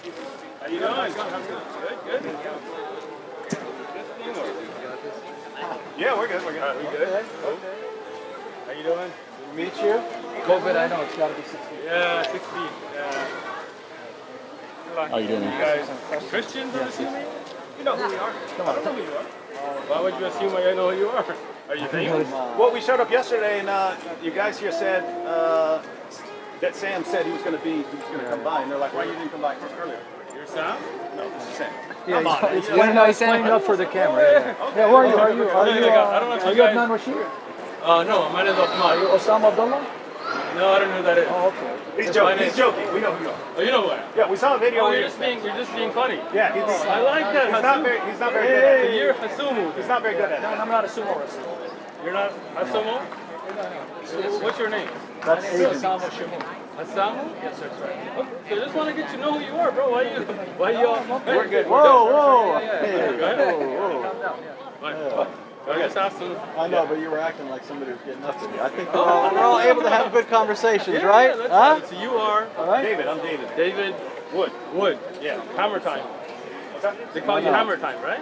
How you doing? Good. Yeah, we're good. We good. Okay. How you doing? Good to meet you. COVID, I know it's got to be 6 feet. Yeah, 6 feet. How you doing? You guys Christians, I'm assuming? You know who we are. Come on. I don't know who you are. Why would you assume I know who you are? Are you famous? Well, we showed up yesterday, and you guys here said that Sam said he was going to come by, and they're like, "Why you didn't come by earlier?" You're Sam? No, this is Sam. Yeah, it's playing up for the camera. Yeah, who are you? Are you Uthman Rashid? No, my name is Uthman. Are you Osama Abdullah? No, I don't know who that is. Oh, okay. He's joking. We know who you are. Oh, you know who I am? Yeah, we saw a video. Oh, you're just being funny. Yeah, I like that. He's not very good at it. You're Hasumu. He's not very good at it. I'm not a sumo wrestler. You're not Hasumu? What's your name? That's Asian. Hasamu? Yes, that's right. Okay, so I just want to get to know who you are, bro. Why you all? We're good. Whoa. Hey, Whoa. Fine. I just asked him. I know, but you were acting like somebody was getting up to me. I think we're all able to have good conversations, right? Yeah, that's right. So you are All right. David, I'm David. David Wood. Yeah. Hammer Time. They call you Hammer Time, right?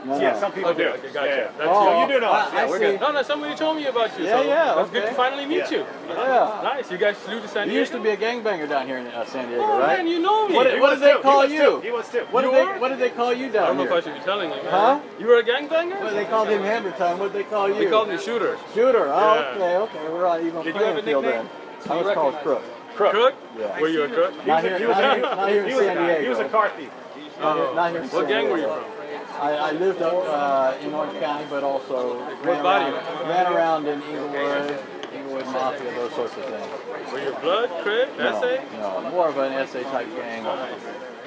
No. Yeah, some people do. Okay, gotcha. Yeah. That's So you. you do know us. I Yeah, we're see. good. No, somebody told me about you. Yeah, so yeah, That's good okay. to finally meet you. Yeah. Nice. You guys flew to San Diego? You used to be a gangbanger down here in San Diego, Oh, right? man, you know me. What did they call you? He was too. What did they call you I down don't know here? if I should be telling you. Man. Huh? You were a gangbanger? Well, they called him Hammer Time. What did they call you? They called me Shooter. Shooter. Oh, Yeah. okay. We're on even Did you playing have a field nickname? then. I was called Crook. Crook? Yeah. Were you a crook? Not here in San Diego. He was a car thief. Not here in San What gang Diego. were you from? I lived up in Orange County, but also ran around in Inglewood Mafia, those sorts of things. Were you blood, crib, essay? No, more of an essay type gang.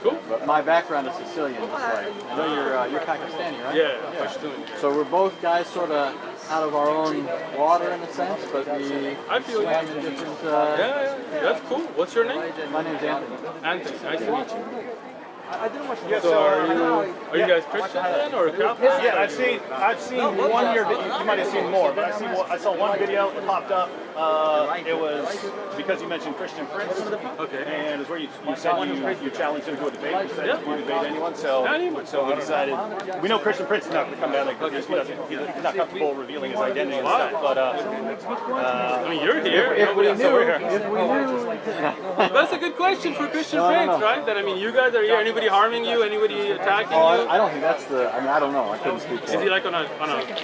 Cool. But my background is Sicilian, just like I know you're Pakistani, right? Yeah, Pashtun. So we're both guys sort of out of our own water in a sense, but we I feel swam you. in different. Yeah, that's cool. What's your name? My name's Anthony. Anthony. Nice to meet you. Yeah, So are you guys Christian then or Catholic? Yeah, I've seen one of your videos. You might have seen more, but I saw one video that popped up. It was because you mentioned Christian Prince. Okay. And it's where you said you challenged him to a debate. You said you debate anyone. So we decided. We know Christian Prince is not going to come down there because he's not comfortable revealing his identity and stuff. But I mean, you're here. If we so we're knew, here. That's a good question for Christian No, Prince, no. right? That I mean, you guys are here. Anybody harming you? Anybody attacking Oh, you? I don't think that's the. I mean, I don't know. I couldn't speak Is for he it. like on a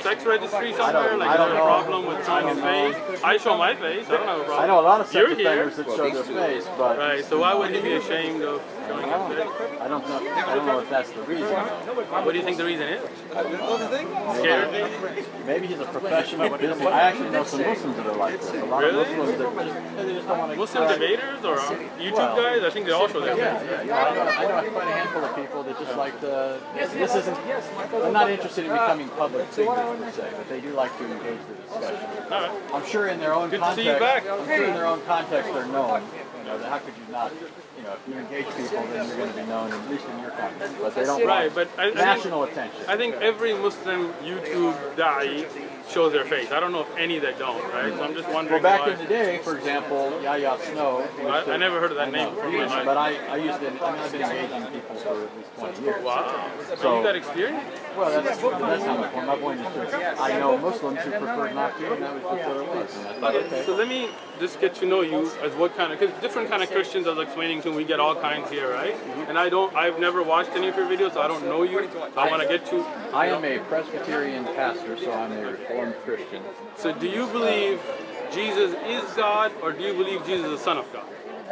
sex registry somewhere? Like, I is don't there a know. problem with showing his face? I show my face. I don't have a problem. I know a lot of sex You're here. offenders that show their face, but Right. So why would he be ashamed of showing his face? I don't know if that's the reason. What do you think the reason is? Scared? Maybe he's a professional business. I actually know some Muslims that are like this. A lot of Really? Muslims that they just don't want to. Muslim debaters or YouTube guys? I think they all show their face. I know quite a handful of people that just like to. This isn't. I'm not interested in becoming public figures per se, but they do like to engage the discussion. All right. I'm sure in their own Good to context. see you back. I'm sure in their own context they're known. You know, how could you not? You know, if you engage people, then you're going to be known, at least in your context. But they don't Right, want but I national attention. I think every Muslim YouTube da'i shows their face. I don't know if any that don't, right? So I'm just wondering Well, back why. in the day, for example, Yahya Snow. I never heard of that name before in my life. But I used to. I mean, I've been engaging people for at least 20 years. Wow. So So- you got experience? Well, that's not my point. My point is just I know Muslims who prefer not to, and that was just what it was. And I thought, Okay, so let me just get to know you as what kind of, because different kind of Christians, I was explaining to them, we get all kinds here, right? And I've never watched any of your videos, so I don't know you. I want to get to. I am a Presbyterian pastor, so I'm a Reformed Christian. So do you believe Jesus is God, or do you believe Jesus is the Son of God?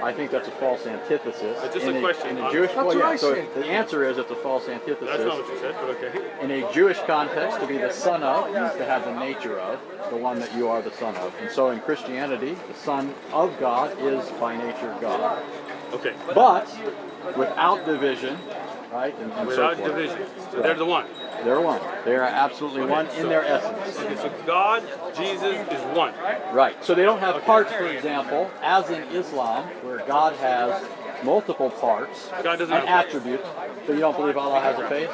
I think that's a false antithesis. It's just a question. In a Jewish, well, yeah, so the answer is it's a false antithesis. That's not what you said, but okay. In a Jewish context, to be the son of means to have the nature of the one that you are the son of. And so in Christianity, the Son of God is by nature God. Okay. But without division, right? And Without so forth. division. So they're the one. They're one. They are absolutely one in their essence. Okay, so God, Jesus is one. Right. So they don't have parts, for example, as in Islam, where God has multiple parts God doesn't and have attributes. So you don't believe Allah has a face?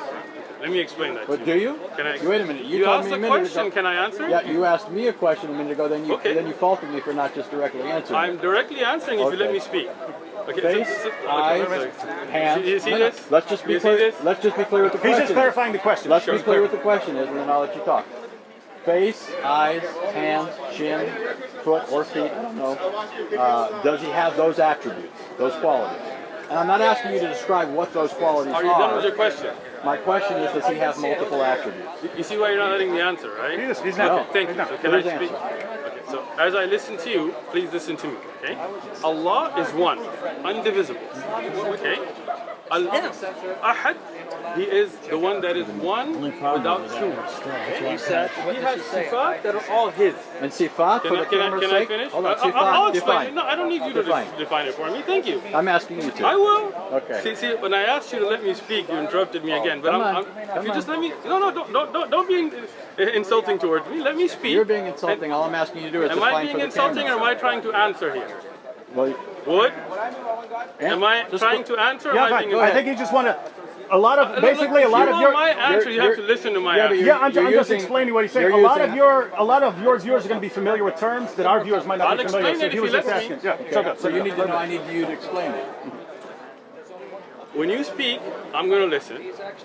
Let me explain that. But to do you? Can I? Wait a minute. You told asked me a a minute question. ago. Can I answer? Yeah, you asked me a question a minute ago. Then you Okay. faulted me for not just directly answering. I'm directly answering if you let Okay. me speak. Okay, Face, eyes, hands. You see this? Let's just be You see clear. this? Let's just be clear with the He's question. just clarifying the question. Let's be clear what the question is, and then I'll let you talk. Face, eyes, hands, chin, foot, or feet, I don't know. Does he have those attributes, those qualities? And I'm not asking you to describe what those qualities Are you done with your question? My question is, does he have multiple attributes? You see why you're not letting me answer, right? He's not. Okay, thank you. So can I Please speak? answer. Okay, so as I listen to you, please listen to me, okay? Allah is one, indivisible, okay? Al-Ahad, He is the one that is one without two. Okay? He has sifat that are all His. And sifat, for the camera's sake? Finish? Hold on, I'll sifat, explain define. it. No, I don't need you to define it for me. Thank you. I'm asking you to. I will. Okay. See, when I asked you to let me speak, you interrupted me again. But if you just let me, don't be insulting towards me. Let me speak. You're being insulting. All I'm asking you to do is Am define I being for the insulting or camera. am I trying to answer here? Well, What? yeah, Am I just trying go- to answer? Or Yeah, am I fine. being I think you just want to. A lot of basically a lot of your. my answer, you have to listen to my yeah, but answer. you're- Yeah, I'm you're just using- explaining what he's saying. you're A lot using- of your viewers are going to be familiar with terms that our viewers might not I'll be familiar with. explain it he if was you just let me. asking. Yeah, So you need to know. I need you to explain it. When you speak, I'm going to listen.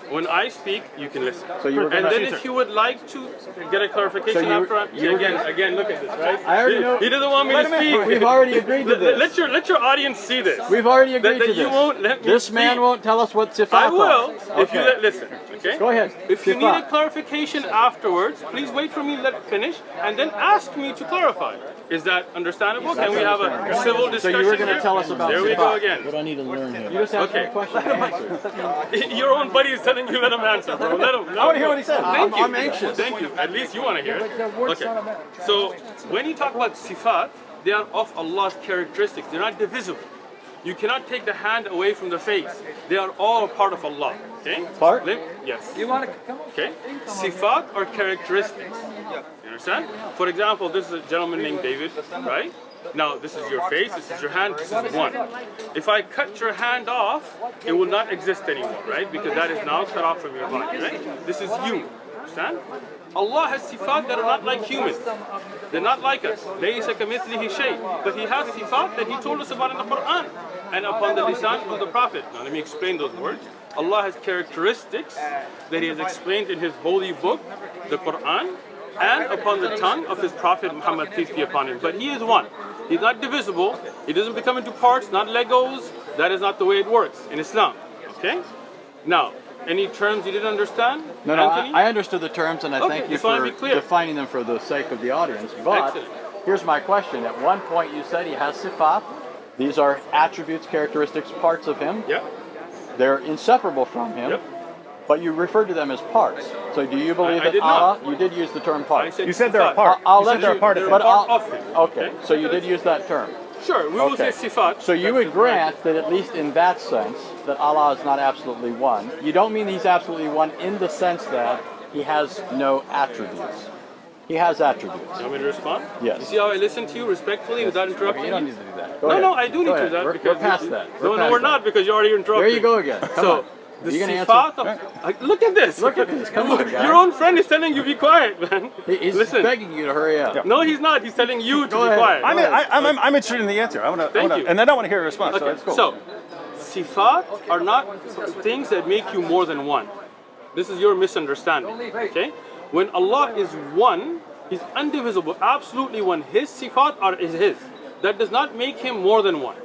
When I speak, you can listen. So you were And gonna- then if you would like to get a clarification So you were- after I'm, you were again, look at this, right? I already know- He doesn't want me Wait to a minute, speak. we've already agreed to this. Let your audience see this. We've already agreed that to you this. won't let me This man speak. won't tell us what sifat I will are. if you listen. Okay. Go ahead. If you need a Sifat. clarification afterwards, please wait for me to let it finish and then ask me to clarify. Is that understandable? Can we have a civil So discussion? you were going to here? tell us about There we sifat. go again. What I need to learn here. You just asked me Okay. a question and answered. Your own buddy is telling you let him answer, bro. Let him. I want to hear what he said. Thank you. I'm anxious. Thank you. At least you want to hear it. Okay. So when you talk about sifat, they are of Allah's characteristics. They're not divisible. You cannot take the hand away from the face. They are all part of Allah. Okay? Part? Yes. You want to come on? Okay. Sifat are characteristics. You understand? For example, this is a gentleman named David, right? Now, this is your face, this is your hand, this is one. If I cut your hand off, it will not exist anymore, right? Because that is now cut off from your body, right? This is you. Understand? Allah has sifat that are not like humans. They're not like us. لَيْسَ كَمِثْلِهِ شَيْءٍ. But He has sifat that He told us about in the Quran and upon the lisan of the Prophet. Now let me explain those words. Allah has characteristics that He has explained in His holy book, the Quran, and upon the tongue of His Prophet Muhammad, peace be upon him. But He is one. He's not divisible. He doesn't become into parts, not Legos. That is not the way it works in Islam. Okay? Now, any terms you didn't understand? No, Anthony? I understood the terms, and I Okay, thank you just wanna for be clear. defining them for the sake of the audience. But Excellent. here's my question. At one point you said he has sifat. These are attributes, characteristics, parts of him. Yep. They're inseparable from him. Yep. But you referred to them as parts. So do you believe I that did not. Allah, you did use the term I part. said You said they're a sifat. part. I'll You let said they're you- a part of They're it. a but part I'll- of Him. Okay, so you did use that term. Sure, we will Okay. say sifat. So you would grant that at least in that sense, that Allah is not absolutely one. You don't mean He's absolutely one in the sense that He has no attributes. He has attributes. You want me to respond? Yes. You see how I listen to you respectfully without interrupting You don't you? need to do that. Go No, ahead. no, I do Go need to ahead. do that We're because past that. No, past we're that. not because you're already interrupting. There you go again. Come So on. the You gonna sifat answer? of look at this. Look at this. Come on, guy. Your own friend is telling you be quiet, man. He's Listen. begging you to hurry up. No, he's not. He's telling you to Go be ahead. quiet. I'm interested in the answer. I want to, Thank you. and then I want to hear a response. So Okay, let's go. so sifat are not things that make you more than one. This is your misunderstanding. Okay? When Allah is one, He's indivisible, absolutely one. His sifat is His. That does not make Him more than one.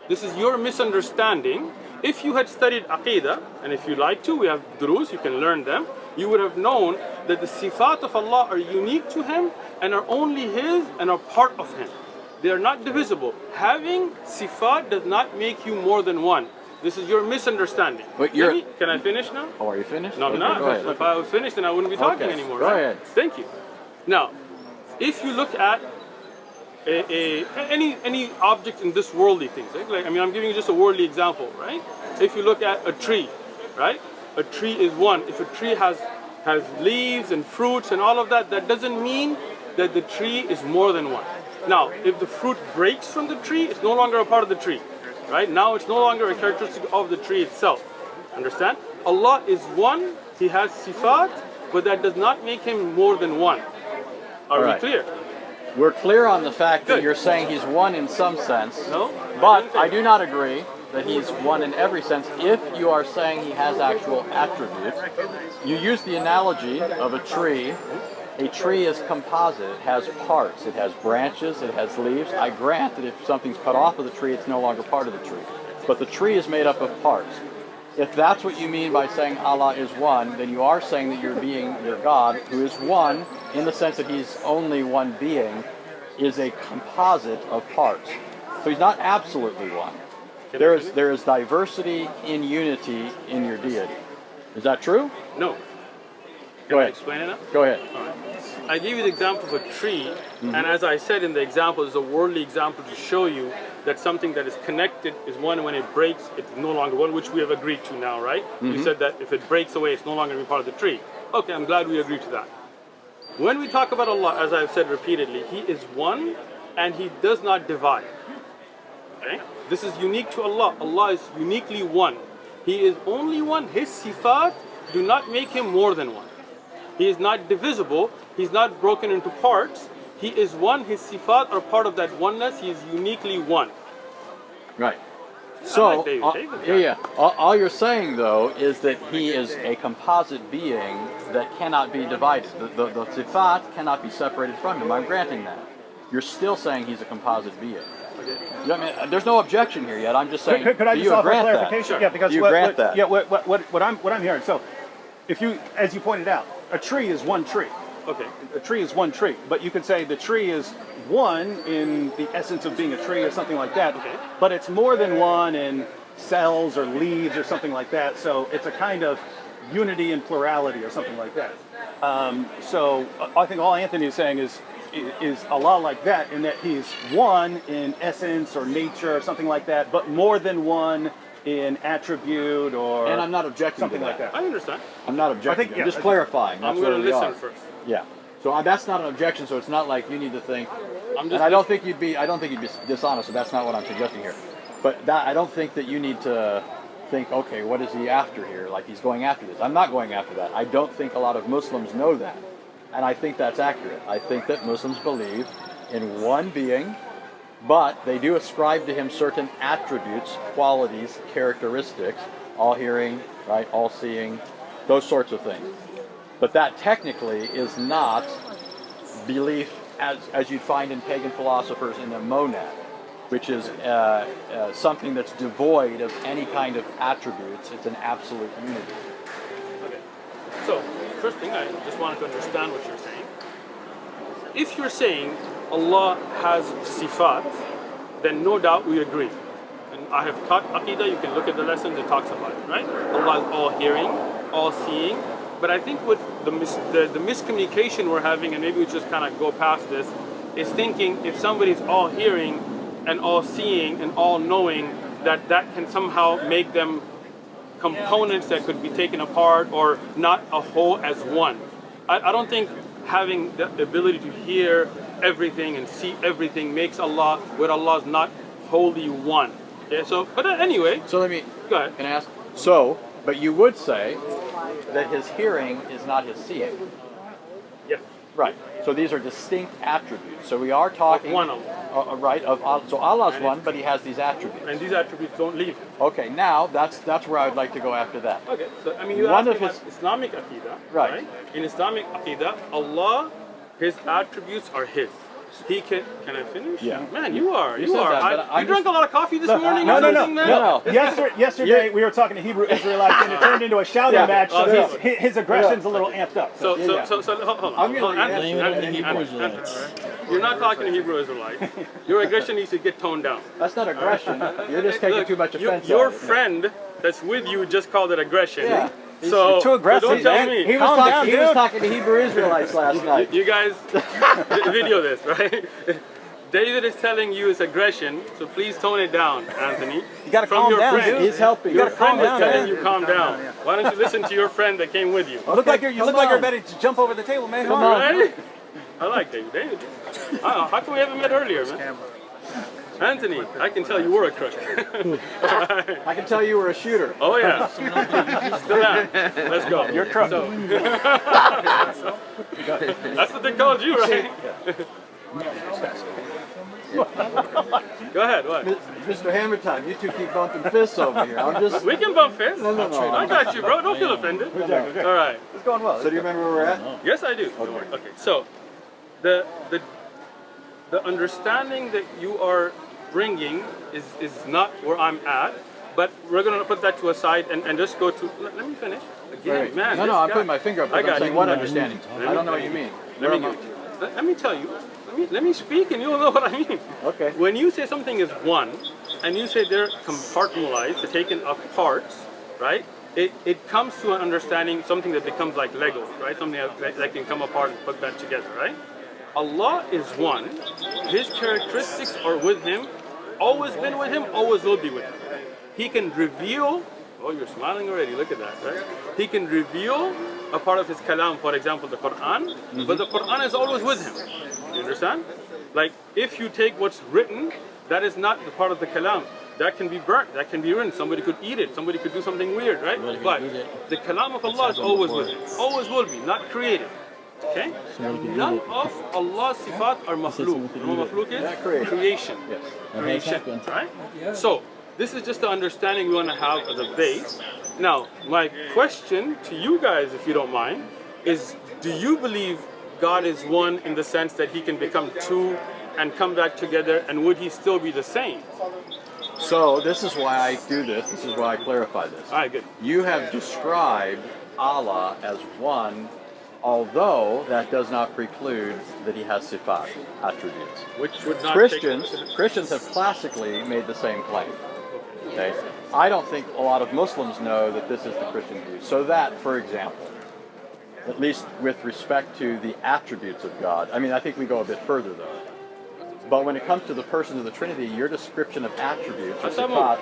This is your misunderstanding. If you had studied Aqidah, and if you like to, we have durus, you can learn them, you would have known that the sifat of Allah are unique to Him and are only His and are part of Him. They are not divisible. Having sifat does not make you more than one. This is your misunderstanding. But you're- Can I finish now? Oh, are you finished? No, I'm Okay, not. Go ahead. If I was finished, then I wouldn't be talking Okay, anymore. go right? ahead. Thank you. Now, if you look at any object in this worldly things, right? Like, I mean, I'm giving you just a worldly example, right? If you look at a tree, right? A tree is one. If a tree has leaves and fruits and all of that, that doesn't mean that the tree is more than one. Now, if the fruit breaks from the tree, it's no longer a part of the tree, right? Now it's no longer a characteristic of the tree itself. Understand? Allah is one. He has sifat, but that does not make Him more than one. Are we Right. clear? We're clear on the fact that Good. you're saying he's one in some sense. No? But I do not agree that he's one in every sense if you are saying he has actual attributes. You use the analogy of a tree. A tree is composite. It has parts. It has branches. It has leaves. I grant that if something's cut off of the tree, it's no longer part of the tree. But the tree is made up of parts. If that's what you mean by saying Allah is one, then you are saying that your being, your God, who is one, in the sense that he's only one being, is a composite of parts. So he's not absolutely one. There is diversity in unity in your deity. Is that true? No. Go Can I ahead. explain it now? Go ahead. I gave you the example of a tree, and as I said in the example, it's a worldly example to show you that something that is connected is one. When it breaks, it's no longer one, which we have agreed to now, right? You said that if it breaks away, it's no longer going to be part of the tree. Okay, I'm glad we agreed to that. When we talk about Allah, as I've said repeatedly, He is one, and He does not divide. Okay? This is unique to Allah. Allah is uniquely one. He is only one. His sifat do not make Him more than one. He is not divisible. He's not broken into parts. He is one. His sifat are part of that oneness. He is uniquely one. Right. So, like David. all you're saying, though, is that he is a composite being that cannot be divided. The sifat cannot be separated from him. I'm granting that. You're still saying he's a composite being. Okay. You know what I mean? There's no objection here yet. I'm just saying, Could I do just you offer grant clarification? that? Sure. Yeah, because Do you grant that? Yeah, what I'm hearing. So, if you, as you pointed out, a tree is one tree. Okay. A tree is one tree, but you could say the tree is one in the essence of being a tree or something like that. Okay. But it's more than one in cells or leaves or something like that. So it's a kind of unity and plurality or something like that. So I think all Anthony is saying is Allah like that, in that he's one in essence or nature or something like that, but more than one in attribute or And I'm not objecting something to like that. that. I understand. I'm not objecting. think- I'm yeah, just I think- clarifying. That's I'm going where to we listen are. first. Yeah. So that's not an objection. So it's not like you need to think. I'm And just. I don't think you'd be. I don't think you'd be dishonest. So that's not what I'm suggesting here. But that I don't think that you need to think. Okay, what is he after here? Like he's going after this. I'm not going after that. I don't think a lot of Muslims know that, and I think that's accurate. I think that Muslims believe in one being, but they do ascribe to him certain attributes, qualities, characteristics, all hearing, right, all seeing, those sorts of things. But that technically is not belief as you'd find in pagan philosophers in the monad, which is something that's devoid of any kind of attributes. It's an absolute unity. Okay. So, first thing, I just wanted to understand what you're saying. If you're saying Allah has sifat, then no doubt we agree. And I have taught Aqidah, you can look at the lessons, it talks about it, right? Allah is all hearing, all seeing. But I think what the miscommunication we're having, and maybe we just kind of go past this, is thinking if somebody's all hearing and all seeing and all knowing, that can somehow make them components that could be taken apart or not a whole as one. I don't think having the ability to hear everything and see everything makes Allah, where Allah is not wholly one. Okay, so, but anyway, So let me. go ahead. Can I ask? So, but you would say that his hearing is not his seeing. Yes. Right. So these are distinct attributes. So we are talking. One of them. Right. So Allah's one, but he has these attributes. And these attributes don't leave him. Okay. Now that's where I would like to go after that. Okay, so I mean, you One asked of about his- Islamic Aqidah, Right. right? In Islamic Aqidah, Allah, His attributes are His. He can I finish? Yeah. Man, you said that, but I'm you drank a lot of coffee this morning No, or no, something, no, man? No. Yesterday we were talking to Hebrew Israelites and it turned into a shouting Yeah. match. So Oh, his aggression's a little amped up. So, Yeah. hold on. I'm gonna Hold on. blame it on the Anthony, Hebrew Anthony, Israelites. You're not talking to Hebrew Israelites. Your aggression needs to get toned down. That's not aggression. You're just taking Look, too much offense. Your on it. friend that's with you just called it aggression. Yeah. So, too aggressive, so don't tell man. me. He was, Calm talking, down, he was dude. talking to Hebrew Israelites last night. You guys video this, right? David is telling you it's aggression, so please tone it down, Anthony. You gotta From calm your down, friend. dude. He's helping. Your gotta calm friend is down, telling man. you calm down. Why don't you listen to your friend that came with you? You look like you're come like you're on. ready to jump over the table, man. Come on. Right? I like David. David. I don't know. How come we haven't met earlier, man? Anthony, I can tell you were a crusher. I can tell you were a shooter. Oh yeah. Still am. Let's go. You're crook. So, that's what they called you, right? Go ahead, what? Mr. Hammer Time, you two keep bumping fists over here. I'm just. We can bump fists. No. I got you, bro. Don't feel offended. Okay. All right. It's going well. So do you remember where we're at? Yes, I do. Okay. So, the understanding that you are bringing is not where I'm at, but we're gonna put that to a side and just go to. Let me finish. Again, Right. man. No, this I'm guy- putting my finger up. I I'm got saying you. what understanding. I don't know what you mean. Let me tell you. Let me speak, and you'll know what I mean. Okay. When you say something is one, and you say they're compartmentalized, they're taken up parts, right? It comes to an understanding, something that becomes like Lego, right? Something that can come apart and put that together, right? Allah is one. His characteristics are with Him, always been with Him, always will be with Him. He can reveal. Oh, you're smiling already. Look at that, right? He can reveal a part of His kalam, for example, the Quran, but the Quran is always with Him. You understand? Like, if you take what's written, that is not the part of the kalam. That can be burnt, that can be ruined. Somebody could eat it, somebody could do something weird, right? But the kalam of Allah is always with Him. Always will be, not created. Okay? None of Allah's sifat are makhluk. You know what makhluk is? Creation. Yes. Creation, right? So, this is just the understanding we want to have as a base. Now, my question to you guys, if you don't mind, is do you believe God is one in the sense that He can become two and come back together, and would He still be the same? So this is why I do this. This is why I clarify this. All right, good. You have described Allah as one, although that does not preclude that He has sifat, attributes. Which would not Christians have classically made the same claim. Okay? I don't think a lot of Muslims know that this is the Christian view. So that, for example, at least with respect to the attributes of God, I mean, I think we go a bit further though. But when it comes to the persons of the Trinity, your description of attributes, or sifat,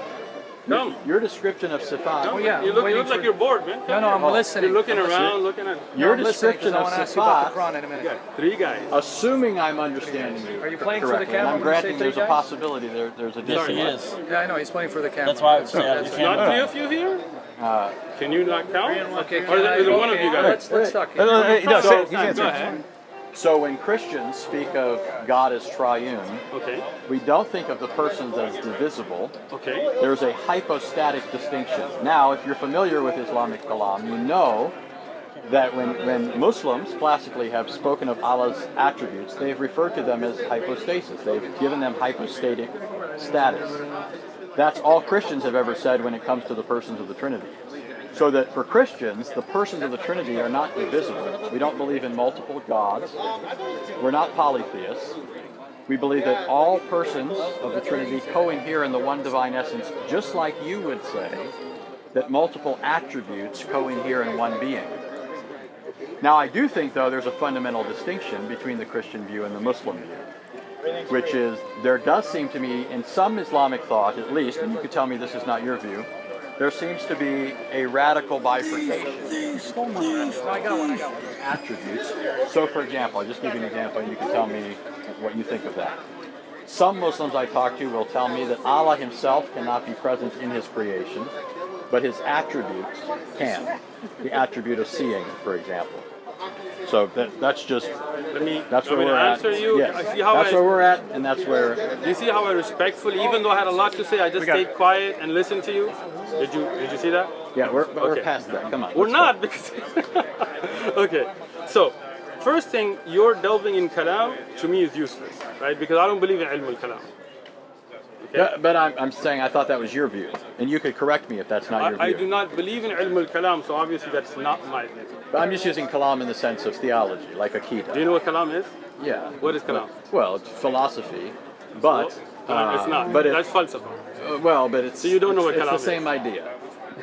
your description of sifat. Oh, yeah. You look like you're bored, man. No, I'm listening. You're looking around, looking at. Your description of sifat. Three guys. Assuming I'm understanding you. Are you playing for the correctly, camera and I'm when you say granting three there's a guys? possibility there's a Yes, he difference. is. Yeah, I know, he's playing for the camera. That's why I would say That's you Not can't. three of you here? Can you not count? Okay, Or is it one of you guys? Let's talk here. No, So- he's answering. Go ahead. So when Christians speak of God as triune, Okay. we don't think of the persons as divisible. Okay. There's a hypostatic distinction. Now, if you're familiar with Islamic kalam, you know that when Muslims classically have spoken of Allah's attributes, they've referred to them as hypostasis. They've given them hypostatic status. That's all Christians have ever said when it comes to the persons of the Trinity. So that for Christians, the persons of the Trinity are not divisible. We don't believe in multiple gods. We're not polytheists. We believe that all persons of the Trinity co-inhere in the one divine essence, just like you would say that multiple attributes co-inhere in one being. Now, I do think, though, there's a fundamental distinction between the Christian view and the Muslim view, which is there does seem to me, in some Islamic thought at least, and you could tell me this is not your view, there seems to be a radical bifurcation. I got one. Attributes. So, for example, I'll just give you an example, and you can tell me what you think of that. Some Muslims I talk to will tell me that Allah Himself cannot be present in His creation, but His attributes can. The attribute of seeing, for example. So that's just that's where we're at. Answer you. Yes. I see how That's where we're at, and that's where. You see how I respectfully, even though I had a lot to say, I just stayed quiet and listened to you. Did you see that? Yeah, we're Okay. past that. Come on. We're let's not go. because. Okay, so first thing, you're delving in kalam to me is useless, right? Because I don't believe in ilm al-kalam. Okay? Yeah, but I'm saying I thought that was your view, and you could correct me if that's not your I view. do not believe in ilm al-kalam, so obviously that's not my view. But I'm just using kalam in the sense of theology, like Do akida. you know what kalam is? Yeah. What is kalam? Well, it's philosophy, but It's not. But That's falsafa. well, but it's. So you don't know what it's kalam the is? same idea.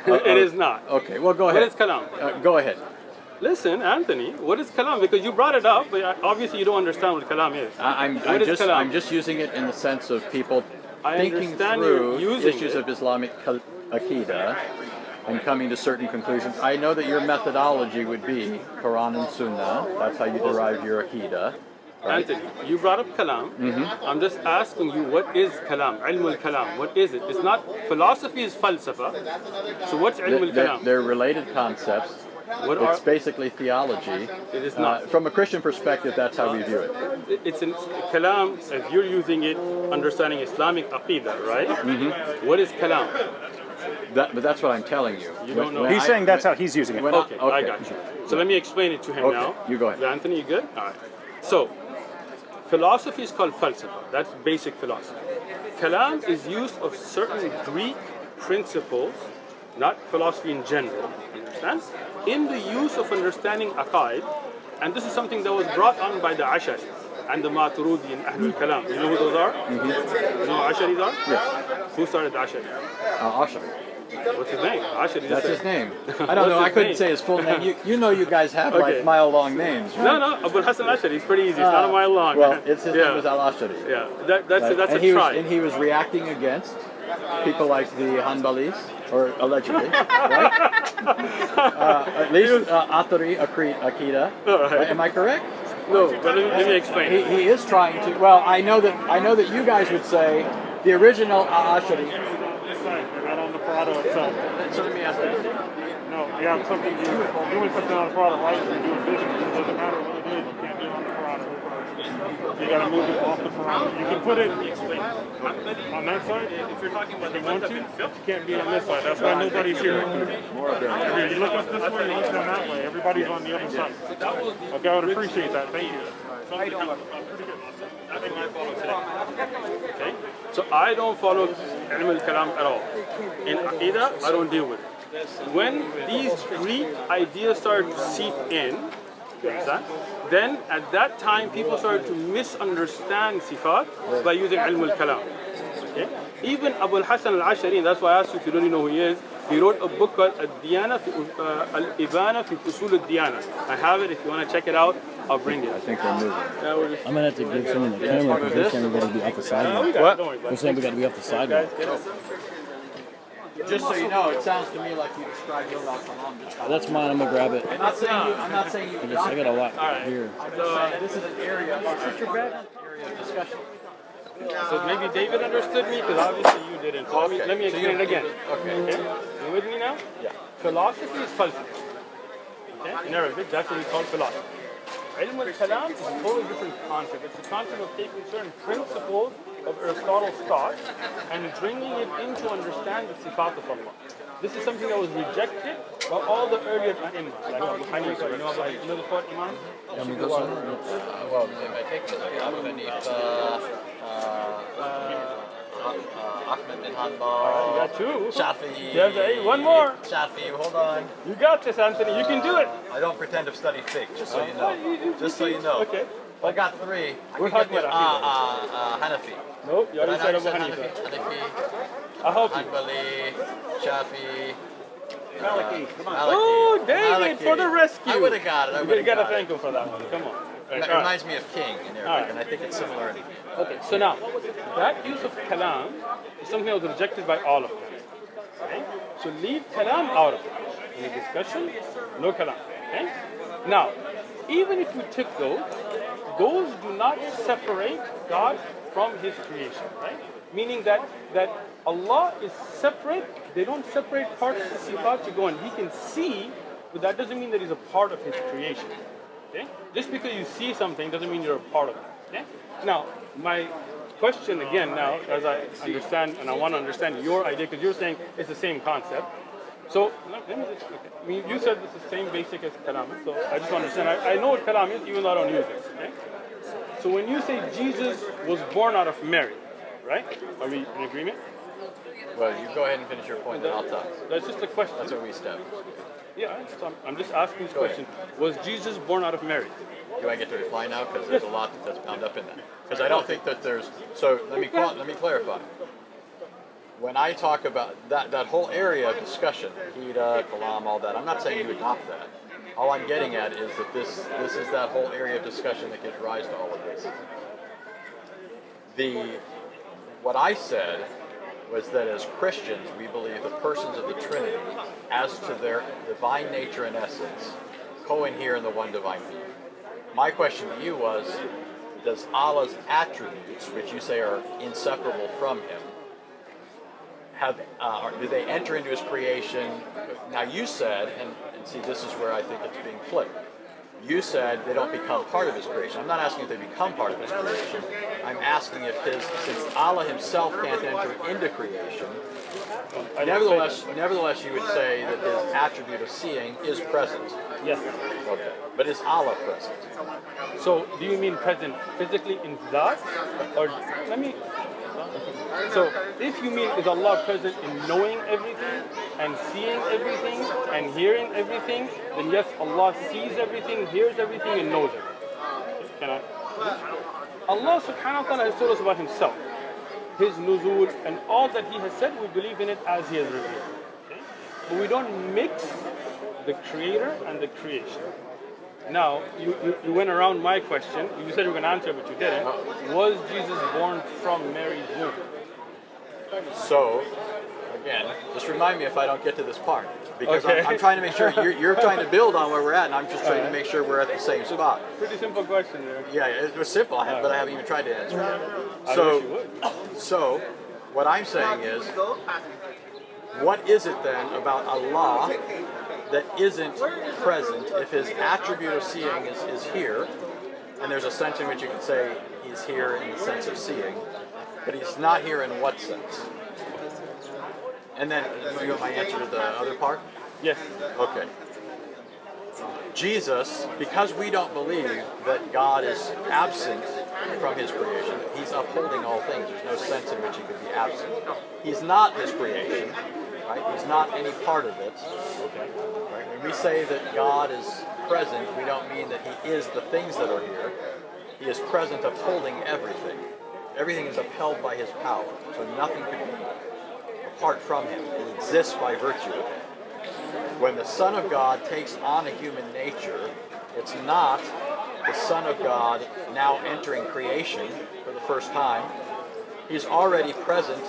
It is not. Okay. Well, go What ahead. is kalam? Go ahead. Listen, Anthony, what is kalam? Because you brought it up, but obviously you don't understand what kalam is. What is kalam? I'm just using it in the sense of people I thinking understand through you're using issues it. of Islamic akida and coming to certain conclusions. I know that your methodology would be Quran and Sunnah. That's how you derive your akida. Right? Anthony, you brought up kalam. I'm just asking you, what is kalam? Ilm al-kalam. What is it? It's not, philosophy is falsafa. So what's ilm al-kalam? They're related concepts. What It's are, basically theology. It is not. From a Christian perspective, that's how we view it. It's an kalam, as you're using it, understanding Islamic aqidah, right? Mm-hmm. What is kalam? But that's what I'm telling you. You don't know. When He's I- saying that's how he's using it. when Okay, I got you. So let me explain it to him Okay, now. you go ahead. Anthony, you good? All right. So, philosophy is called falsafa. That's basic philosophy. Kalam is used of certain Greek principles, not philosophy in general, understand? In the use of understanding aqaid, and this is something that was brought on by the Ashari and the Maturidi and Ahlul Kalam. You know who those are? Mm-hmm. You know who Asharis are? Yes. Who started the Ashari? Ashari. What's his name? Ashari. That's his name. I don't know. I couldn't say his full name. You know, you guys have Okay. like mile-long names. Right? No, Abul Hasan Ashari. It's pretty easy. It's not a mile long. Well, it's his name yeah. was Al-Ashari. Yeah, that's Right? a and he tribe. was he was reacting against people like the Hanbalis, or allegedly, right? At least Atari Akida. Right? Am I correct? No, but let me explain. He is trying to. Well, I know that you guys would say the original Ashari. Not on the product itself. So let me ask you. No, you have something, you're doing something on the product, right? You're doing business, it doesn't matter what it is, you can't do it on the product. You gotta move it off the product. You can put it on that side, If you're talking about if you want to, you can't be on this side, that's why nobody's here. Here, you look us this way, you look them that way, everybody's on the other side. Okay, I would appreciate that, thank you. Nothing I follow today. Okay? So I don't follow ilm al-kalam at all. In Aqidah, I don't deal with it. When these Greek ideas started to seep in, you understand? Then at that time people started to misunderstand sifat by using ilm al-kalam. Okay? Even Abu al-Hasan al-Ashari, and that's why I asked you if you really know who he is, he wrote a book called Al-Diyana Al-Ibana fi Usul al-Diyana. I have it. If you want to check it out, I'll bring it. I think they're moving. Yeah, we're just, I'm gonna have to give someone the camera because they're saying we gotta be off the sidewalk. what? Don't worry about They're it. saying we gotta be off the sidewalk. Just so you know, it sounds to me like you described your Al-Kalam. That's mine. I'm gonna grab it. I'm not saying you. I got a lot here. I'm just saying this is an area of discussion. So maybe David understood me because obviously you didn't. So let me explain it again. Okay. You with me now? Yeah. Philosophy is falsafa. Okay? In Arabic, that's what we call philosophy. Ilm al-kalam is a totally different concept. It's the concept of taking certain principles of Aristotle's thought and bringing it into understand the sifat of Allah. This is something that was rejected by all the earlier imams, like Abu Hanifa, you know the four imams? Well, if I take Abu Hanifa, Ahmed bin You Hanbal, got two. Shafi'i. Hey, one more. Shafi'i, hold on. You got this, Anthony. You can do it. I don't pretend to study fiqh, just so you know. Just so you know. Okay. I got three. We're talking about Hanafi. Nope, you already said Abu Hanafi, Hanifa. I'll help you. Hanbali, Shafi'i. Maliki, come on. Oh, David, Maliki. for the rescue. I would have got it. You gotta thank him for that one. Come on. It All right. reminds me of king in Arabic, Alright. and I think it's similar. Okay, so now, that use of kalam is something that was rejected by all of them. Okay? So leave kalam out of it. In the discussion, no kalam. Okay? Now, even if we took those do not separate God from His creation, right? Meaning that Allah is separate, they don't separate parts of the sifat to go on. He can see, but that doesn't mean that He's a part of His creation. Okay? Just because you see something doesn't mean you're a part of it. Okay? Now, my question again now, as I understand, and I want to understand your idea, because you're saying it's the same concept. So, let me just, okay. I mean, you said it's the same basic as kalam, so I just want to understand. I know what kalam is, even though I don't use it. Okay? So when you say Jesus was born out of Mary, right? Are we in agreement? Well, you go ahead and finish your point, then I'll talk. That's just a question. That's what we established. Yeah, I'm just asking this question. Was Jesus born out of Mary? Do I get to reply now? Because there's a lot that's bound up in that. Because I don't think that there's. So let me clarify. When I talk about that whole area of discussion, Hida, Kalam, all that, I'm not saying you adopt that. All I'm getting at is that this is that whole area of discussion that gives rise to all of this. What I said was that as Christians, we believe the persons of the Trinity, as to their divine nature and essence, co-inhere in the one divine being. My question to you was, does Allah's attributes, which you say are inseparable from Him, do they enter into His creation? Now you said, and see, this is where I think it's being flipped. You said they don't become part of his creation. I'm not asking if they become part of his creation. I'm asking if since Allah himself can't enter into creation, nevertheless you would say that his attribute of seeing is present. Yes. Okay. But is Allah present? So, do you mean present physically in that? Or let me. So, if you mean is Allah present in knowing everything and seeing everything and hearing everything, then yes, Allah sees everything, hears everything, and knows everything. Can I? Allah subhanahu wa ta'ala has told us about himself, his nuzul, and all that he has said, we believe in it as he has revealed. Okay? But we don't mix the creator and the creation. Now, you went around my question. You said you were going to answer, but you didn't. Was Jesus born from Mary's womb? So, again, just remind me if I don't get to this part. Because Okay. I'm trying to make sure you're trying to build on where we're at, and I'm just trying to make sure we're at the same spot. Pretty simple question there. Yeah, it was simple, but I haven't even tried to answer it. I wish you would. So, what I'm saying is, what is it then about Allah that isn't present if his attribute of seeing is here, and there's a sense in which you can say he's here in the sense of seeing, but he's not here in what sense? And then, you want my answer to the other part? Yes. Okay. Jesus, because we don't believe that God is absent from his creation, he's upholding all things. There's no sense in which he could be absent. He's not his creation, right? He's not any part of it. Okay. Right? When we say that God is present, we don't mean that he is the things that are here. He is present, upholding everything. Everything is upheld by his power, so nothing can be apart from him. It exists by virtue of him. When the Son of God takes on a human nature, it's not the Son of God now entering creation for the first time. He's already present.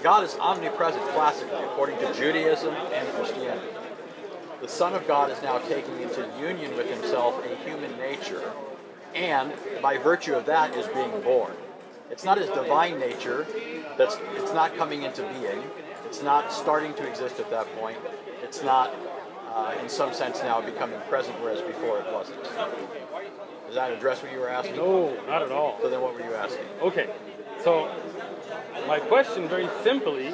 God is omnipresent classically, according to Judaism and Christianity. The Son of God is now taking into union with himself a human nature, and by virtue of that is being born. It's not his divine nature it's not coming into being. It's not starting to exist at that point. It's not, in some sense now, becoming present, whereas before it wasn't. Does that address what you were asking? No, not at all. So then what were you asking? Okay, so my question very simply,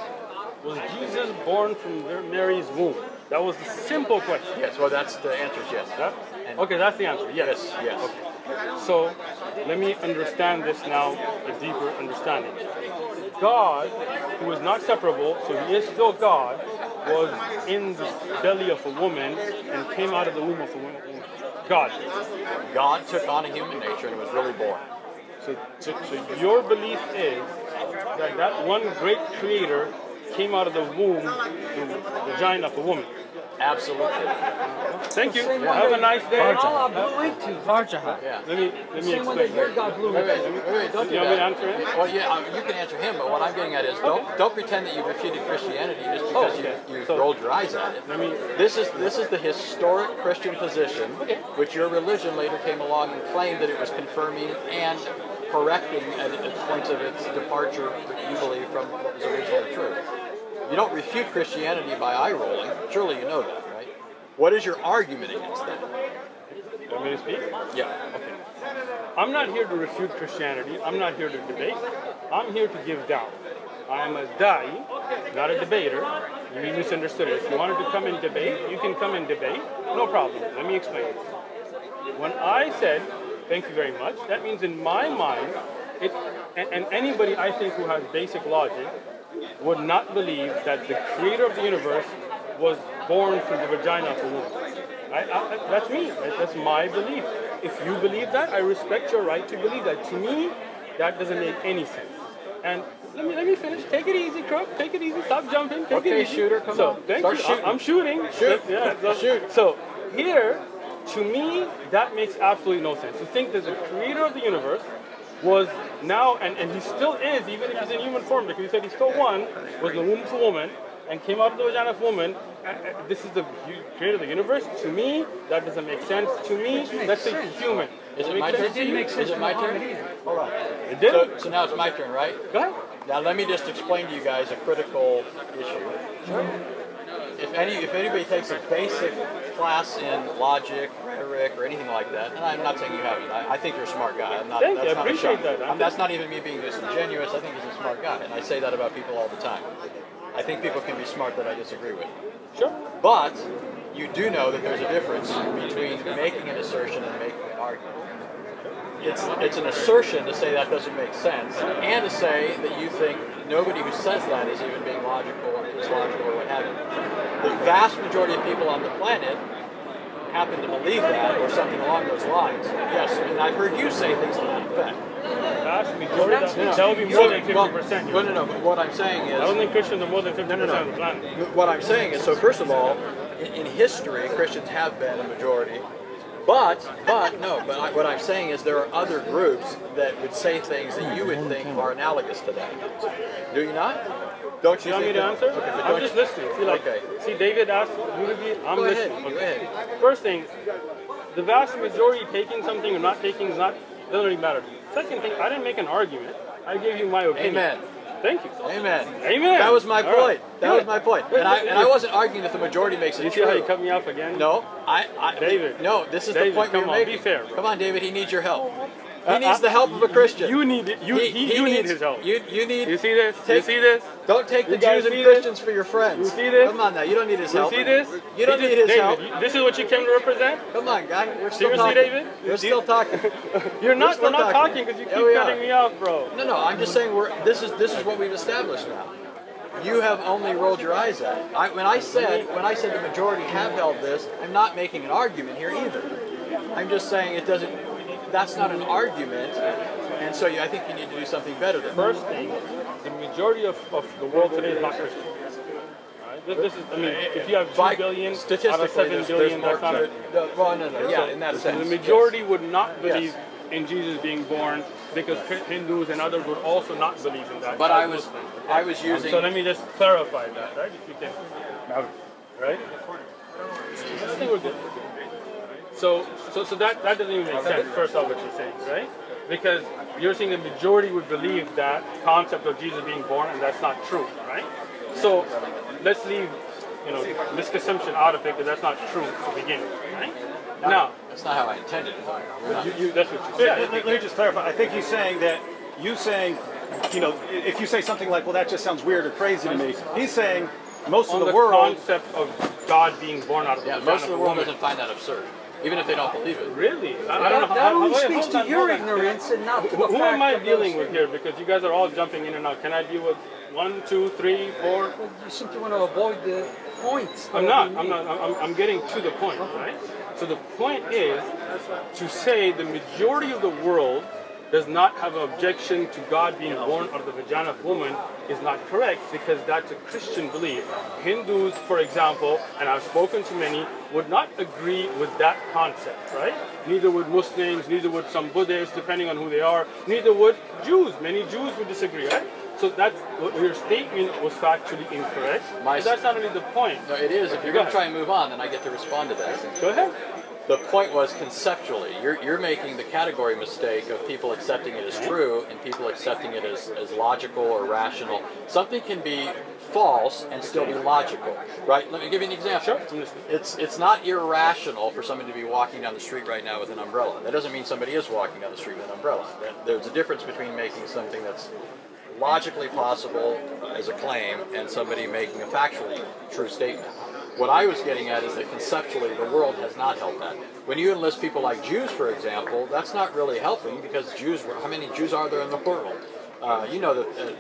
was Jesus born from Mary's womb? That was the simple question. Yes, well that's the answer is yes. Yeah? And Okay, that's the answer, yes. Yes. Okay. So let me understand this now, a deeper understanding. God, who is not separable, so he is still God, was in the belly of a woman and came out of the womb of a woman. God. God took on a human nature and was really born. So your belief is that that one great creator came out of the womb, the vagina of a woman. Absolutely. Thank you. Have a nice day. Allah blew into Farjaha. Yeah. Let me Same way that explain. your God blew Wait, into. don't do You want me to that. answer it? Well, yeah, you can answer him, but what I'm getting at is don't pretend that you refuted Christianity just because you rolled your eyes at it. This is the historic Christian position, which your religion later came along and claimed that it was confirming and correcting at points of its departure, you believe, from what was originally true. You don't refute Christianity by eye rolling. Surely you know that, right? What is your argument against that? You want me to speak? Yeah. Okay. I'm not here to refute Christianity. I'm not here to debate. I'm here to give da'wah. I am a da'i, not a debater. You misunderstood it. If you wanted to come and debate, you can come and debate. No problem. Let me explain. When I said, thank you very much, that means in my mind, and anybody I think who has basic logic would not believe that the creator of the universe was born from the vagina of a woman. That's me. That's my belief. If you believe that, I respect your right to believe that. To me, that doesn't make any sense. And let me finish. Take it easy, Crook. Take it easy. Stop jumping. Take it easy. Shooter, come on. Thank Start you. shooting. I'm shooting. Shoot. Yeah, Shoot. So here, to me, that makes absolutely no sense. To think that the creator of the universe was now, and he still is, even if he's in human form, because he said he still won, was in the womb of a woman, and came out of the vagina of a woman. This is the creator of the universe. To me, that doesn't make sense. To me, that's a human. Is it my turn? It didn't make sense. Is it my turn? Hold on. It did. So now it's my turn, right? Go ahead. Now let me just explain to you guys a critical issue. if anybody takes a basic class in logic, rhetoric, or anything like that, and I'm not saying you haven't. I think you're a smart guy. I'm not. Thank you. That's I not a appreciate shot. that. That's not even me being disingenuous. I think he's a smart guy, and I say that about people all the time. I think people can be smart that I disagree with. Sure. But you do know that there's a difference between making an assertion and making an argument. It's an assertion to say that doesn't make sense, and to say that you think nobody who says that is even being logical or is logical or what have you. The vast majority of people on the planet happen to believe that or something along those lines. Yes, and I've heard you say things to that effect. Vast majority. That would be more than 50%. No. But what I'm saying is, I don't think Christians are more than 50% of the planet. what I'm saying is, so first of all, in history, Christians have been a majority. But what I'm saying is there are other groups that would say things that you would think are analogous to that. Do you not? Don't you want me think to answer? Okay, but I'm just listening. See, David asked you to be. I'm Go listening. ahead, go ahead. First thing, the vast majority taking something or not taking is not doesn't really matter to me. Second thing, I didn't make an argument. I gave you my opinion. Amen. Thank you. Amen. Amen. That was my All point. right. That was my point. And I wasn't arguing that the majority makes it You see true. how you cut me off again? No, David. No, this is David, the point come we're on, making. be fair, bro. Come on, David. He needs your help. He needs the help of a Christian. You need it. You need his help. You need. You see this? You Take- see this? Don't take the You guys Jews and see Christians for your friends. You see this? Come on now. You don't need his You help. see this? You don't need his David, help. This is what you came to represent? Come on, guy. We're still Seriously, talking. David? We're still talking. We're not still talking because you keep Yeah, we are. cutting me off, bro. No. I'm just saying this is what we've established now. You have only rolled your eyes at it. When I said the majority have held this, I'm not making an argument here either. I'm just saying it doesn't. That's not an argument, and so I think you need to do something better than that. First thing, the majority of the world today is not Christian. Right? This is, I mean, if you have 2 billion out of Statistically, 7 billion, that's not it. Well, no. Yeah, in that sense. The majority would not believe in Jesus being born because Hindus and others would also not believe in that. But I was using. So let me just clarify that, right? If you can, right? I think we're good. So that doesn't even make sense. First off, what you're saying, right? Because you're saying the majority would believe that concept of Jesus being born, and that's not true, right? So let's leave, misconception out of it because that's not true to begin with, right? Now, that's not how I intended it. that's what you Yeah, said. let me just clarify. I think he's saying that if you say something like, well, that just sounds weird or crazy to me, he's saying most On of the the world. concept of God being born out of the Yeah, vagina most of the world woman. doesn't find that absurd, even if they don't believe it. Really? I don't know That how. only how- speaks hold on, to your hold on. ignorance and not to the Who fact am I of dealing those with here? Because you guys are all jumping in and out. Can I deal with 1, 2, 3, 4? You simply want to avoid the points. I'm not. I'm getting to the point, right? So the point is to say the majority of the world does not have an objection to God being born out of the vagina of woman is not correct because that's a Christian belief. Hindus, for example, and I've spoken to many, would not agree with that concept, right? Neither would Muslims, neither would some Buddhists, depending on who they are, neither would Jews. Many Jews would disagree, right? So that's your statement was factually incorrect. But that's not really the point. No, it is. If you're going to try and move on, then I get to respond to that. Go ahead. The point was conceptually. You're making the category mistake of people accepting it as true and people accepting it as logical or rational. Something can be false and still be logical, right? Let me give you an example. Sure, I'm listening. It's not irrational for someone to be walking down the street right now with an umbrella. That doesn't mean somebody is walking down the street with an umbrella. There's a difference between making something that's logically possible as a claim and somebody making a factually true statement. What I was getting at is that conceptually the world has not held that. When you enlist people like Jews, for example, that's not really helping because how many Jews are there in the world? You know that,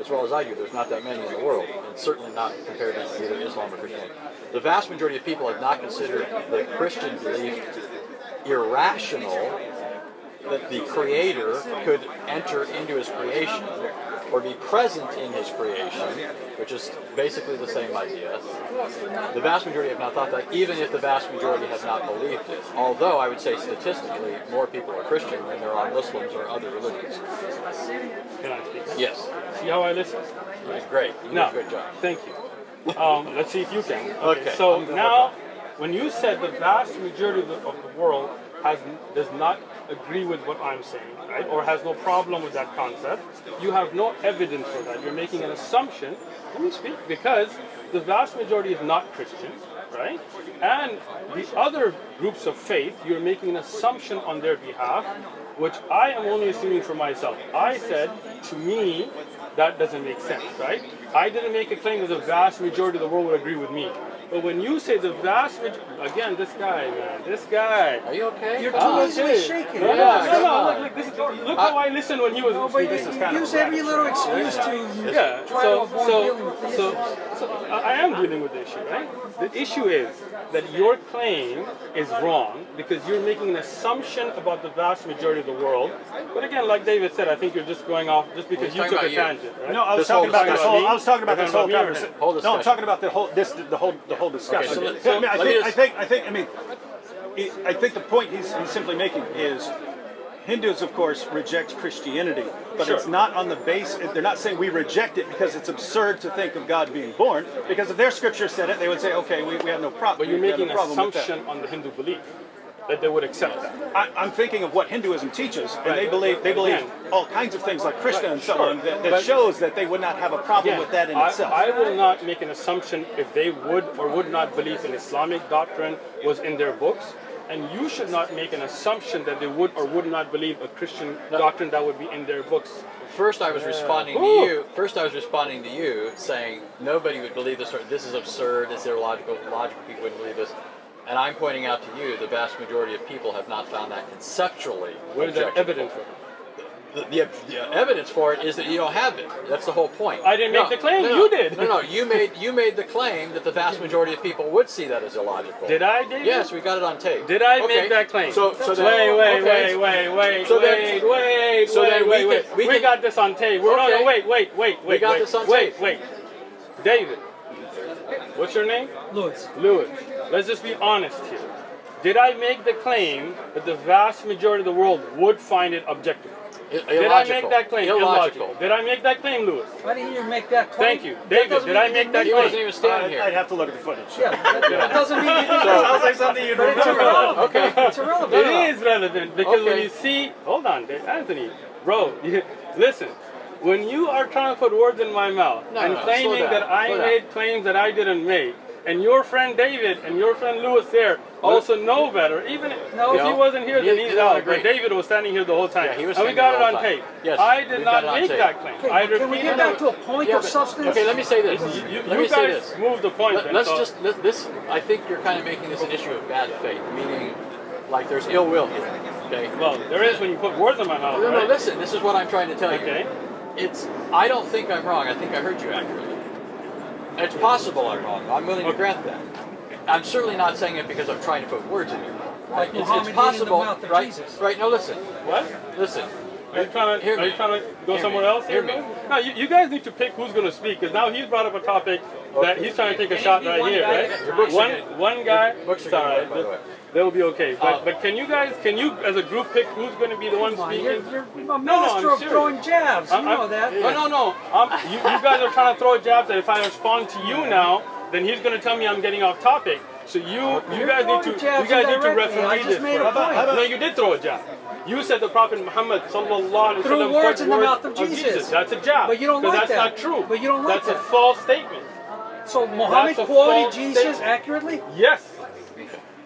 as well as I do, there's not that many in the world, and certainly not compared to either Islam or Christianity. The vast majority of people have not considered the Christian belief irrational that the Creator could enter into His creation or be present in His creation, which is basically the same idea. The vast majority have not thought that, even if the vast majority have not believed it. Although I would say statistically, more people are Christian than there are Muslims or other religions. Can I speak? Yes. See how I listen? Great. You did No. a good job. Thank you. Let's see if you can. Okay. So now, when you said the vast majority of the world does not agree with what I'm saying, right, or has no problem with that concept, you have no evidence for that. You're making an assumption. Let me speak, because the vast majority is not Christians, right? And the other groups of faith, you're making an assumption on their behalf, which I am only assuming for myself. I said, to me, that doesn't make sense, right? I didn't make a claim that the vast majority of the world would agree with me. But when you say the vast majority, again, this guy, man, this guy. Are you okay? You're too easily shaken. No, look how I listened when he was. No, but you use every little excuse to Yeah, try to avoid dealing with the issue. so I am dealing with the issue, right? The issue is that your claim is wrong because you're making an assumption about the vast majority of the world. But again, like David said, I think you're just going off just because you took a tangent, right? No, I was This talking about this whole. me? I was talking about We're this talking whole about me or conversation. him? No, I'm talking about the whole discussion. Okay, so I think the point he's simply making is Hindus, of course, reject Christianity, but Sure. it's not on the base. They're not saying we reject it because it's absurd to think of God being born. Because if their scripture said it, they would say, okay, we have no problem. But you're we have no making an problem with that. assumption on the Hindu belief that they would accept that. I'm thinking of what Hinduism teaches, and Right. they believe Again. all kinds of things like Krishna and so Sure. on that But- shows that they would not have a problem Again, with that in I itself. will not make an assumption if they would or would not believe an Islamic doctrine was in their books, and you should not make an assumption that they would or would not believe a Christian doctrine that would be in their books. First, I was responding to Ooh. you. First, I was responding to you, saying nobody would believe this. Or this is absurd. It's illogical. Logical people wouldn't believe this. And I'm pointing out to you, the vast majority of people have not found that conceptually. Where's the objectionable. evidence for it? The evidence for it is that you don't have it. That's the whole point. I didn't make the claim, you did. No, you made the claim that the vast majority of people would see that as illogical. Did I, David? Yes, we got it on tape. Did I Okay. make that claim? So then, wait, okay. So then we got this on tape. No, Okay. wait. We got this on tape. Wait. David, what's your name? Lewis. Lewis. Let's just be honest here. Did I make the claim that the vast majority of the world would find it objective? Did I make that claim? Illogical. Did I make that claim, Lewis? Why didn't you make that claim? Thank you. That David, doesn't did I mean you make that didn't He claim? wasn't even standing here. I'd have to look at the footage. Yeah, that doesn't mean you didn't. Sounds like something you But it's irrelevant. Okay. It's irrelevant. It is relevant because when Okay. you see, hold on, Anthony, bro, listen. When you are trying to put words in my mouth No, and no, claiming slow down, that I slow down. made claims that I didn't make, and your friend David and your friend Lewis there also know better, even if No. he wasn't here, then You he's don't out. agree. But David was standing here the whole time, Yeah, he was and we standing got there it the on whole time. tape. Yes, I did we've got not it on make tape. that claim. Okay, I can we get back to a point Yeah, of but- substance? Okay, let me say this. You Let me say guys this. move the point. then, Let's so- just this. I think you're kind of making this an issue of bad faith, meaning like there's ill will here. Okay. Well, there is when you put words in my mouth. No, right? listen. This is what I'm trying to tell you. Okay. I don't think I'm wrong. I think I heard you accurately. It's possible I'm wrong. I'm willing to grant that. I'm certainly not saying it because I'm trying to put words in your mouth. Like It's Muhammad in the possible, mouth of right? Jesus. Right. No, listen. What? Listen. Are you trying Hear me. to go Hear somewhere me. else? Hear me. No, you guys need to pick who's going to speak because now he's brought up a topic that he's trying to take a shot right here, right? Your books are good. One guy. books are it's all good, right. by the way. They will be okay. But can you as a group pick who's going to be the one Come on, speaking? you're a I'm master of serious. throwing jabs. You know that. No. You guys are trying to throw jabs that if I respond to you now, then he's going to tell me I'm getting off topic. So you guys need to indirectly. I referee just this. made for a us. point. No, you did throw a jab. You said the Prophet Muhammad sallallahu alaihi Threw wasallam words put in the words mouth of Jesus. That's a jab. But you don't 'cause like that's that. not true. But you don't like That's that. a false statement. So Muhammad That's a quoted false Jesus statement. accurately? Yes.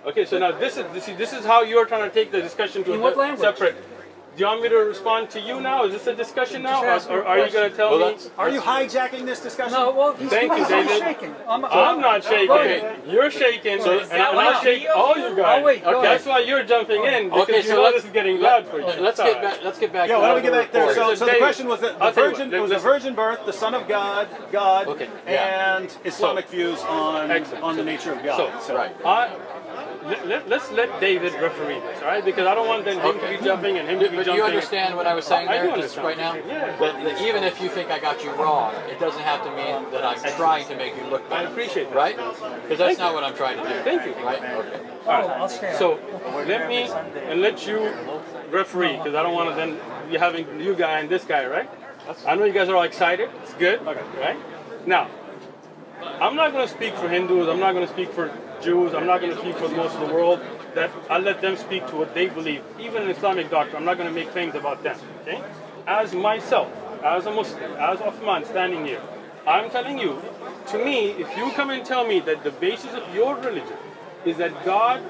Okay, so now this is how you're trying to take the discussion to In a what language? separate. Do you want me to respond to you now? Is this a discussion now, Just ask or me a are you going to tell Well, me? that's- Are you hijacking this discussion? No, well, he's Thank you, David. shaking. I'm not shaking. Okay. You're shaking, So and I'll shake all you guys. Oh, wait, go That's why you're jumping in because Okay, you so know let's- this is getting loud for you. Let's get back. Let's get back. Yeah, to why don't we get the back there? report. So the David, question was that I'll the tell you virgin what, it was a listen. virgin birth, the Son of God, Okay, yeah. and Islamic views on Excellent. the nature of God. So, Right. let's let David referee this, all right? Because I don't want then him to be jumping and him to be But jumping. you understand what I was saying I there do just understand. right now? Yeah. That even if you think I got you wrong, it doesn't have to mean that I'm trying to make you look I better. appreciate that. Right? Because that's not what I'm trying to do. Thank you. Right? Okay. Oh, I'll stay out. So let you referee because I don't want to then be having you guy and this guy, right? I know you guys are all excited. It's good, right? Now, I'm not going to speak for Hindus. I'm not going to speak for Jews. I'm not going to speak for most of the world that I'll let them speak to what they believe. Even in Islamic doctrine, I'm not going to make claims about them. Okay? As myself, as a Muslim, as Uthman standing here, I'm telling you, to me, if you come and tell me that the basis of your religion is that God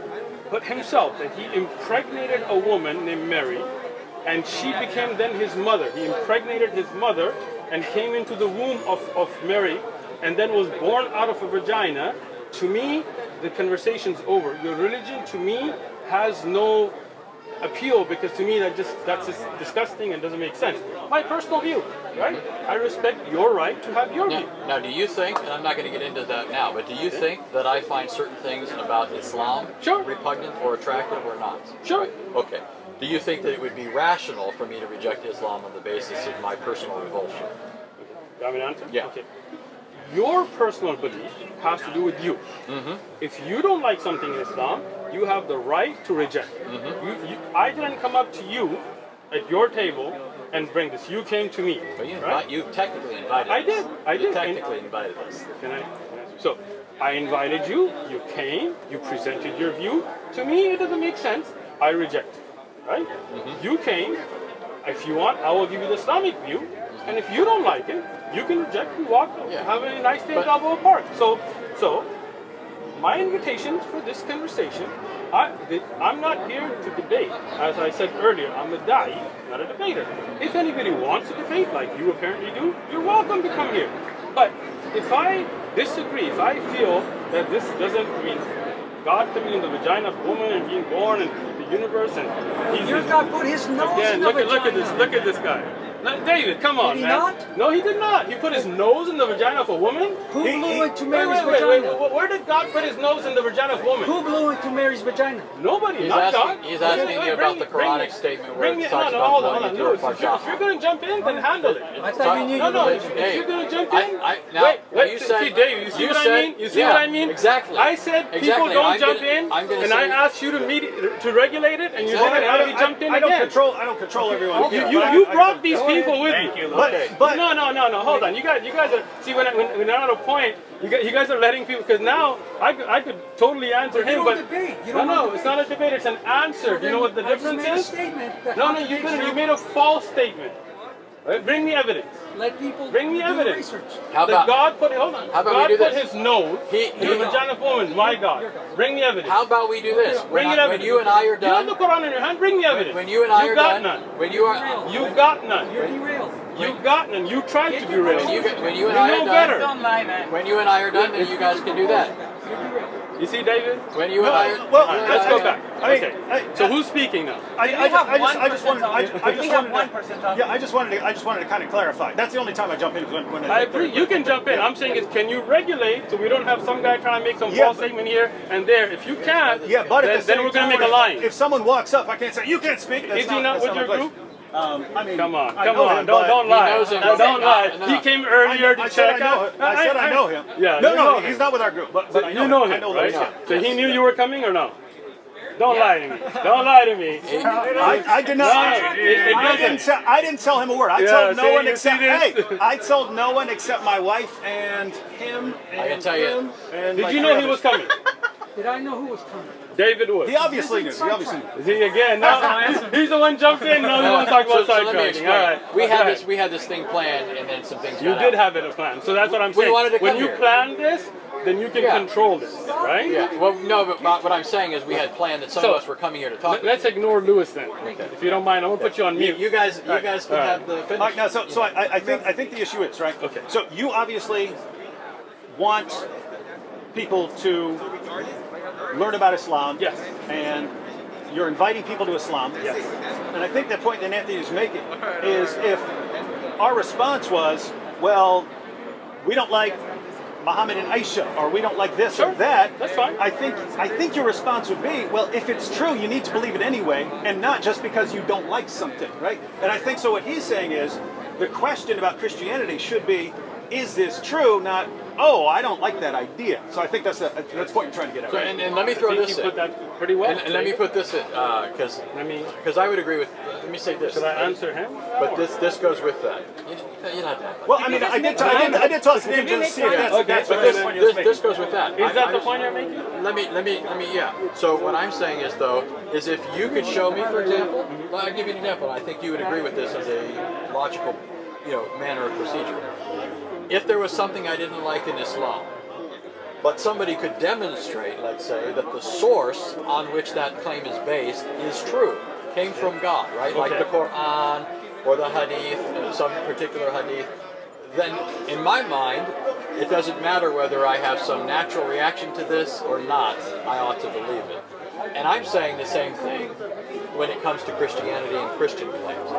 put himself, that he impregnated a woman named Mary, and she became then his mother. He impregnated his mother and came into the womb of Mary and then was born out of a vagina. To me, the conversation's over. Your religion, to me, has no appeal, because to me that's just disgusting and doesn't make sense. My personal view, right? I respect your right to have your view. Now, do you think, and I'm not going to get into that now, but do you think that I find certain things about Islam repugnant or attractive or not? Sure. Right? Okay. Do you think that it would be rational for me to reject Islam on the basis of my personal revulsion? You want me to answer? Yeah. Okay. Your personal belief has to do with you. If you don't like something in Islam, you have the right to reject it. I didn't come up to you at your table and bring this. You came to me. But right? you technically invited I us. did. I You did. technically invited us. So I invited you. You came. You presented your view. To me, it doesn't make sense. I reject it. Right? You came. If you want, I will give you the Islamic view. And if you don't like it, you can reject and walk. Have a nice day at Balboa Park. So my invitation for this conversation, I'm not here to debate. As I said earlier, I'm a da'i, not a debater. If anybody wants to debate, like you apparently do, you're welcome to come here. But if I disagree, if I feel that this doesn't, God coming in the vagina of a woman and being born and the universe, and Your God put his nose again, in the vagina. look at this guy. No, David, come on, Did he man. not? No, he did not. He put his nose in the vagina of a woman. Who blew into Mary's wait. vagina? Where did God put his nose in the vagina of a woman? Who blew into Mary's vagina? Nobody, He's not asking, God. he's asking you about the Quranic statement where it talks about hold going on. into Lewis, a if you're going to jump in, then handle it. I thought you knew If you're going to jump in, now, you said, see, Dave, you see what I mean? You see what I mean? Exactly. I said people don't jump in, and I asked you to regulate it, and you didn't have me jumped in again. I don't control everyone. You brought these people with you. But no. Hold on. You guys are. See, when I'm at a point, you guys are letting people. Because now I could totally answer him, but no, it's not a debate. It's an answer. Do you know what the difference is? No, you couldn't. You made a false statement. Right? Bring me evidence. Let people Bring me do evidence. research. How about, God put hold on. How about God we do put this? his nose in the vagina of woman. My God. Bring me evidence. How about we do this? Bring it evidence. When you and I are done. You have the Quran in your hand. Bring me evidence. When you and I are done. None. When you are. You got none. You're derailed. You got none. You tried to derail. When you and I are know done. better. Don't lie, man. When you and I are done, then you guys can do that. You see, David? When you and I are. well, Let's go back. I mean, Okay. So who's speaking now? I just wanted to kind of clarify. That's the only time I jump in is when I agree. You can jump in. I'm saying is, can you regulate so we don't have some guy trying to make some false statement here and there? If you can't, but then we're going to make a line. If someone walks up, I can't say you can't speak. Is he not with your group? I mean, Come on. He Don't lie. knows him. Don't lie. No. He came earlier to I said check I know out. him. I said I know him. Yeah. No, he's not with our group. But I know You know him. him, I know right? those. So he knew you were coming or no? Don't lie to me. Don't lie to me. I did not. I didn't tell him a word. I told no one except. I told no one except my wife and him. And I can tell you. Did you know he was coming? Did I know who was coming? David Wood. He obviously knew. He obviously knew. Is he again? No, he's the one jumped in. No, he wants to talk about So let me sidetracking. explain. All right. We had this thing planned, and then some things. You got did out. have it a plan. So that's what I'm We saying. wanted to When come you here. plan this, then you can control this, right? Yeah. Well, no, but what I'm saying is we had planned that some of us were coming here to talk. Let's ignore Lewis then. If you don't mind, I'm gonna put you on mute. You guys can have the finish. All right, now, so I think the issue is right. Okay. So you obviously want people to learn about Islam. Yes. And you're inviting people to Islam. Yes. And I think the point that Anthony is making is if our response was, well, we don't like Muhammad and Aisha, or we don't like this or that. That's fine. I think your response would be, well, if it's true, you need to believe it anyway, and not just because you don't like something, right? And I think so. What he's saying is, the question about Christianity should be, is this true? Not oh, I don't like that idea. So I think that's what you're trying to get at. So, and let me I throw think this you in. put that pretty well. And let me put this in, because I would agree with. Let me say this. Should I answer him? But this goes with that. You're not that. Well, I mean, I did toss it in just to see if that's But the point you're making. this goes with that. Is that the point you're making? Let me, yeah. So what I'm saying is, though, is if you could show me, for example, I'll give you an example, and I think you would agree with this as a logical, manner of procedure. If there was something I didn't like in Islam, but somebody could demonstrate, let's say, that the source on which that claim is based is true, came from God, right? Like the Quran or the Hadith, some particular Hadith, then in my mind, it doesn't matter whether I have some natural reaction to this or not, I ought to believe it. And I'm saying the same thing when it comes to Christianity and Christian claims.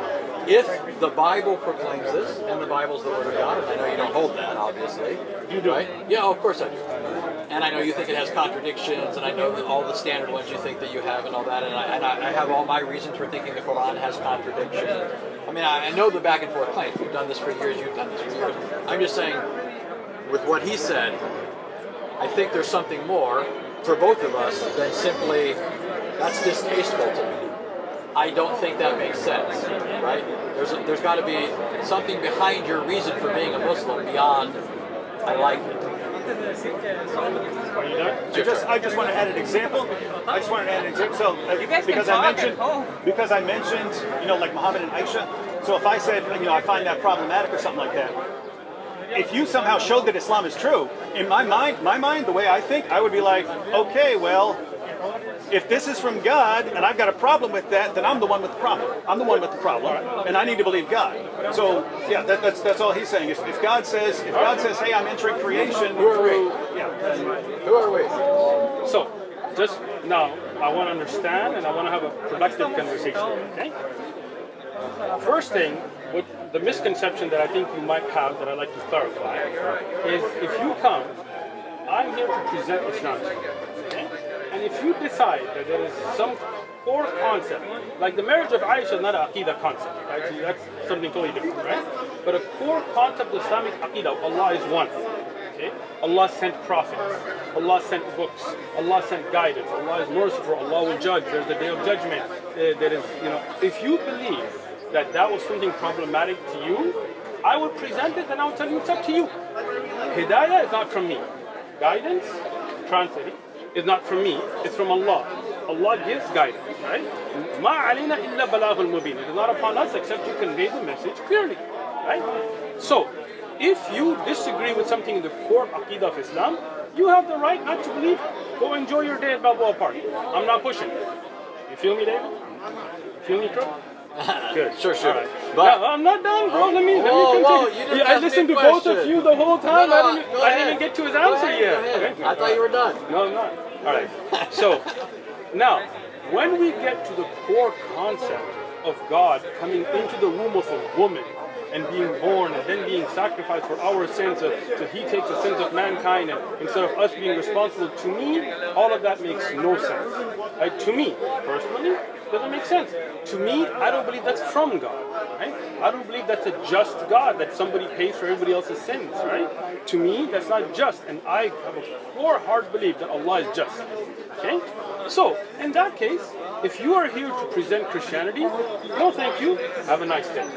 If the Bible proclaims this, and the Bible's the Word of God, and I know you don't hold that, obviously. You do. Right? Yeah, of course I do. And I know you think it has contradictions, and I know that all the standard ones you think that you have and all that, and I have all my reasons for thinking the Quran has contradictions. I mean, I know the back and forth claims. We've done this for years, you've done this for years. I'm just saying, with what he said, I think there's something more for both of us than simply, that's distasteful to me. I don't think that makes sense, right? There's got to be something behind your reason for being a Muslim beyond, I like it. Are you done? I just want to add an example. So because I mentioned, like Muhammad and Aisha. So if I said, I find that problematic or something like that, if you somehow showed that Islam is true, in my mind, the way I think, I would be like, okay, well, if this is from God and I've got a problem with that, then I'm the one with the problem. I'm the one with the problem, and I need to believe God. So yeah, that's all he's saying. If God says, hey, I'm entering creation, Who are we? Who are we? So, just now, I want to understand and I want to have a productive conversation. Okay. First thing, what the misconception that I think you might have that I'd like to clarify is if you come, I'm here to present Islam to you. Okay? And if you decide that there is some core concept, like the marriage of Aisha is not an Aqidah concept, right? So that's something totally different, right? But a core concept of Islamic Aqidah, Allah is one. Okay? Allah sent prophets, Allah sent books, Allah sent guidance, Allah is merciful, Allah will judge, there's the day of judgment. There is, if you believe that was something problematic to you, I would present it and I would tell you it's up to you. Hidayah is not from me. Guidance, translating, is not from me, it's from Allah. Allah gives guidance, right? مَا عَلَيْنَا إِلَّا بَلَاغُ الْمُبِينَ. It is not upon us except to convey the message clearly, right? So, if you disagree with something in the core Aqidah of Islam, you have the right not to believe. Go enjoy your day at Balboa Park. I'm not pushing. You feel me, David? You feel me, bro? Good. Sure. Right. But no, I'm not done, bro. Let me continue. I listened to both of you the whole time. I didn't even get to his answer yet. Okay. I thought you were done. No, I'm not. All right. So, now, when we get to the core concept of God coming into the womb of a woman and being born and then being sacrificed for our sins, so he takes the sins of mankind, and instead of us being responsible, to me, all of that makes no sense. Right? To me, personally, doesn't make sense. To me, I don't believe that's from God. Right? I don't believe that's a just God, that somebody pays for everybody else's sins. Right? To me, that's not just, and I have a core hard belief that Allah is just. Okay? So, in that case, if you are here to present Christianity, no thank you, have a nice day.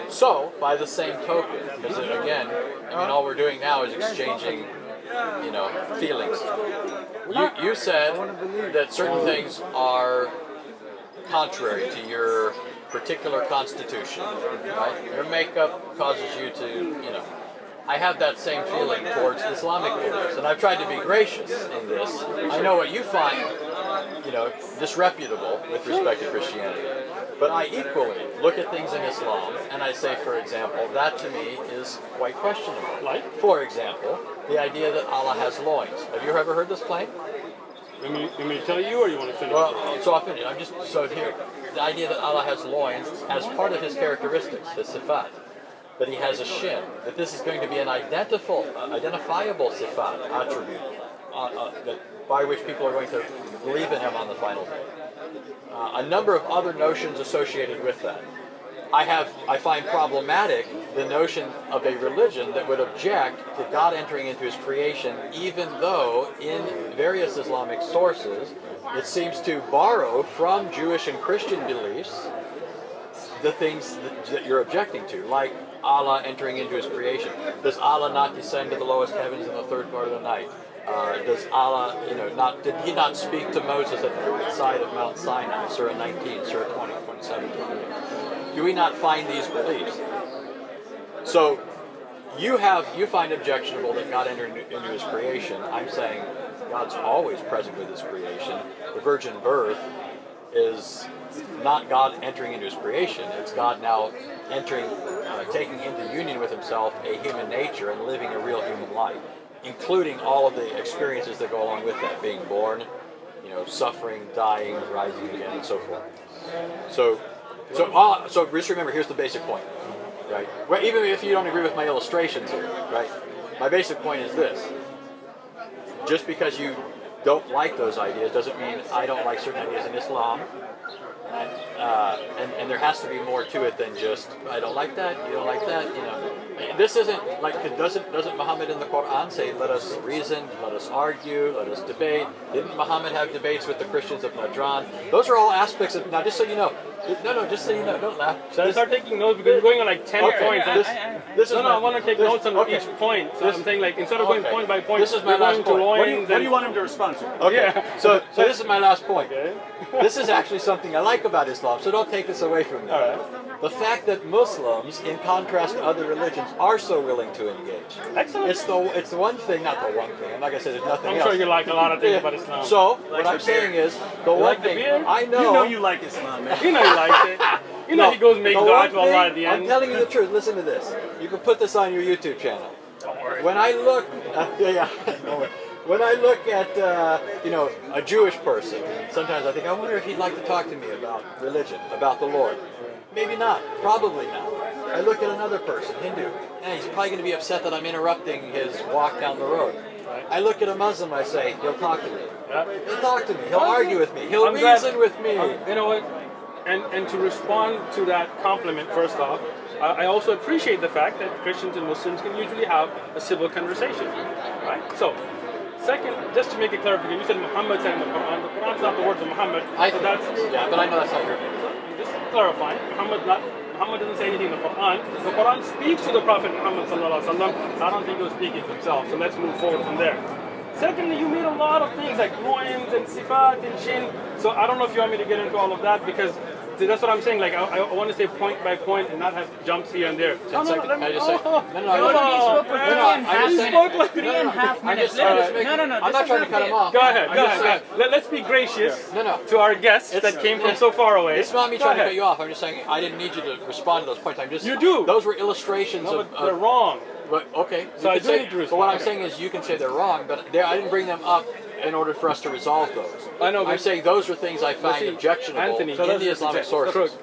So, by the same token, because again, all we're doing now is exchanging, feelings. You said that certain things are contrary to your particular constitution, right? Your makeup causes you to, I have that same feeling towards Islamic beliefs, and I've tried to be gracious in this. I know what you find, disreputable with respect to Christianity. But I equally look at things in Islam and I say, for example, that to me is quite questionable. Like? For example, the idea that Allah has loins. Have you ever heard this claim? You want me to tell you, or you want to finish? Well, so I'll finish. Here. The idea that Allah has loins as part of his characteristics, his sifat. That he has a shin. That this is going to be an identifiable sifat, attribute, by which people are going to believe in him on the final day. A number of other notions associated with that. I find problematic the notion of a religion that would object to God entering into his creation, even though in various Islamic sources it seems to borrow from Jewish and Christian beliefs the things that you're objecting to, like Allah entering into his creation. Does Allah not descend to the lowest heavens in the third part of the night? Does Allah, did he not speak to Moses at the right side of Mount Sinai, Surah 19, Surah 20, 27, 28? Do we not find these beliefs? So you find objectionable that God entered into his creation. I'm saying God's always present with his creation. The virgin birth is not God entering into his creation. It's God now taking into union with himself a human nature and living a real human life, including all of the experiences that go along with that, being born, suffering, dying, rising again, and so forth. So just remember, here's the basic point, right? Well, even if you don't agree with my illustrations here, right? My basic point is this: just because you don't like those ideas doesn't mean I don't like certain ideas in Islam. And there has to be more to it than just I don't like that, you don't like that, This isn't like doesn't Muhammad in the Quran say let us reason, let us argue, let us debate? Didn't Muhammad have debates with the Christians of Najran? Those are all aspects of just so you know. Just so you know, don't laugh. Should I start taking notes because we're going on like 10 points? I want to take notes on each point. So I'm saying instead of going point by point, this is my last point. What do you want him to respond to? Okay. Yeah. So this is my last point. Okay. This is actually something I like about Islam, so don't take this away from me. All right. The fact that Muslims, in contrast to other religions, are so willing to engage. Excellent. It's the one thing, not the one thing. I'm not going to say there's nothing else. I'm sure you like a lot of things about Islam. So, what I'm saying is, the one thing I know... You know you like Islam, man. You know he likes it. He goes and makes dua to Allah at the end. I'm telling you the truth. Listen to this. You can put this on your YouTube channel. Don't worry. When I look... When I look at, a Jewish person, sometimes I think, I wonder if he'd like to talk to me about religion, about the Lord. Maybe not. Probably not. I look at another person, Hindu, and he's probably going to be upset that I'm interrupting his walk down the road. Right. I look at a Muslim, I say, he'll talk to me. Yeah. He'll talk to me. He'll argue with me. He'll reason with me. You know what? And to respond to that compliment, first off, I also appreciate the fact that Christians and Muslims can usually have a civil conversation. Right? So, second, just to make it clarification, you said Muhammad said in the Quran. The Quran's not the words of Muhammad. Yeah, but I know that's not your Just clarifying, Muhammad doesn't say anything in the Quran. The Quran speaks to the Prophet Muhammad sallallahu alaihi wasallam. I don't think he was speaking to himself. So let's move forward from there. Secondly, you made a lot of things like loins and sifat and shin. So I don't know if you want me to get into all of that because that's what I'm saying. Like I want to say point by point and not have jumps here and there. No, let me. I just say, I'm not trying to cut him off. Go ahead. Let's be gracious to our guests that came from so far away. It's not me trying to cut you off. I'm just saying I didn't need you to respond to those points. You do. Those were illustrations of. They're wrong. But, okay. So I do need to respond. But what I'm saying is you can say they're wrong, but I didn't bring them up in order for us to resolve those. I know. I'm saying those are things I find objectionable Anthony, in the Islamic sources.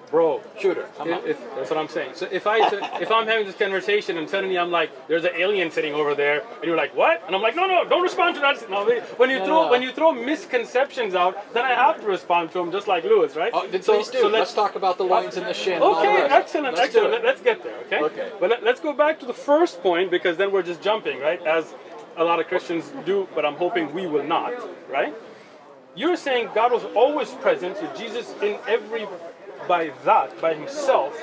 Bro, shooter. That's what I'm saying. So if I'm having this conversation and suddenly I'm like, there's an alien sitting over there, and you're like, what? And I'm like, no, don't respond to that. No, when you throw misconceptions out, then I have to respond to them, just like Lewis, right? Please do. So let's talk about the loins and the shin. Okay, excellent. Let's get there. Okay. But let's go back to the first point because then we're just jumping, right? As a lot of Christians do, but I'm hoping we will not, right? You're saying God was always present with Jesus in every. By himself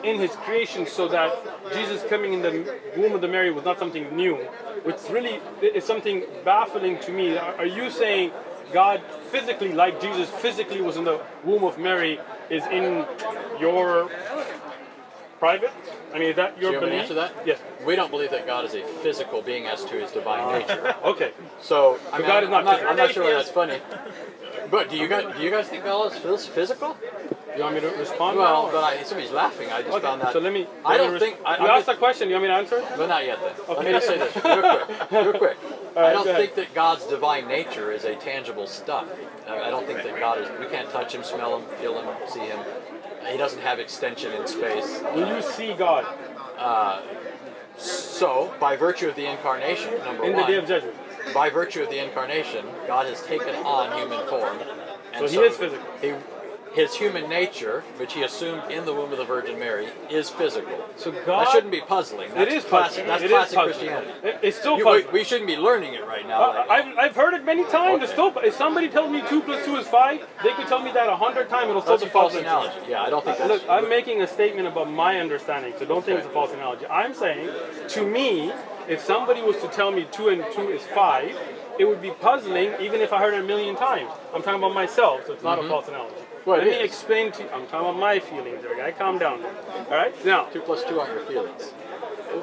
in his creation, so that Jesus coming in the womb of the Mary was not something new, which really is something baffling to me. Are you saying God physically, like Jesus physically was in the womb of Mary, is in your private? I mean, is that your belief? Answer that? Yes. We don't believe that God is a physical being as to his divine nature. Okay. So God is not. I'm not sure why that's funny. But do you guys think God is physical? You want me to respond? Well, but somebody's laughing. I just found that. So let me. I don't think. You asked a question. You want me to answer? Well, not yet. Then. Okay. Let me just say this real quick. I don't think that God's divine nature is a tangible stuff. I don't think that God is. We can't touch him, smell him, feel him, see him. He doesn't have extension in space. Will you see God? So, by virtue of the incarnation, number one. In the day of judgment. By virtue of the incarnation, God has taken on human form. And so he is physical. his human nature, which he assumed in the womb of the Virgin Mary, is physical. So God, that shouldn't be puzzling. That's it is classic. puzzling. That's It is classic puzzling. Christianity. It's still puzzling. We shouldn't be learning it right now. I've heard it many times. Okay. It's still, if somebody tells me 2 + 2 is 5, they could tell me that 100 times. It'll still That's be a false puzzling. analogy. Yeah, I don't think that's... Look, I'm making a statement about my understanding, so don't think it's a false analogy. I'm saying, to me, if somebody was to tell me 2 and 2 is 5, it would be puzzling even if I heard it a million times. I'm talking about myself, so it's not a false analogy. Well, Let it me is. explain to you. I'm talking about my feelings there, guy. Calm down. All right? Now, 2 + 2 on your feelings.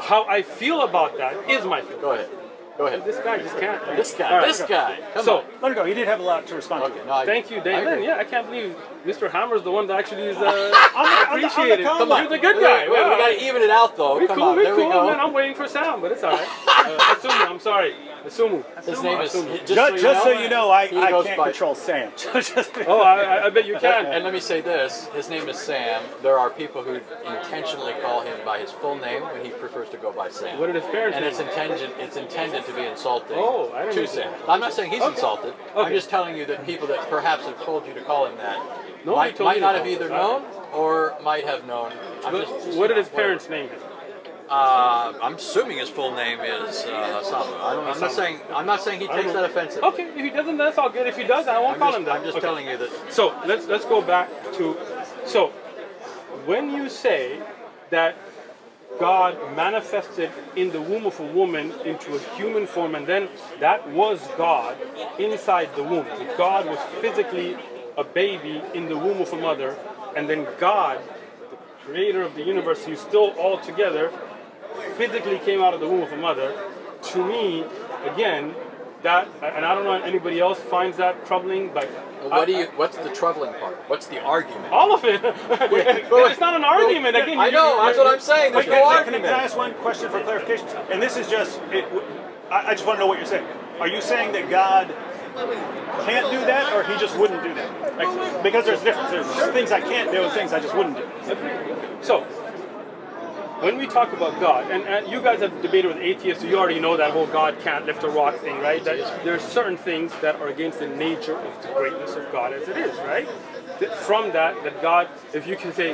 how I feel about that is my feeling. Go ahead. Go ahead. This guy just can't. This guy. All right. This guy. Come So, on. Let her go. He did have a lot to respond Okay, to. no, thank you, I David. agree. Yeah, I can't believe Mr. Hammer's the one that actually is I'm the appreciated. calm Come on. You're the good guy. Wait, we Wow. got to even it out, though. We Come cool, on. we There cool, we go. man. I'm waiting for sound, but it's all right. Asumu, I'm sorry. Asumu. His name is... Just so you know, I he goes can't by- control Sam. Oh, I bet you can. And let me say this, his name is Sam. There are people who intentionally call him by his full name when he prefers to go by Sam. What did his parents And name? it's intended to be insulting Oh, I didn't to know Sam. that. I'm not saying he's insulted. I'm Okay. just telling you that people that perhaps have told you to call him that Nobody told me might to not call have him either that. known or might have known. What did his parents name him? I'm assuming his full name is Samu. I'm not saying he takes that offensive. Okay, if he doesn't, that's all good. If he does, I won't call him that. I'm just Okay. telling you that. So let's go back to, so when you say that God manifested in the womb of a woman into a human form, and then that was God inside the womb. So God was physically a baby in the womb of a mother, and then God, the creator of the universe, who's still all together, physically came out of the womb of a mother. To me, again, that, and I don't know if anybody else finds that troubling, but What's the troubling part? What's the argument? all of it. It's not an argument. Again, I know, that's what I'm saying. There's no Can argument. I ask one question for clarification? And this is just, I just want to know what you're saying. Are you saying that God can't do that, or he just wouldn't do that? Because there's difference. There's things I can't do and things I just wouldn't do. So, when we talk about God, and you guys have debated with atheists, so you already know that whole God can't lift a rock thing, right? That there are certain things that are against the nature of the greatness of God as it is, right? From that God, if you can say,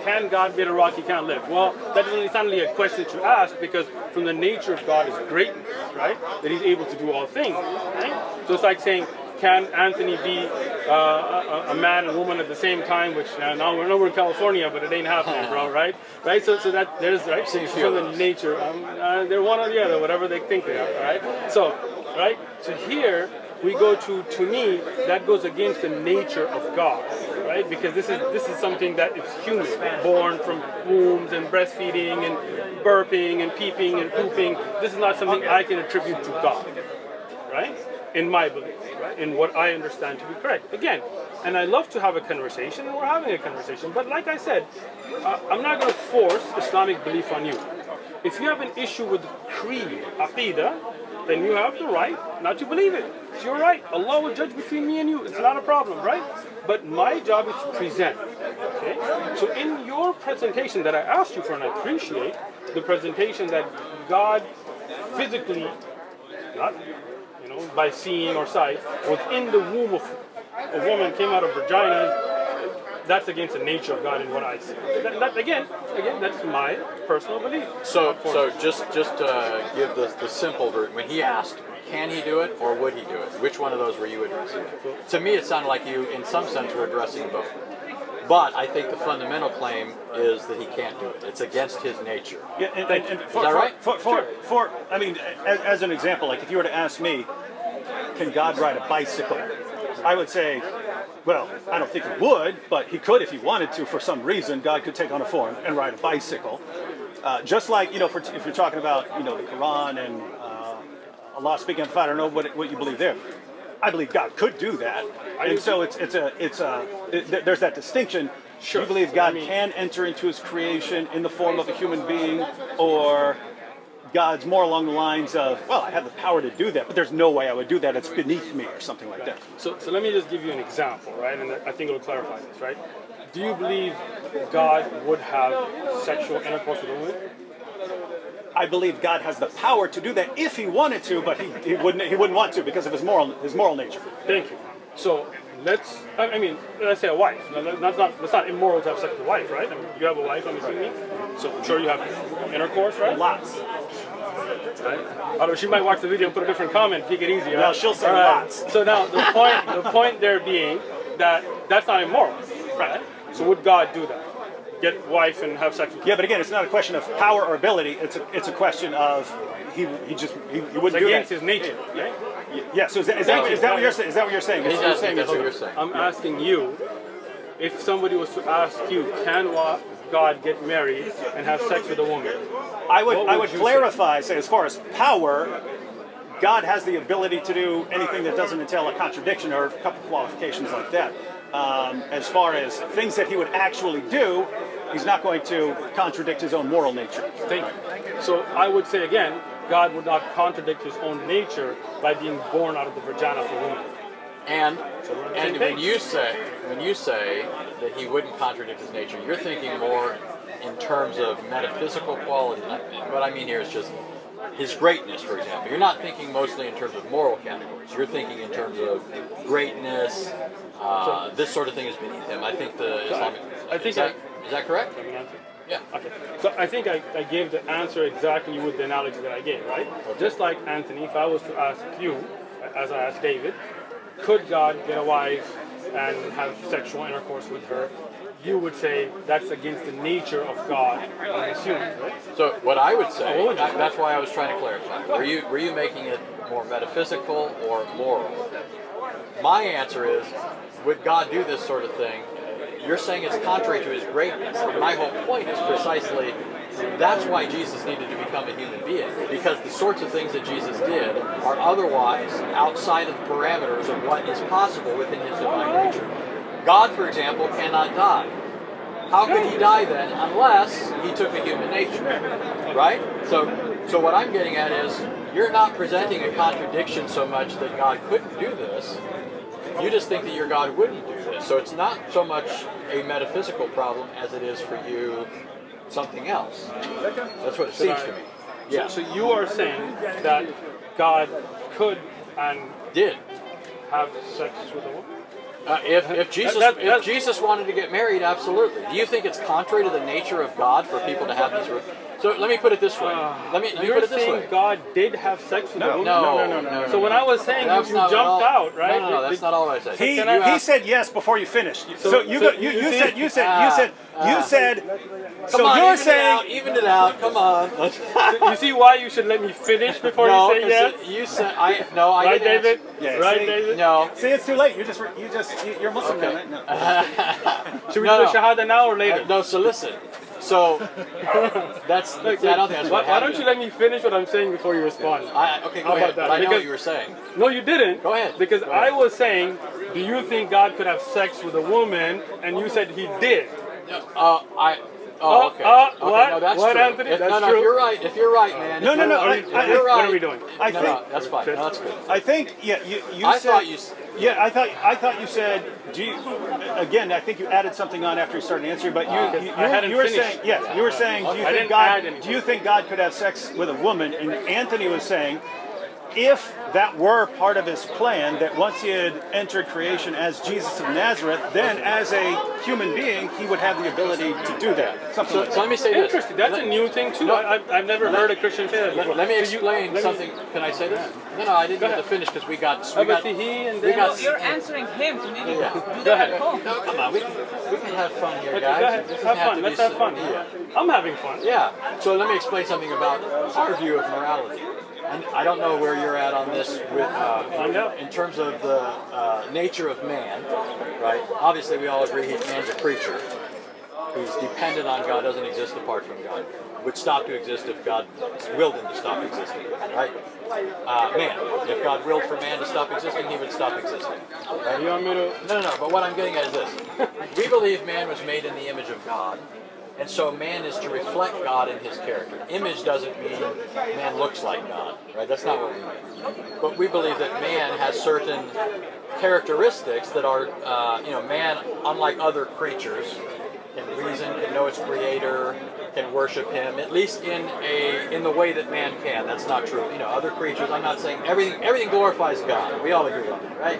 can God get a rock he can't lift? Well, it's not really a question to ask, because from the nature of God is greatness, right? That he's able to do all things, right? So it's like saying, can Anthony be a man and woman at the same time? Which now we're in California, but it ain't happening, bro. Right? So that there's right. So the nature, they're one or the other, whatever they think they are. Right? So here we go to me, that goes against the nature of God, right? Because this is something that is human, born from wombs and breastfeeding and burping and peeping and pooping. This is not something I can attribute to God, right? In my belief, right? In what I understand to be correct. Again, and I love to have a conversation, and we're having a conversation, but like I said, I'm not going to force Islamic belief on you. If you have an issue with creed, aqidah, then you have the right not to believe it. It's your right. Allah will judge between me and you. It's not a problem, right? But my job is to present. Okay? So in your presentation that I asked you for, and I appreciate the presentation that God physically, not by seeing or sight, was in the womb of a woman, came out of vagina, that's against the nature of God in what I see. Again, that's my personal belief. So just to give the simple version, when he asked, can he do it or would he do it? Which one of those were you addressing? To me, it sounded like you, in some sense, were addressing both. But I think the fundamental claim is that he can't do it. It's against his nature. Yeah, and Is that right? I mean, as an example, like if you were to ask me, can God ride a bicycle? I would say, well, I don't think he would, but he could if he wanted to. For some reason, God could take on a form and ride a bicycle. Just like, if you're talking about, the Quran and Allah speaking on the fire, I don't know what you believe there. I believe God could do that, and so there's that distinction. Sure. You believe God can enter into his creation in the form of a human being, or God's more along the lines of, well, I have the power to do that, but there's no way I would do that. It's beneath me, or something like that. So let me just give you an example, right? And I think it'll clarify this, right? Do you believe God would have sexual intercourse with a woman? I believe God has the power to do that if he wanted to, but he wouldn't want to because of his moral nature. Thank you. So let's say a wife. That's not immoral to have sex with a wife, right? I mean, you have a wife, I'm assuming. So I'm sure you have intercourse, right? Lots. Right? Although she might watch the video and put a different comment, take it easy. No, Right? she'll say All right. lots. So now the point there being that that's not immoral, right? So would God do that? Get wife and have sex with her? Yeah, but again, it's not a question of power or ability. It's a question of he wouldn't It's do against that. his nature, right? Yeah. So is that what you're saying? Is that what you're saying? He's You're asking saying that's what it's- you're saying. I'm asking you, if somebody was to ask you, can God get married and have sex with a woman? I What would would you clarify, say, as far as power, God has the ability to do anything that doesn't entail a contradiction or a couple qualifications like that. As far as things that he would actually do, he's not going to contradict his own moral nature. Thank you. So I would say again, God would not contradict his own nature by being born out of the vagina of a woman. And same when page. you say that he wouldn't contradict his nature, you're thinking more in terms of metaphysical quality. What I mean here is just his greatness, for example. You're not thinking mostly in terms of moral categories. You're thinking in terms of greatness. This sort of thing is beneath him. I think the Islamic. Is that correct? Yeah. Okay. So I think I gave the answer exactly with the analogy that I gave, right? Just like Anthony, if I was to ask you, as I asked David, could God get a wife and have sexual intercourse with her? You would say that's against the nature of God, I'm assuming, right? So what I would say, what would you say? that's why I was trying to clarify. Were you making it more metaphysical or moral? My answer is, would God do this sort of thing? You're saying it's contrary to his greatness. My whole point is precisely that's why Jesus needed to become a human being, because the sorts of things that Jesus did are otherwise outside of the parameters of what is possible within his divine nature. God, for example, cannot die. How could he die then unless he took a human nature, right? So what I'm getting at is you're not presenting a contradiction so much that God couldn't do this. You just think that your God wouldn't do this. So it's not so much a metaphysical problem as it is for you something else. That's what it seems to me. Yeah. So you are saying that God could and Did. have sex with a woman? If Jesus wanted to get married, absolutely. Do you think it's contrary to the nature of God for people to have these? So let me put it this way. Let me You're put it this saying way. God did have sex with a woman? No. So when I was saying you jumped out, right? No, that's not all I said. He said yes before you finished. So you said. Come So on, you're saying even it out. Come on. You see why you should let me finish before No, you say yes? you said I Right, didn't David? Yeah, Right, see? David? No. see it's too late. You're Muslim now, right? No. Should we No, do no. Shahada now or later? No, so listen. So that's I don't think that's what Why don't happened. you let me finish what I'm saying before you respond? Okay, How go ahead. about that? But I know what Because- you were saying. No, you didn't. Go ahead. Because Go ahead. I was saying, do you think God could have sex with a woman? And you said he did. Okay. What? No, that's What, true. Anthony? That's no, true. if you're right, man. No, no, no. If you're What right. are we doing? I No, think no, that's fine. No, that's good. I think you I said. thought you. Yeah, I thought you said. Again, I think you added something on after you started answering, but you hadn't were finished. saying yes. You were saying, do you I think didn't add God? anything. Do you think God could have sex with a woman? And Anthony was saying, if that were part of his plan, that once he had entered creation as Jesus of Nazareth, then as a human being, he would have the ability to do that. Something like So that. let me say this. Interesting. That's a new thing too. No. I've never heard a Christian say that before. Let me So you- explain let me- something. Can I say this? No, I didn't get ahead. to finish because we got. But see, he and we then- got. You're answering him, so maybe Yeah. do Go that ahead. at home. No, come on. We can have fun here, Okay, guys. go ahead. It Let's doesn't have fun. to Let's be have so- fun. Yeah. I'm having fun. Yeah. So let me explain something about our view of morality. And I don't know where you're at on this with, Find out. in terms of the nature of man, right? Obviously, we all agree man's a creature who's dependent on God, doesn't exist apart from God. Would stop to exist if God willed him to stop existing, right? Man, if God willed for man to stop existing, he would stop existing. Right? You want me to? No, but what I'm getting at is this. We believe man was made in the image of God, and so man is to reflect God in his character. Image doesn't mean man looks like God, right? That's not what we mean. But we believe that man has certain characteristics that are, man, unlike other creatures, can reason, can know its creator, can worship him, at least in the way that man can. That's not true. You know, other creatures, I'm not saying everything glorifies God. We all agree on that, right?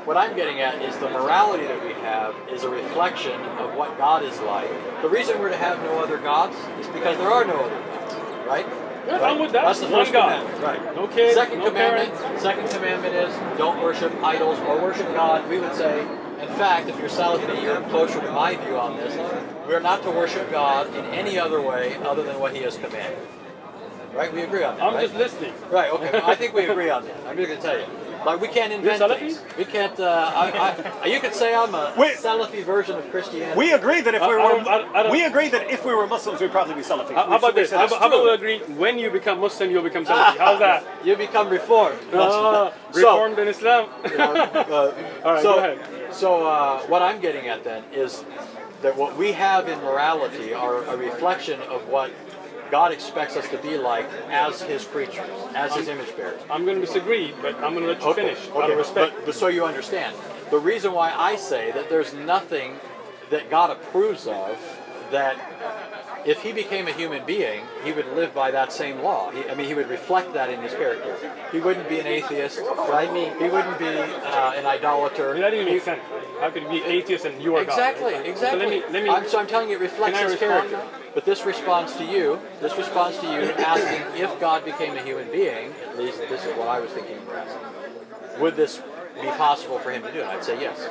What I'm getting at is the morality that we have is a reflection of what God is like. The reason we're to have no other gods is because there are no other gods, right? Yeah, I'm with that. That's the One first God. commandment, right? No kids, Second no commandment. parents. Second commandment is don't worship idols or worship God. We would say, in fact, if you're Salafi, you're closer to my view on this. We're not to worship God in any other way other than what He has commanded. Right? We agree on that. I'm right? just listening. Right. Okay. I think we agree on that. I'm just going to tell you. Like we can't invent Salafi? things. We can't. You could say I'm a Wait. Salafi version of Christianity. We agree that if we I don't- were we agree that if we were Muslims, we'd probably be Salafi. How about this? How about we agree? When you become Muslim, you'll become Salafi. How's that? You become reformed. Reformed in Islam. All right, so, go ahead. So what I'm getting at then is that what we have in morality are a reflection of what God expects us to be like as His creatures, as His image bearers. I'm going to disagree, but I'm going to let you finish out of respect. But so you understand. The reason why I say that there's nothing that God approves of that if He became a human being, He would live by that same law. He would reflect that in His character. He wouldn't be an atheist, right? He wouldn't be an idolater. That didn't make sense. How could you be atheist and you are Exactly, God? exactly. So let me. So I'm telling you, it reflects Can I His respond character. But this responds to you. This responds to you asking if God became a human being. At least this is what I was thinking you were asking. Would this be possible for Him to do? And I'd say yes.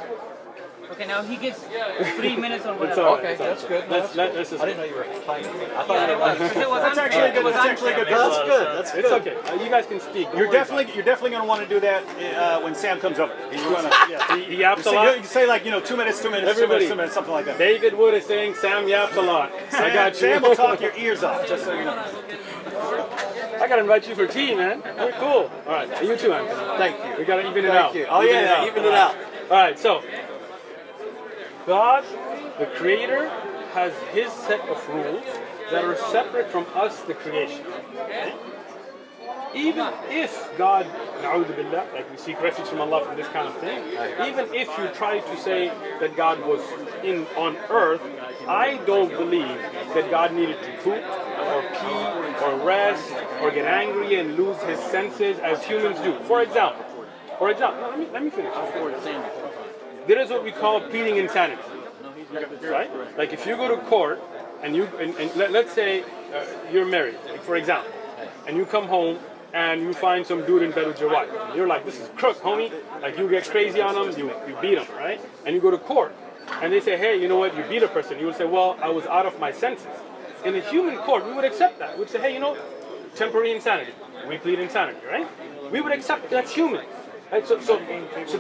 Okay, now he gets 3 minutes or It's whatever. all right, Okay, it's all that's right. good. No, that's Let's good. just- I didn't know you were timing. I thought Yeah, you it were was. Because it was That's unfair. actually good. It was That's actually unfair. good. That's good. That's It's good. okay. You guys can speak. Don't You're worry definitely going to want to do that when Sam comes over. He's going to about it. He yaps a lot. you say like 2 minutes, 2 minutes, Everybody. 2 minutes, something like that. David Wood is saying Sam yaps a lot. I got you. Sam will talk your ears off, just so you know. I gotta invite you for tea, man. We're cool. All right, and you too, Anthony. Thank you. We gotta even it Thank out. you. Oh yeah, even it out. All right, so God, the Creator, has His set of rules that are separate from us, the creation. Okay? Even if God, na'udhu billah, like we seek refuge from Allah from this kind of thing, even if you try to say that God was on earth, I don't believe that God needed to poop or pee or rest or get angry and lose his senses as humans do. For example, let me finish. There is what we call pleading insanity, right? Like if you go to court and let's say you're married, like for example, and you come home and you find some dude in bed with your wife. You're like, this is crook, homie. Like you get crazy on him, you beat him, right? And you go to court and they say, hey, you know what, you beat a person. You would say, well, I was out of my senses. In a human court, we would accept that. We'd say, hey, you know, temporary insanity. We plead insanity, right? We would accept that's human. Right? So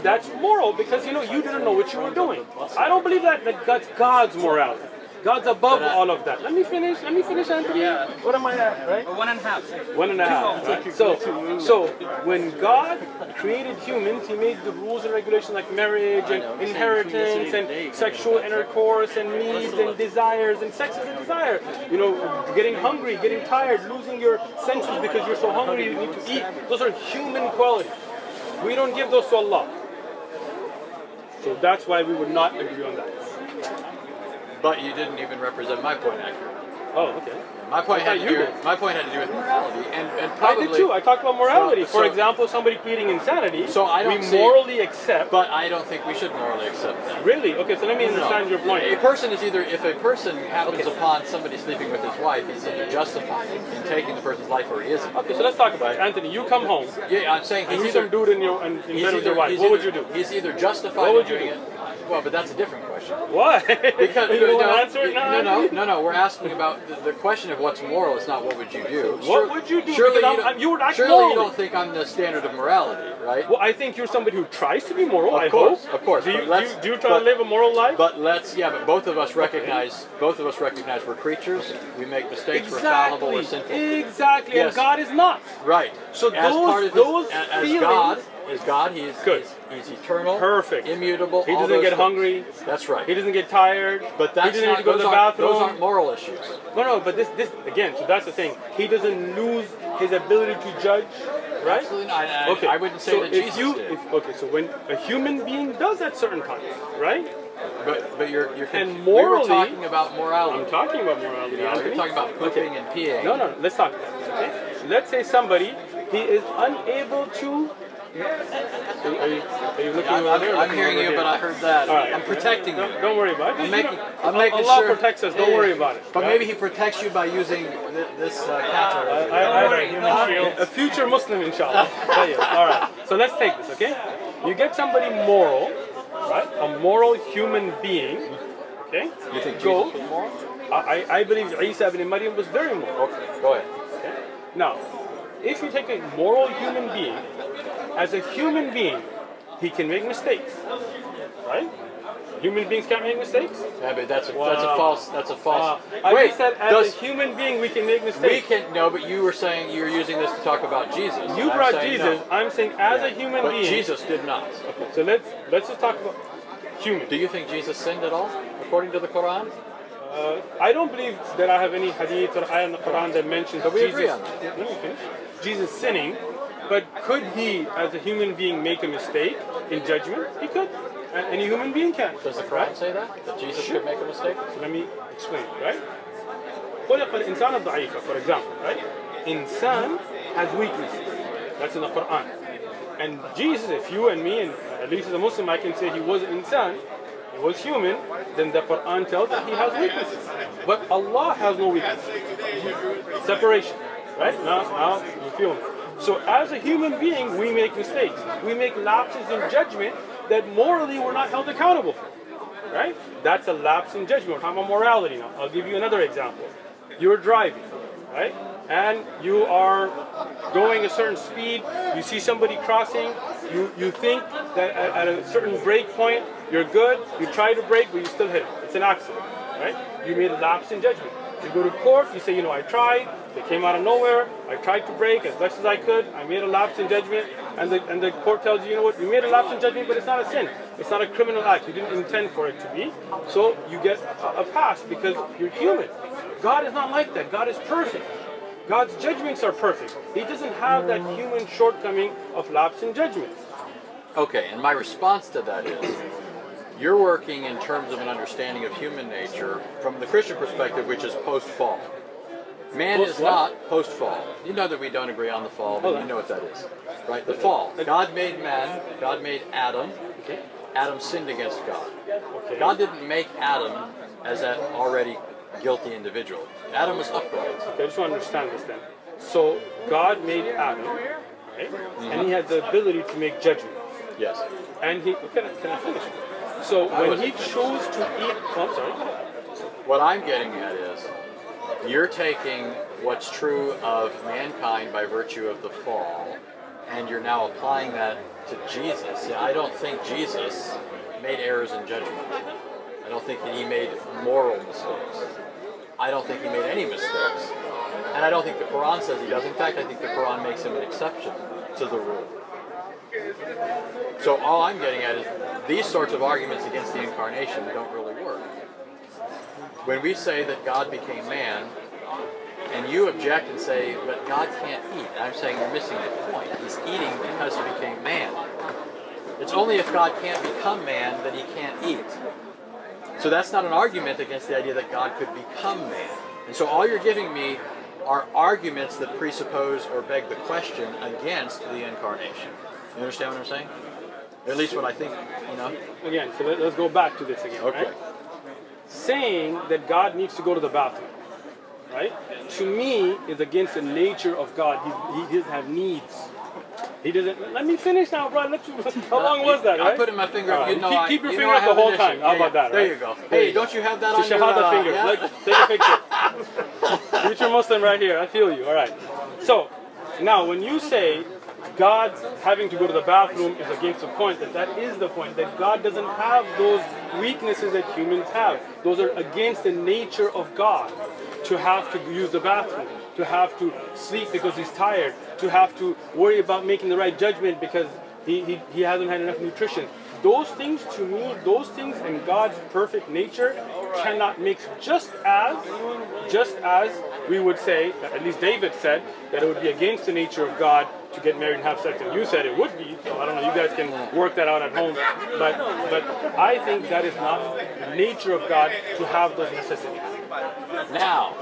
that's moral because, you know, you didn't know what you were doing. I don't believe that that's God's morality. God's above all of that. Let me finish, Anthony. Yeah. What am I at, right? 1.5. 1.5. Right? So when God created humans, He made the rules and regulations like marriage and inheritance and sexual intercourse and needs and desires, and sex is a desire. You know, getting hungry, getting tired, losing your senses because you're so hungry you need to eat. Those are human qualities. We don't give those to Allah. So that's why we would not agree on that. But you didn't even represent my point accurately. Oh, okay. My point had thought to you do. did. My point had to do with morality, and I probably. did too. I talked about morality. So- For example, somebody pleading insanity. So I don't we see- morally accept. But I don't think we should morally accept that. Really? Okay, so let me understand your point. A person is either, if a person happens upon somebody sleeping with his wife, he's either justified in taking the person's life or he isn't. Okay, so let's talk about it. Anthony, you come home. Yeah, I'm saying And he's you either some dude in he's bed with your either- wife. he's What would either- you do? He's either justified What would in you doing do? it. Well, but that's a different question. What? Because you don't want to answer it now? no. We're asking about the question of what's moral. It's not what would you do. What would you do? Surely Because you would act surely morally. you don't think I'm the standard of morality, right? Well, I think you're somebody who tries to be moral. I Of course, hope. of course. Do but you, let's- do you try but- to live a moral life? But both of us recognize we're creatures. We make mistakes. We're fallible. We're sinful. Exactly. Yes. And God is not. Right. So as those- part of those as feelings- God, he's Good. He's eternal. Perfect. Immutable. He all doesn't those get things. hungry. That's right. He doesn't get tired. But that's he doesn't not, need to go to those the aren't- bathroom. Those aren't moral issues. No, but this again. So that's the thing. He doesn't lose his ability to judge, right? Absolutely not. Okay. I wouldn't say so that if Jesus you, did. so when a human being does at certain times, right? But you're And we were morally- talking about morality. I'm talking about morality. You're Anthony. talking about pooping and peeing. No. Let's talk about this. Okay. Let's say somebody he is unable to. Are you looking over there? or I'm looking hearing over you, here? but I heard that. All right. I'm protecting you. Don't worry about it. I'm making Allah sure. protects us. Don't worry about it. But right? maybe he protects you by using this catheter. A future Muslim, inshallah. All right. So let's take this, okay? You get somebody moral, right? A moral human being, okay? You think Go. Jesus was moral? I believe Isa ibn Maryam was very moral. Okay, go ahead. Okay? Now, if you take a moral human being, as a human being, he can make mistakes, right? Human beings can't make mistakes. Yeah, but that's a false. I Wait, just said as a human being we can make we mistakes. can no, but you were saying you were using this to talk about Jesus. You I'm brought saying Jesus. no. I'm saying as a human But being. Jesus did not. Okay, so let's just talk about human. Do you think Jesus sinned at all, according to the Quran? I don't believe that I have any hadith or ayah in the Quran that mentions But we Jesus. agree on that. Let me finish. Jesus sinning, but could he, as a human being, make a mistake in judgment? He could. Any human being can. Does the Quran say that Jesus could make a mistake? So let me explain, right? خلق الإنسان ضعيفا, for example, right? Insan has weaknesses. That's in the Quran. And Jesus, if you and me, and at least as a Muslim, I can say he was insan, he was human, then the Quran tells that he has weaknesses. But Allah has no weaknesses. Separation, right? Now you feel me. So as a human being, we make mistakes. We make lapses in judgment that morally we're not held accountable for. Right? That's a lapse in judgment. We're talking about morality now. I'll give you another example. You're driving, right? And you are going a certain speed. You see somebody crossing. You think that at a certain break point, you're good. You try to brake, but you still hit it. It's an accident, right? You made a lapse in judgment. You go to court, you say, I tried, they came out of nowhere, I tried to brake as best as I could, I made a lapse in judgment, and the court tells you, you made a lapse in judgment, but it's not a sin. It's not a criminal act. You didn't intend for it to be. So you get a pass because you're human. God is not like that. God is perfect. God's judgments are perfect. He doesn't have that human shortcoming of lapse in judgment. Okay, and my response to that is, you're working in terms of an understanding of human nature from the Christian perspective, which is post-fall. Man is not post-fall. You know that we don't agree on the fall, but you know what that is, right? The fall. God made man. God made Adam. Adam sinned against God. God didn't make Adam as an already guilty individual. Adam was upright. Okay, I just want to understand this then. So God made Adam, right? And he had the ability to make judgment. Yes. And he can I finish? So when he chose to eat, I'm sorry. What I'm getting at is, you're taking what's true of mankind by virtue of the fall, and you're now applying that to Jesus. I don't think Jesus made errors in judgment. I don't think that he made moral mistakes. I don't think he made any mistakes. And I don't think the Quran says he does. In fact, I think the Quran makes him an exception to the rule. So all I'm getting at is these sorts of arguments against the incarnation don't really work. When we say that God became man, and you object and say, but God can't eat, I'm saying you're missing the point. He's eating because he became man. It's only if God can't become man that he can't eat. So that's not an argument against the idea that God could become man. And so all you're giving me are arguments that presuppose or beg the question against the incarnation. You understand what I'm saying? At least what I think, Again, so let's go back to this again. Okay. Right? Saying that God needs to go to the bathroom, right? To me, is against the nature of God. He doesn't have needs. He doesn't. Let me finish now, bro. How long was that? Right? I put in my finger. Right. keep Keep your finger up the whole time. How about that? There right? you go. Hey, don't you have that on It's a your shahada finger. yeah? Look, take a picture. Future Muslim right here. I feel you. All right. So now, when you say God having to go to the bathroom is against the point, that is the point, that God doesn't have those weaknesses that humans have. Those are against the nature of God, to have to use the bathroom, to have to sleep because he's tired, to have to worry about making the right judgment because he hasn't had enough nutrition. those things, to me, those things and God's perfect nature cannot mix, just as we would say, at least David said, that it would be against the nature of God to get married and have sex, and you said it would be, so I don't know, you guys can work that out at home, but I think that is not the nature of God to have those necessities. Now,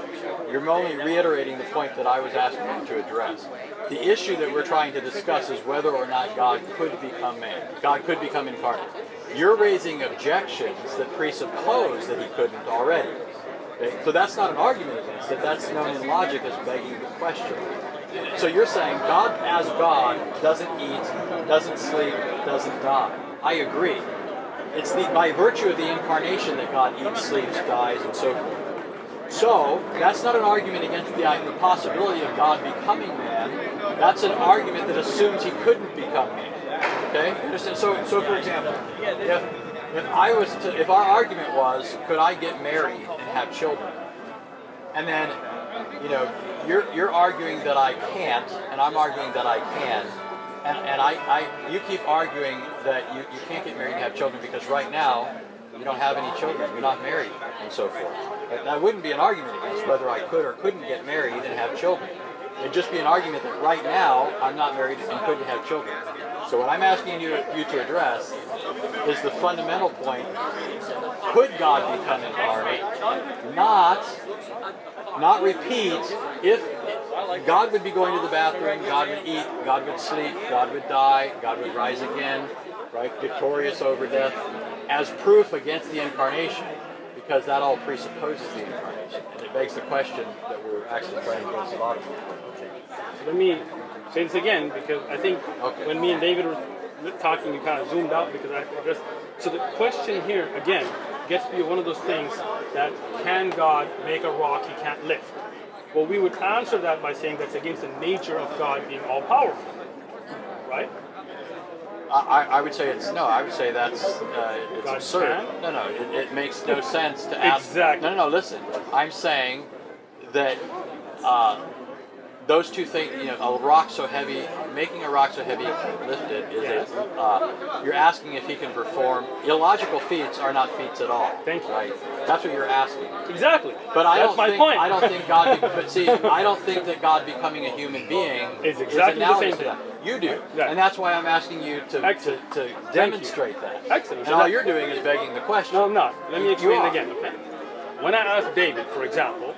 you're only reiterating the point that I was asking you to address. The issue that we're trying to discuss is whether or not God could become man. God could become incarnate. You're raising objections that presuppose that he couldn't already. Okay? So that's not an argument against it. That's known in logic as begging the question. So you're saying God as God doesn't eat, doesn't sleep, doesn't die. I agree. It's by virtue of the incarnation that God eats, sleeps, dies, and so forth. So that's not an argument against the possibility of God becoming man. That's an argument that assumes he couldn't become man. Okay? So for example, if our argument was, could I get married and have children? And then, you're arguing that I can't, and I'm arguing that I can, and you keep arguing that you can't get married and have children because right now you don't have any children, you're not married, and so forth. That wouldn't be an argument against whether I could or couldn't get married and have children. It'd just be an argument that right now I'm not married and couldn't have children. So what I'm asking you to address is the fundamental point: could God become incarnate? Not repeat. If God would be going to the bathroom, God would eat, God would sleep, God would die, God would rise again, right? Victorious over death, as proof against the incarnation, because that all presupposes the incarnation, and it begs the question that we're actually trying to get a lot of. So let me say this again, because I think when me and David were talking, you kind of zoomed out because I just. So the question here again gets to be one of those things that, can God make a rock he can't lift? Well, we would answer that by saying that's against the nature of God being all powerful, right? I would say I would say that's it's God absurd. can? No, it makes no sense to ask. Exactly. No, listen. I'm saying that those two things, a rock so heavy, making a rock so heavy lift it is you're asking if he can perform illogical feats are not feats at all. Thank you. Right? That's what you're asking. Exactly. But that's my point. I don't think God. But see, I don't think that God becoming a human being is exactly the same to thing. that. You do, Yeah. and that's why I'm asking you to demonstrate that. Excellent. And all you're doing is begging the question. No, I'm not. Let me explain are. again. Okay. When I asked David, for example,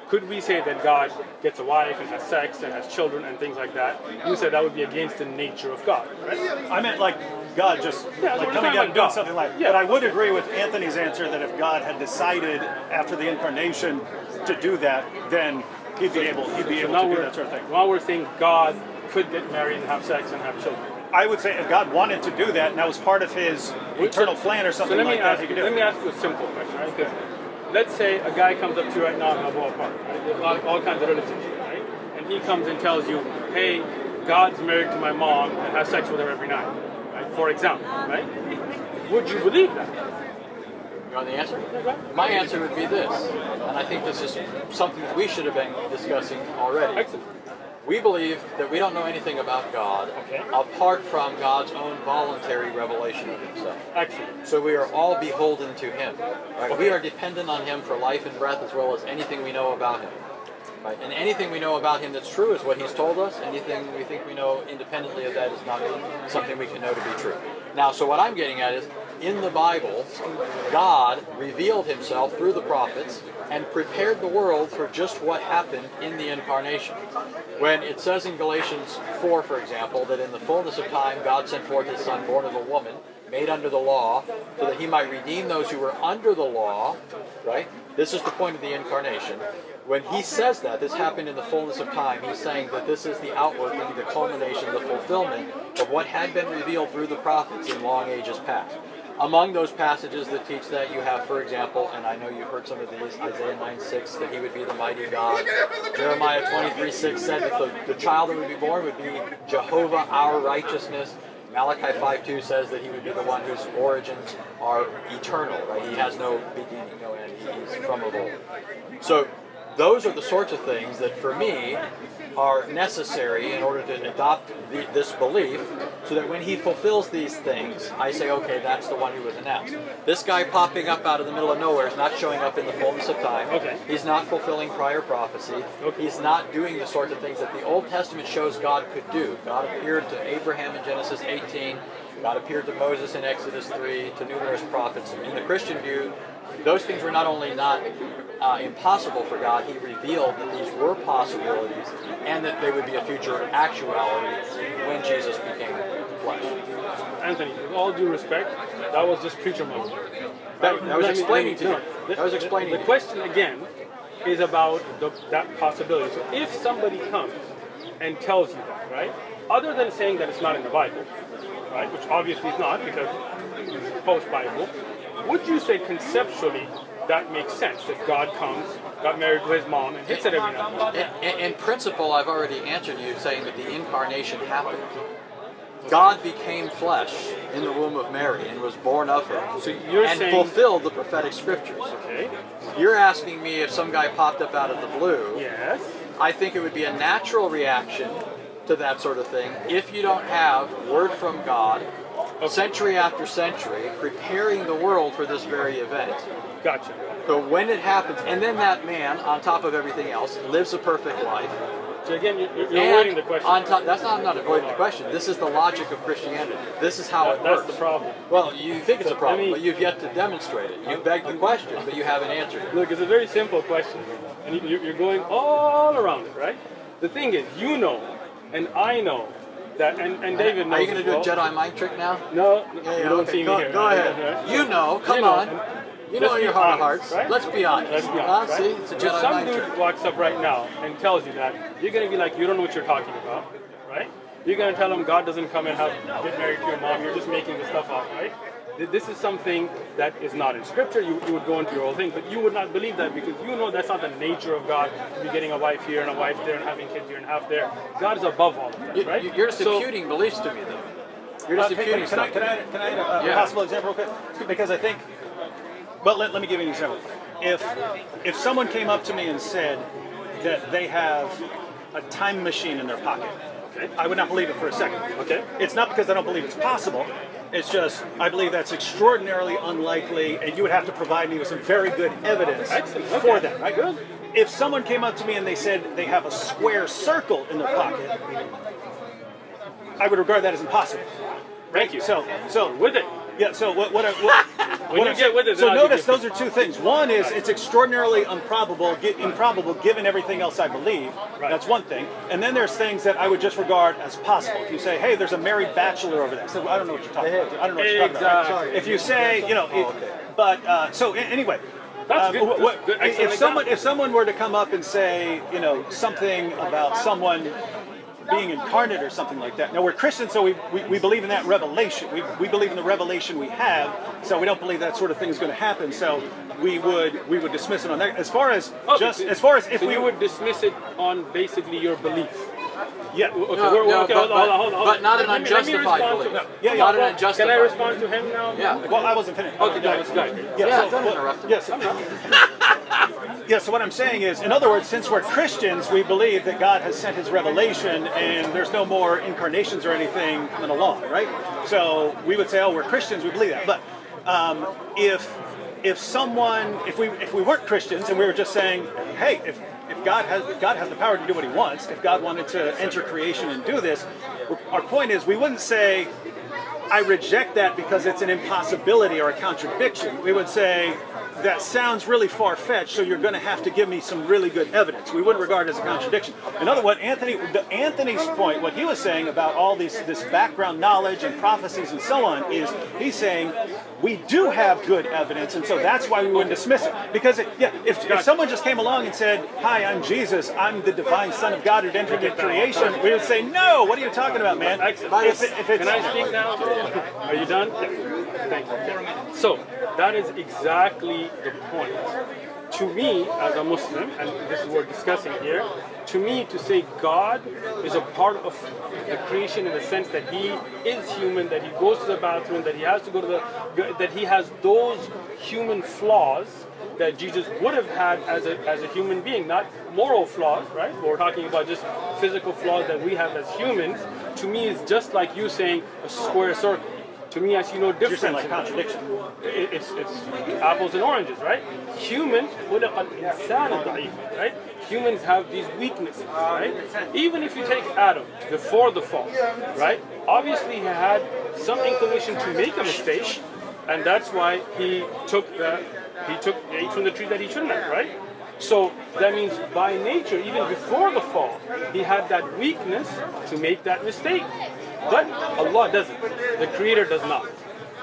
could we say that God gets a wife and has sex and has children and things like that? You said that would be against the nature of God, right? I meant like God just Yeah, like we're coming talking out and about doing God. something like. Yeah. But I would agree with Anthony's answer that if God had decided after the incarnation to do that, then he'd be able to do that sort of thing. Now we're saying God could get married and have sex and have children. I would say if God wanted to do that, and that was part of his eternal plan or something like that, he could do Let it. me ask you a simple question, right? Because let's say a guy comes up to you right now in a ballpark, right? There's all kinds of relatives here, right? And he comes and tells you, hey, God's married to my mom and has sex with her every night, right? For example, right? Would you believe that? You want the answer? My answer would be this, and I think this is something that we should have been discussing already. Excellent. We believe that we don't know anything about God apart from God's own voluntary revelation of himself. Excellent. So we are all beholden to him. Right? We are dependent on him for life and breath as well as anything we know about him. Right? And anything we know about him that's true is what he's told us. Anything we think we know independently of that is not something we can know to be true. Now, so what I'm getting at is, in the Bible, God revealed himself through the prophets and prepared the world for just what happened in the incarnation. When it says in Galatians 4, for example, that in the fullness of time God sent forth his Son, born of a woman, made under the law, so that he might redeem those who were under the law, right? This is the point of the incarnation. When he says that, this happened in the fullness of time, he's saying that this is the outworking, the culmination, the fulfillment of what had been revealed through the prophets in long ages past. Among those passages that teach that, you have, for example, and I know you've heard some of these, Isaiah 9:6, that he would be the mighty God. Jeremiah 23:6 said that the child that would be born would be Jehovah, our righteousness. Malachi 5:2 says that he would be the one whose origins are eternal, right? He has no beginning, no end. He's from of old. So those are the sorts of things that, for me, are necessary in order to adopt this belief, so that when he fulfills these things, I say, okay, that's the one who was announced. This guy popping up out of the middle of nowhere is not showing up in the fullness of time. Okay. He's not fulfilling prior prophecy. Okay. He's not doing the sorts of things that the Old Testament shows God could do. God appeared to Abraham in Genesis 18. God appeared to Moses in Exodus 3, to numerous prophets. In the Christian view, those things were not only not impossible for God, he revealed that these were possibilities and that they would be a future actuality when Jesus became flesh. Anthony, with all due respect, that was just preacher mode. That was explaining to you. That was explaining The to you. question again is about that possibility. So if somebody comes and tells you that, right, other than saying that it's not in the Bible, right, which obviously is not because it's post-Bible, would you say conceptually that makes sense, that God comes, got married to his mom, and hits it every now and then? In principle, I've already answered you saying that the incarnation happened. God became flesh in the womb of Mary and was born of her, So you're and saying, fulfilled the prophetic scriptures. okay, You're asking me if some guy popped up out of the blue. yes, I think it would be a natural reaction to that sort of thing if you don't have word from God, century after century, preparing the world for this very event. gotcha. So when it happens, and then that man, on top of everything else, lives a perfect life. So again, you're And avoiding the question. on top, I'm not avoiding the question. This is the logic of Christianity. This is how it That's works. the problem. Well, you think it's a problem, I mean- but you've yet to demonstrate it. You've begged the question, but you haven't answered it. Look, it's a very simple question, and you're going all around it, right? The thing is, you know, and I know that, and David knows. Are you going to as do a well. Jedi mind trick now? No, Yeah, you don't okay, see me go, here. Go ahead. Right? You know, come You know, on. and You know let's in your be heart of honest, hearts. right? Let's be honest. Let's be honest, See, right? it's a If Jedi some mind dude trick. walks up right now and tells you that, you're going to be like, you don't know what you're talking about, right? You're going to tell him God doesn't come and get married to your mom. You're just making the stuff up, right? This is something that is not in Scripture. You would go into your whole thing, but you would not believe that because you know that's not the nature of God to be getting a wife here and a wife there and having kids here and half there. God is above all of that, right? You're just imputing beliefs to me, though. You're just imputing Can I stuff. add a Yeah. possible example real quick? Because I think, well, let me give you an example. If someone came up to me and said that they have a time machine in their pocket, okay, I would not believe it for a second. Okay. It's not because I don't believe it's possible. It's just I believe that's extraordinarily unlikely, and you would have to provide me with some very good evidence Excellent. for Okay. that. Right? Good. If someone came up to me and they said they have a square circle in their pocket, I would regard that as impossible. Thank you. So With it. yeah. So what When you I'm get with it, so then I'll notice give those are two things. One is it's extraordinarily improbable given everything else I believe. Right. That's one thing. And then there's things that I would just regard as possible. If you say, hey, there's a married bachelor over there, so I don't know what you're talking about. I don't know what you're talking about. Exactly. If you say, anyway. That's good. That's good. Excellent If someone were to come up and say, something about someone being incarnate or something like that. Now we're Christians, so we believe in that revelation. We believe in the revelation we have, so we don't believe that sort of thing is going to happen. So we would dismiss it on that. As far as if so we you would dismiss it on basically your belief. yeah. Okay, No, okay, but- hold on. but not an Let me unjustified respond belief. to him. Yeah, Not an Can unjustified I respond to him now? Yeah. Well, I wasn't finished. Okay, go. Yeah, don't interrupt him. Yes. Yeah, so what I'm saying is, in other words, since we're Christians, we believe that God has sent his revelation and there's no more incarnations or anything coming along, right? So we would say, oh, we're Christians, we believe that. But if we weren't Christians and we were just saying, hey, if God has the power to do what he wants, if God wanted to enter creation and do this, our point is we wouldn't say, I reject that because it's an impossibility or a contradiction. We would say, that sounds really far-fetched, so you're going to have to give me some really good evidence. We wouldn't regard it as a contradiction. In other words, Anthony's point, what he was saying about all this background knowledge and prophecies and so on, is he's saying we do have good evidence, and so that's why we wouldn't dismiss it. Because if someone just came along and said, "Hi, I'm Jesus. I'm the divine Son of God who entered into creation," we would say, "No, what are you talking about, man?" Excellent. If it's, Can I speak now? Are you done? Thank you. So that is exactly the point. To me, as a Muslim, and this is what we're discussing here, to me, to say God is a part of the creation in the sense that he is human, that he goes to the bathroom, that he has to go to that he has those human flaws, that Jesus would have had as a human being, not moral flaws, right? But we're talking about just physical flaws that we have as humans. To me, it's just like you saying a square circle. To me, I see no difference. You're saying like contradiction. It's apples and oranges, right? Humans, right? Humans have these weaknesses, right? Even if you take Adam before the fall, right? Obviously, he had some inclination to make a mistake, and that's why he ate from the tree that he shouldn't have, right? So that means by nature, even before the fall, he had that weakness to make that mistake. But Allah doesn't. The Creator does not.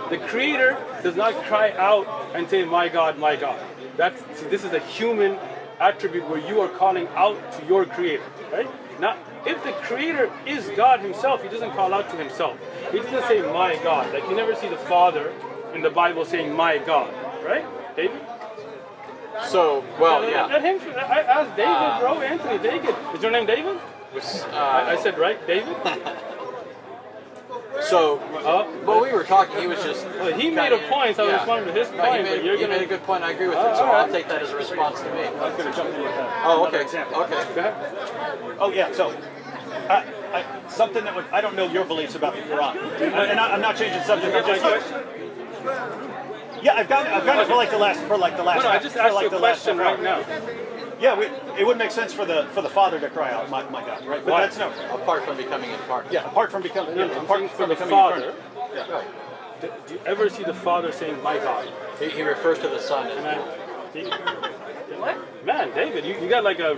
The Creator does not cry out and say, my God, my God. This is a human attribute where you are calling out to your Creator, right? Now, if the Creator is God Himself, He doesn't call out to Himself. He doesn't say, my God. Like you never see the Father in the Bible saying, my God, right? David? So, well, yeah. Let him, I asked David, bro, Anthony, David. Is your name David? I said, right, David? So, well, we were talking. He was just. Well, he made a point, so I responded to his point. He made a good point. I agree with it. So I'll take that as a response to me. I was going to jump in with that. Oh, okay. Example. Okay. Go ahead. Oh yeah, so something that I don't know your beliefs about the Quran, and I'm not changing the subject. I'm just yeah, I've got it for like the last. No, I just asked you a question right now. Yeah, it wouldn't make sense for the Father to cry out, my God, right? But Why? that's no. Apart from becoming incarnate. Yeah, apart from becoming. Apart from the becoming Father. incarnate. Right. Do you ever see the Father saying, my God? He refers to the Son as. What? Man, David, you got like a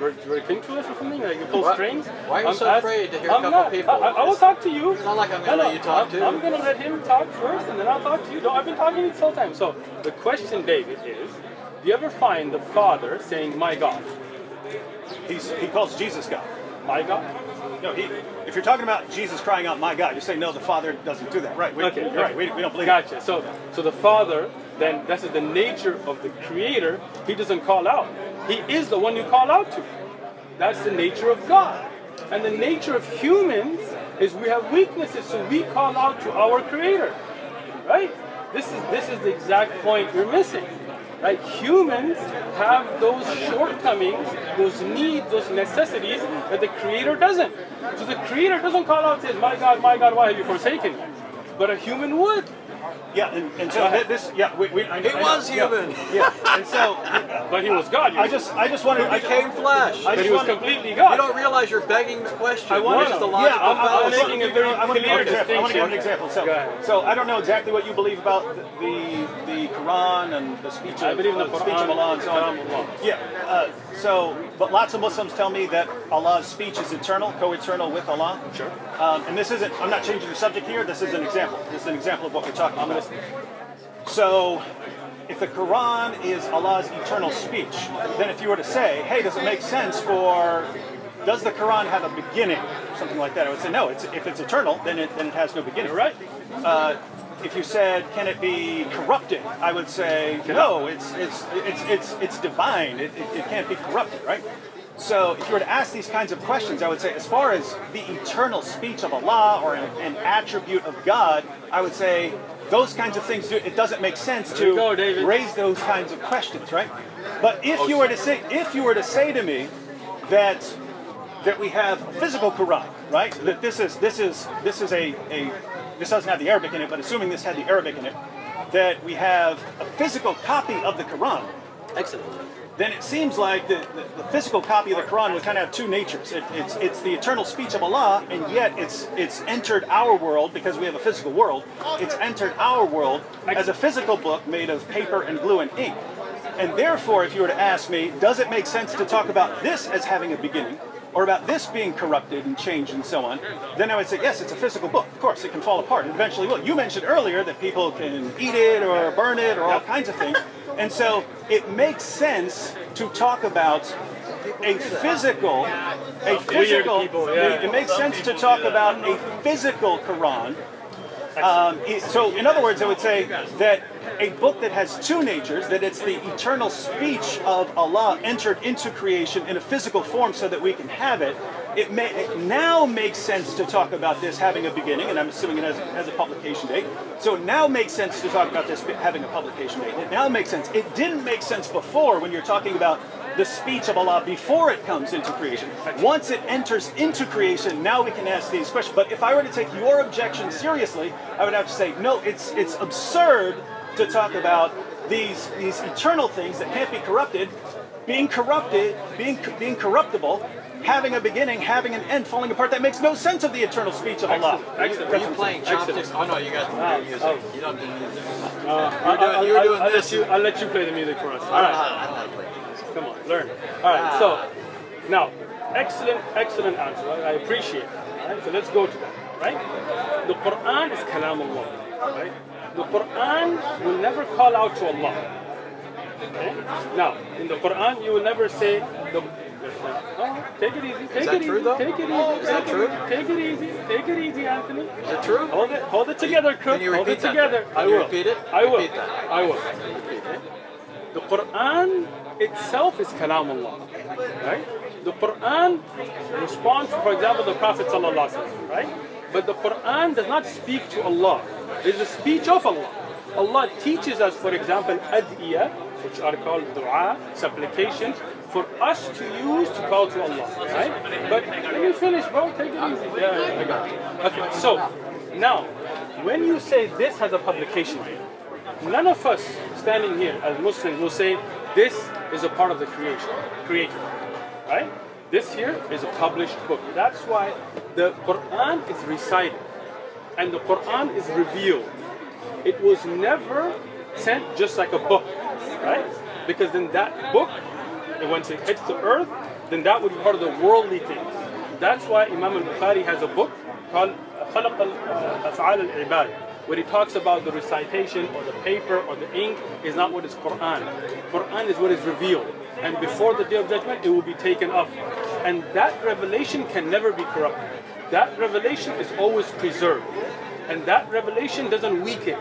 king to us or something? Like you pull strings? Why are you so afraid to hear a couple people? I will talk to you. It's not like I'm going to let you talk too. I'm going to let him talk first, and then I'll talk to you. No, I've been talking to you this whole time. So the question, David, is, do you ever find the Father saying, my God? He calls Jesus God. My God? No, if you're talking about Jesus crying out, my God, you say, no, the Father doesn't do that. Right, Okay, you're right. We don't believe Gotcha. So the Father, then that's the nature of the Creator. He doesn't call out. He is the one you call out to. That's the nature of God. And the nature of humans is we have weaknesses, so we call out to our Creator. Right? This is the exact point you're missing. Right? Humans have those shortcomings, those needs, those necessities that the Creator doesn't. So the Creator doesn't call out and say, my God, why have you forsaken me? But a human would. Yeah, and so this, yeah, He was human. Yeah, and so, but he was God. I just wanted. He became flesh. But he was completely God. You don't realize you're begging the question. I want What is the logical I'm fallacy? making a very clear distinction. I want to give an example. So I don't know exactly what you believe about the Quran and the speech I of, believe in the speech of Allah and so on. Yeah. But lots of Muslims tell me that Allah's speech is eternal, co-eternal with Allah. Sure. And this isn't. I'm not changing the subject here. This is an example. This is an example of what we're talking about. So, if the Quran is Allah's eternal speech, then if you were to say, hey, does it make sense does the Quran have a beginning? Something like that. I would say, no, if it's eternal, then it has no beginning. You're right. If you said, can it be corrupted? I would say, no, it's divine. It can't be corrupted, right? So if you were to ask these kinds of questions, I would say, as far as the eternal speech of Allah or an attribute of God, I would say those kinds of things, it doesn't make sense to raise those kinds of questions, right? But if you were to say to me that we have a physical Quran, right? That this doesn't have the Arabic in it, but assuming this had the Arabic in it, that we have a physical copy of the Quran. Excellent. Then it seems like the physical copy of the Quran would kind of have two natures. It's the eternal speech of Allah, and yet it's entered our world, because we have a physical world, it's entered our world as a physical book made of paper and glue and ink. And therefore, if you were to ask me, does it make sense to talk about this as having a beginning, or about this being corrupted and changed and so on, then I would say, yes, it's a physical book. Of course, it can fall apart. It eventually will. You mentioned earlier that people can eat it or burn it or all kinds of things. And so it makes sense to talk about a physical, it makes sense to talk about a physical Quran. So in other words, I would say that a book that has two natures, that it's the eternal speech of Allah entered into creation in a physical form so that we can have it, it now makes sense to talk about this having a beginning, and I'm assuming it has a publication date. So it now makes sense to talk about this having a publication date. It now makes sense. It didn't make sense before when you're talking about the speech of Allah before it comes into creation. Once it enters into creation, now we can ask these questions. But if I were to take your objection seriously, I would have to say, no, it's absurd to talk about these eternal things that can't be corrupted, being corruptible, having a beginning, having an end, falling apart. That makes no sense of the eternal speech of Allah. Are you playing chopsticks? Oh no, you got the music. You don't do music. You're doing this. I'll let you play the music for us. All right. I don't know how to play music. Come on, learn. All right. So now, excellent answer. I appreciate it. All right. So let's go to that. Right. The Quran is kalam Allah. Right. The Quran will never call out to Allah. Okay? Now, in the Quran, you will never say the. Take it easy. Take it easy. Take it easy. Is that true? Take it easy. Take it easy, Anthony. Is it true? Hold it together, Cook. Can you Hold repeat it that? together. Can you repeat it? I will. Repeat that. I will. The Quran itself is kalam Allah. Right? The Quran responds to, for example, the Prophet sallallahu alaihi wasallam, right? But the Quran does not speak to Allah. It is a speech of Allah. Allah teaches us, for example, ad'iyah, which are called dua, supplications, for us to use to call to Allah, right? But let me finish, bro. Take it easy. Yeah, I got you. Okay, so now, when you say this has a publication date, none of us standing here as Muslims will say this is a part of the creator, right? This here is a published book. That's why the Quran is recited and the Quran is revealed. It was never sent just like a book, right? Because then that book, once it hits the earth, then that would be part of the worldly things. That's why Imam al-Bukhari has a book called خلق الأفعال العباد, where he talks about the recitation or the paper or the ink is not what is Quran. Quran is what is revealed. And before the Day of Judgment, it will be taken up. And that revelation can never be corrupted. That revelation is always preserved. And that revelation doesn't weaken.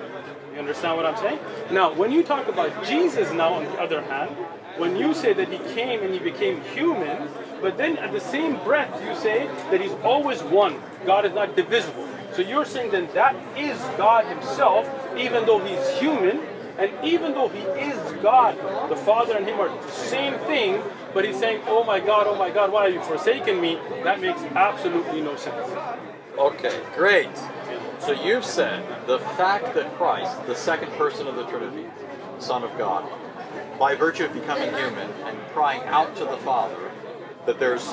You understand what I'm saying? Now, when you talk about Jesus now, on the other hand, when you say that he came and he became human, but then at the same breath you say that he's always one. God is not divisible. So you're saying that that is God himself, even though he's human, and even though he is God, the Father and him are the same thing, but he's saying, oh my God, why have you forsaken me? That makes absolutely no sense. Okay, great. So you've said the fact that Christ, the second person of the Trinity, Son of God, by virtue of becoming human and crying out to the Father, that there's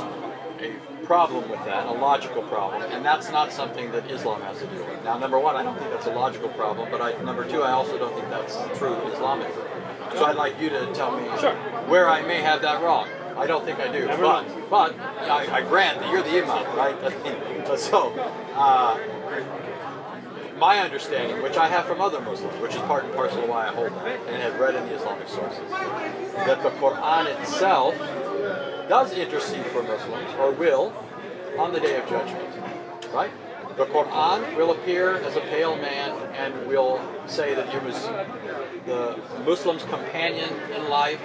a problem with that, a logical problem, and that's not something that Islam has to deal with. Now, number one, I don't think that's a logical problem, but number two, I also don't think that's true Islamically. So I'd like you to tell me where I may have that wrong. I don't think I do, but I grant that you're the Imam, right? So, my understanding, which I have from other Muslims, which is part and parcel of why I hold that, and have read in the Islamic sources, that the Quran itself does intercede for Muslims, or will, on the Day of Judgment, right? The Quran will appear as a pale man and will say that he was the Muslim's companion in life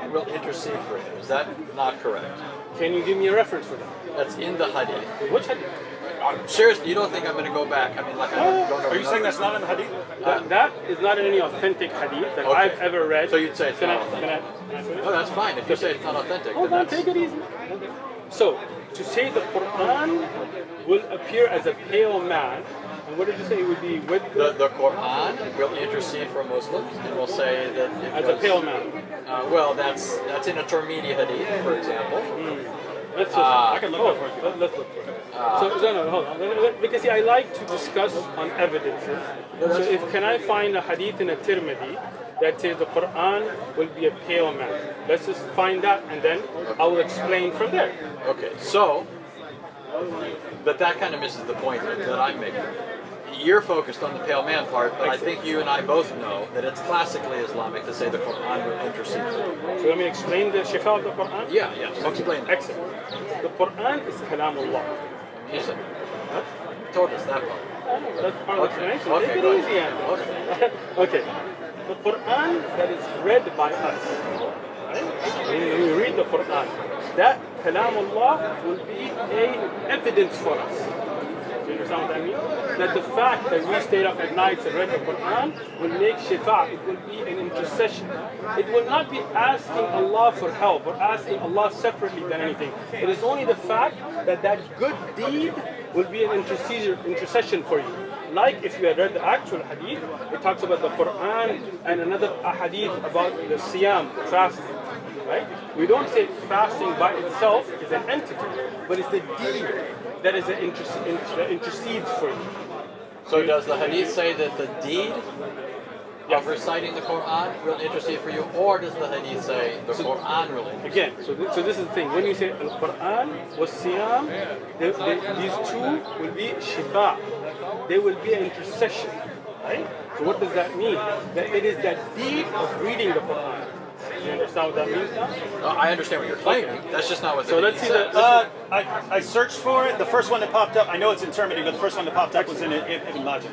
and will intercede for him. Is that not correct? Can you give me a reference for that? That's in the Hadith. Which Hadith? Seriously, you don't think I'm going to go back? I mean, like, I don't know. Are you saying that's not in the Hadith? That is not in any authentic Hadith that I've ever read. So you'd say it's not Can I authentic? Oh, that's fine. If you say it's not authentic, hold on, take it easy. So, to say the Quran will appear as a pale man, and what did you say it would be with the Quran will intercede for Muslims and will say that it as was, a pale man? Well, that's in a Tirmidhi Hadith, for example. Let's just, I can look for it. Let's look for it. So no, hold on. Because see, I like to discuss on evidences. So can I find a hadith in a Tirmidhi that says the Quran will be a pale man? Let's just find that, and then I will explain from there. Okay, so, but that kind of misses the point that I'm making. You're focused on the pale man part, but I think you and I both know that it's classically Islamic to say the Quran will intercede. So let me explain the shifa of the Quran? Yeah, so explain that. Excellent. The Quran is kalamullah. You said, you told us that part. That's part of the explanation. Okay, Take it go easy, ahead. Andy. Okay. The Quran that is read by us, right, when we read the Quran, that Kalam Allah will be a evidence for us. Do you understand what I mean? That the fact that we stayed up at night and read the Quran will make shifa. It will be an intercession. It will not be asking Allah for help or asking Allah separately than anything. It is only the fact that that good deed will be an intercession for you. Like if you had read the actual hadith, it talks about the Quran and another hadith about the siyam, the fasting. Right? We don't say fasting by itself is an entity, but it's the deed that is that intercedes for you. So does the hadith say that the deed of reciting the Quran will intercede for you, or does the hadith say the Quran will intercede? Again, so this is the thing. When you say Al-Quran was Siyam, these two will be shifa. They will be an intercession. Right? So what does that mean? That it is that deed of reading the Quran. Do you understand what that means now? I understand what you're claiming. That's just not what the So hadith let's see says. I searched for it. The first one that popped up, I know it's in Tirmidhi, but the first one that popped up was in Ibn Majah.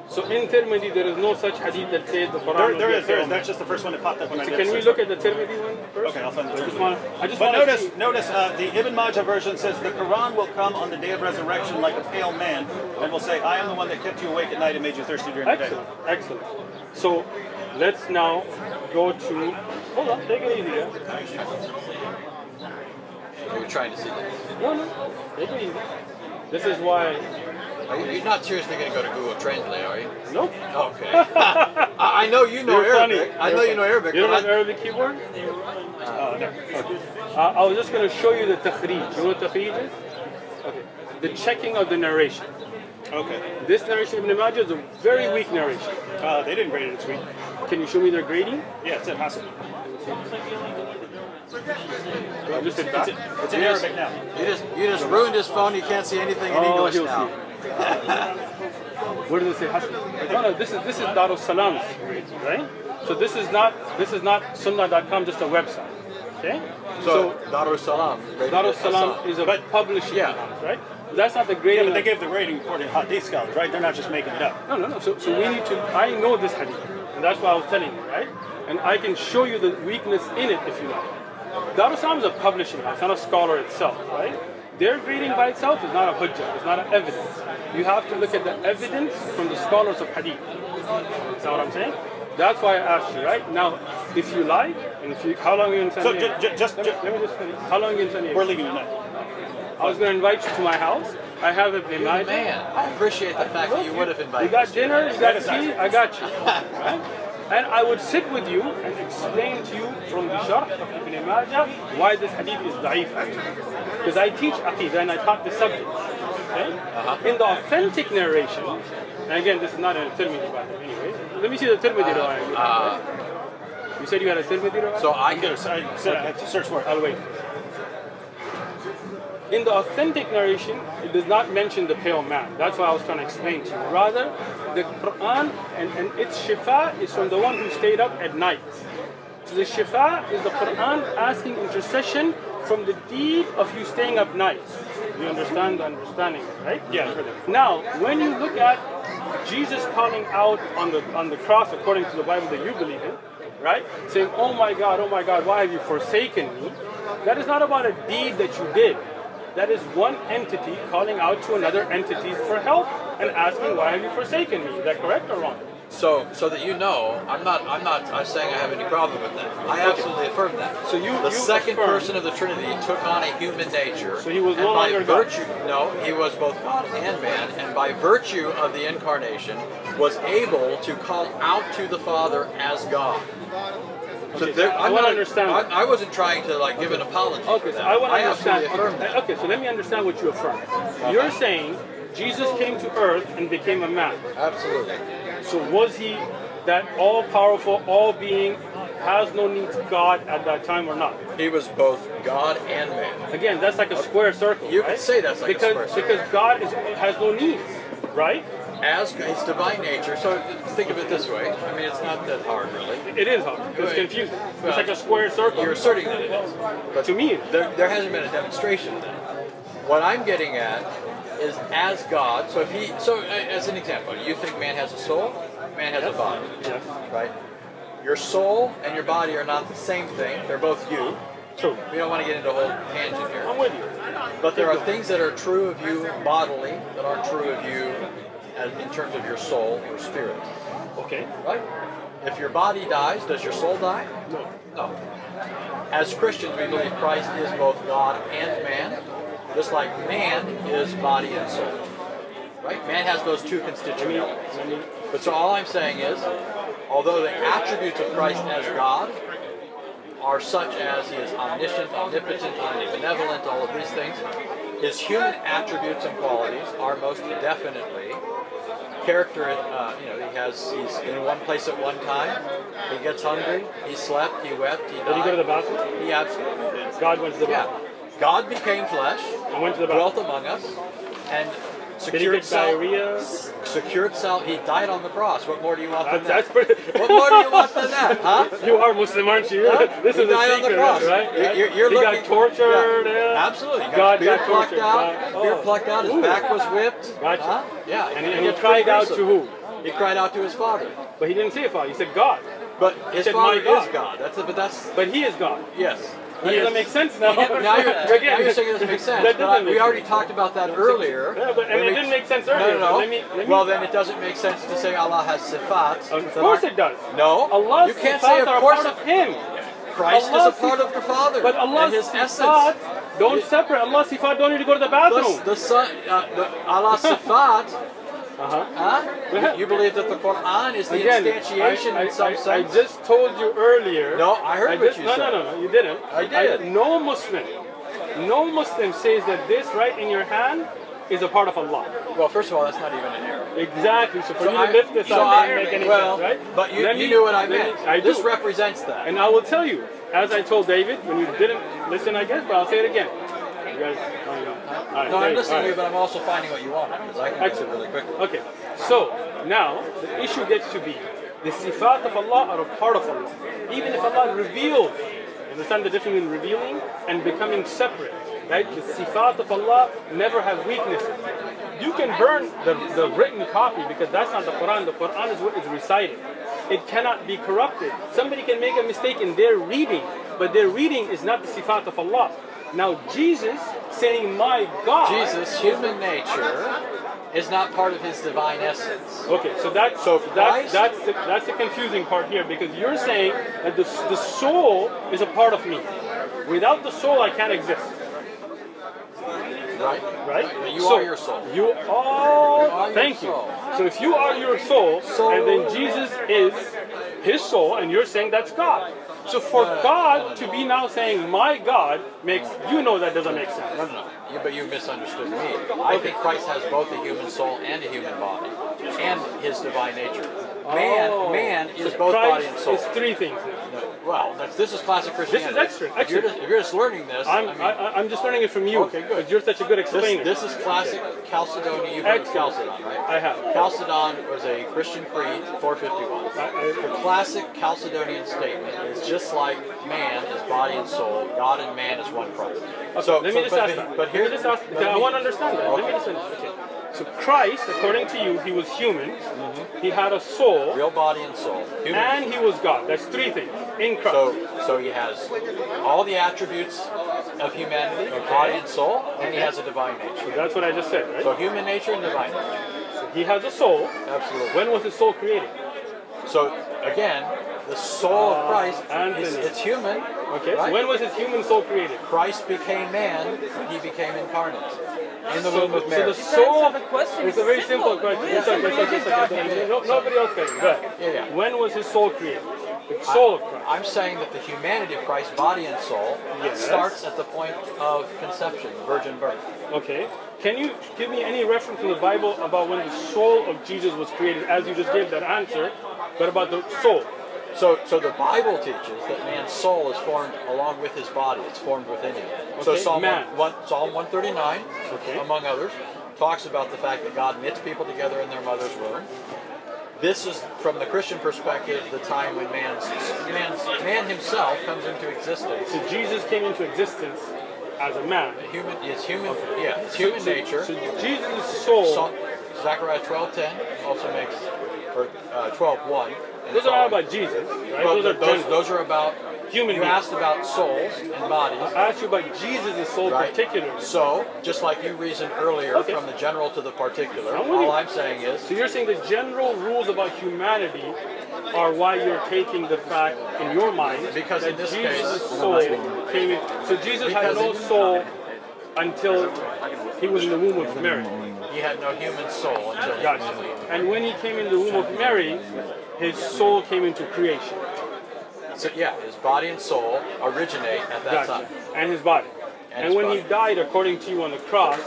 So in Tirmidhi, there is no such hadith that says the Quran. There is. That's just the first one that popped up when I So did can we look at the Tirmidhi one first? Okay, I'll find the I just Tirmidhi. want to. But notice the Ibn Majah version says the Quran will come on the day of resurrection like a pale man and will say, I am the one that kept you awake at night and made you thirsty during the day. Excellent, excellent. So let's now go to. Hold on, take it easy. Yeah? You're trying to see that. No, take it easy. This is why. You're not seriously going to go to Google Translate, are you? No. Okay. I know you know You're Arabic. funny. I know you know Arabic. You don't but have Arabic keyboard? No. Okay. I was just going to show you the takhrij. You know what takhrij is? Okay. The checking of the narration. Okay. This narration of Ibn Majah is a very weak narration. They didn't grade it this week. Can you show me their grading? Yeah, it's in Hassan. Just hit back. It's in Arabic now. You just ruined his phone. You can't see anything in English he'll now. see. Where does it say Hassan? No, this is Darus Salam's grade, right? So this is not sunnah.com, just a website. Okay? So Darus Salam. Darus Salam is a publishing house, right? That's not the Yeah, grading. but they gave the rating according to Hadith scholars, right? They're not just making it up. No. So we need to. I know this hadith, and that's why I was telling you, right? And I can show you the weakness in it if you like. Darus Salam is a publishing house, not a scholar itself, right? Their grading by itself is not a hujjah, it's not an evidence. You have to look at the evidence from the scholars of hadith. Is that what I'm saying? That's why I asked you, right? Now, if you like, and if you, how long are you going to send me? So let me just finish. How long are you going to send me? We're leaving tonight. I was going to invite you to my house. I have a Majah. Man, I appreciate the fact that you would have invited You got me. dinner, you got tea, I got you. Right? And I would sit with you and explain to you from the Sharh of Ibn Majah why this hadith is da'if actually. Because I teach Aqidah and I taught the subject. Okay? In the authentic narration, and again, this is not a Tirmidhi by the way, anyway. Let me see the Tirmidhi riwayah. You said you had a Tirmidhi riwayah? So I can. I said I had to search for it. I'll wait. In the authentic narration, it does not mention the pale man. That's what I was trying to explain to you. Rather, the Quran and its shifa is from the one who stayed up at night. So the shifa is the Quran asking intercession from the deed of you staying up nights. You understand the understanding, right? Yeah. Now, when you look at Jesus calling out on the cross according to the Bible that you believe in, right? Saying, oh my God, why have you forsaken me? That is not about a deed that you did. That is one entity calling out to another entity for help and asking, why have you forsaken me? Is that correct or wrong? So that you know, I'm not saying I have any problem with that. I absolutely affirm that. So the second person of the Trinity took on a human nature. So he was no by longer virtue, God. No, he was both God and man, and by virtue of the incarnation, was able to call out to the Father as God. Okay, so I want to understand. I wasn't trying to give an apology. Okay, for so that. I want to understand. absolutely affirm that. Okay, so let me understand what you affirm. You're saying Jesus came to earth and became a man. Absolutely. So was he that all-powerful, all-being, has no need to God at that time or not? He was both God and man. Again, that's like a square circle. You right? could say that's like a square circle. Because God has no needs, right? As his divine nature. So think of it this way. I mean, it's not that hard, really. It is hard. It's confusing. It's like a square circle. You're asserting that it is. But to me, there hasn't been a demonstration of that. What I'm getting at is as God. So as an example, you think man has a soul, man has a body, yes. right? your soul and your body are not the same thing. They're both you. True. We don't want to get into a whole tangent here. I'm with you. But there are things that are true of you bodily that aren't true of you in terms of your soul or spirit. Okay. Right? If your body dies, does your soul die? No. No. As Christians, we believe Christ is both God and man, just like man is body and soul. Right? Man has those two constituent elements. But so all I'm saying is, although the attributes of Christ as God are such as he is omniscient, omnipotent, omnibenevolent, all of these things, his human attributes and qualities are most definitely character. He's in one place at one time. He gets hungry. He slept. He wept. He died. Did he go to the bathroom? He absolutely. God went to the bathroom. Yeah. God became flesh And went to the bathroom. dwelt among us, and Did he get diarrhea? secured self. He died on the cross. What more do you want than That's that? pretty. What more do you want than that, huh? You are Muslim, aren't you? Huh? This He is the died on the secret, cross. right? You're he looking, got tortured. Yeah. Absolutely. He got God his beard got plucked tortured. out. God. Beard plucked out. His Ooh. back was whipped. Gotcha. Huh? Yeah. And it he gets cried pretty out to gruesome. who? He cried out to his father. But he didn't say Father. He said God. But his said, father "My God." is God. That's But he is God. yes. That doesn't make sense now. Now you're Again, saying it doesn't make sense. That But doesn't we make already sense. talked about that earlier. Yeah, but, and When it we- didn't make sense earlier. No. Let me, Well, then it doesn't make sense to say Allah has sifat. of course it does. No. Allah's You can't sifat say of are course part of Him. Christ Allah's is a part of the Father. But Allah's and his sifat essence. don't separate. Allah's sifat don't need to go to the bathroom. The Son, Allah's sifat. Uh-huh. Huh? You believe that the Quran is the Again, instantiation in some I sense? just told you earlier. No, I heard what you no, said. No, you didn't. I did. No Muslim says that this right in your hand is a part of Allah. Well, first of all, that's not even an error. Exactly. So for So you I- to lift this so up I- doesn't make any well, sense, right? But you Let me- knew what I let me- meant. I This do. represents that. And I will tell you, as I told David, when you didn't listen, I guess, but I'll say it again. You guys, all right, No, say I'm it. listening All to you, right. but I'm also finding what you want because I can do it Excellent. really quickly. Okay, so now the issue gets to be the sifat of Allah are a part of Allah. Even if Allah reveals, you understand the difference between revealing and becoming separate, right? The sifat of Allah never have weaknesses. You can burn the written copy because that's not the Quran. The Quran is what is recited. It cannot be corrupted. Somebody can make a mistake in their reading, but their reading is not the sifat of Allah. Now Jesus saying, "My God." Jesus, human nature, is not part of his divine essence. Okay, so that's Christ- that's the confusing part here because you're saying that the soul is a part of me. Without the soul, I can't exist. Right? Right? But you are your soul. You are. your Thank you. soul. So if you are your soul, Soul. and then Jesus is his soul, and you're saying that's God. So for God to be now saying "my God" makes that doesn't make sense. No. But you misunderstood me. I think Christ has both a human soul and a human body, and his divine nature. Man is both Christ body and soul. is three things. No, well, this is classic Christianity. extra. If you're just learning this, I'm just learning it from you. Okay, good. But you're such a good explainer. This is classic Chalcedonian. You've heard of Excellent. Chalcedon, right? I have. Chalcedon was a Christian creed, 451. The classic Chalcedonian statement is just like man is body and soul, God and man is one Christ. Let me just ask that. But here, Let me just ask, I want to understand that. Let me just okay. So Christ, according to you, he was human. He had a soul, real body and soul. Human. and he was God. That's three things in Christ. So he has all the attributes of humanity, body and soul, and he has a divine nature. That's what I just said, right? So human nature and divine nature. So he has a soul. Absolutely. When was his soul created? So again, the soul of Christ it's human. Okay. Right? So when was his human soul created? Christ became man, he became incarnate. In the womb of So Mary. the soul. The question It's is a very simple. simple question. Yes, Nobody else can. Go ahead. Yeah. When was his soul created? The soul of Christ. I'm saying that the humanity of Christ, body and soul, Yes. starts at the point of conception, virgin birth. Okay. Can you give me any reference in the Bible about when the soul of Jesus was created, as you just gave that answer, but about the soul? So the Bible teaches that man's soul is formed along with his body. It's formed within him. So Okay, Psalm man. Psalm 139, Okay. among others, talks about the fact that God knits people together in their mother's womb. This is, from the Christian perspective, the time when man himself comes into existence. So Jesus came into existence as a man. It's human nature. So Jesus' soul. Zechariah 12:10 also makes, or 12:1 Those are not about Jesus, right? Well, those are those are about human You beings. asked about souls and bodies. I asked you about Jesus' soul Right. particularly. So, just like you reasoned earlier Okay. from the general to the particular, I'm with you. all I'm saying is, So you're saying the general rules about humanity are why you're taking the fact in your mind Because that in this Jesus' case- soul came in. So Jesus had Because no in- soul until he was in the womb of Mary. he had no human soul until he Gotcha. was in the womb. And when he came in the womb of Mary, his soul came into creation. So, yeah, his body and soul originate at that Gotcha. time. And his body. And And his when he body. died, according to you on the cross,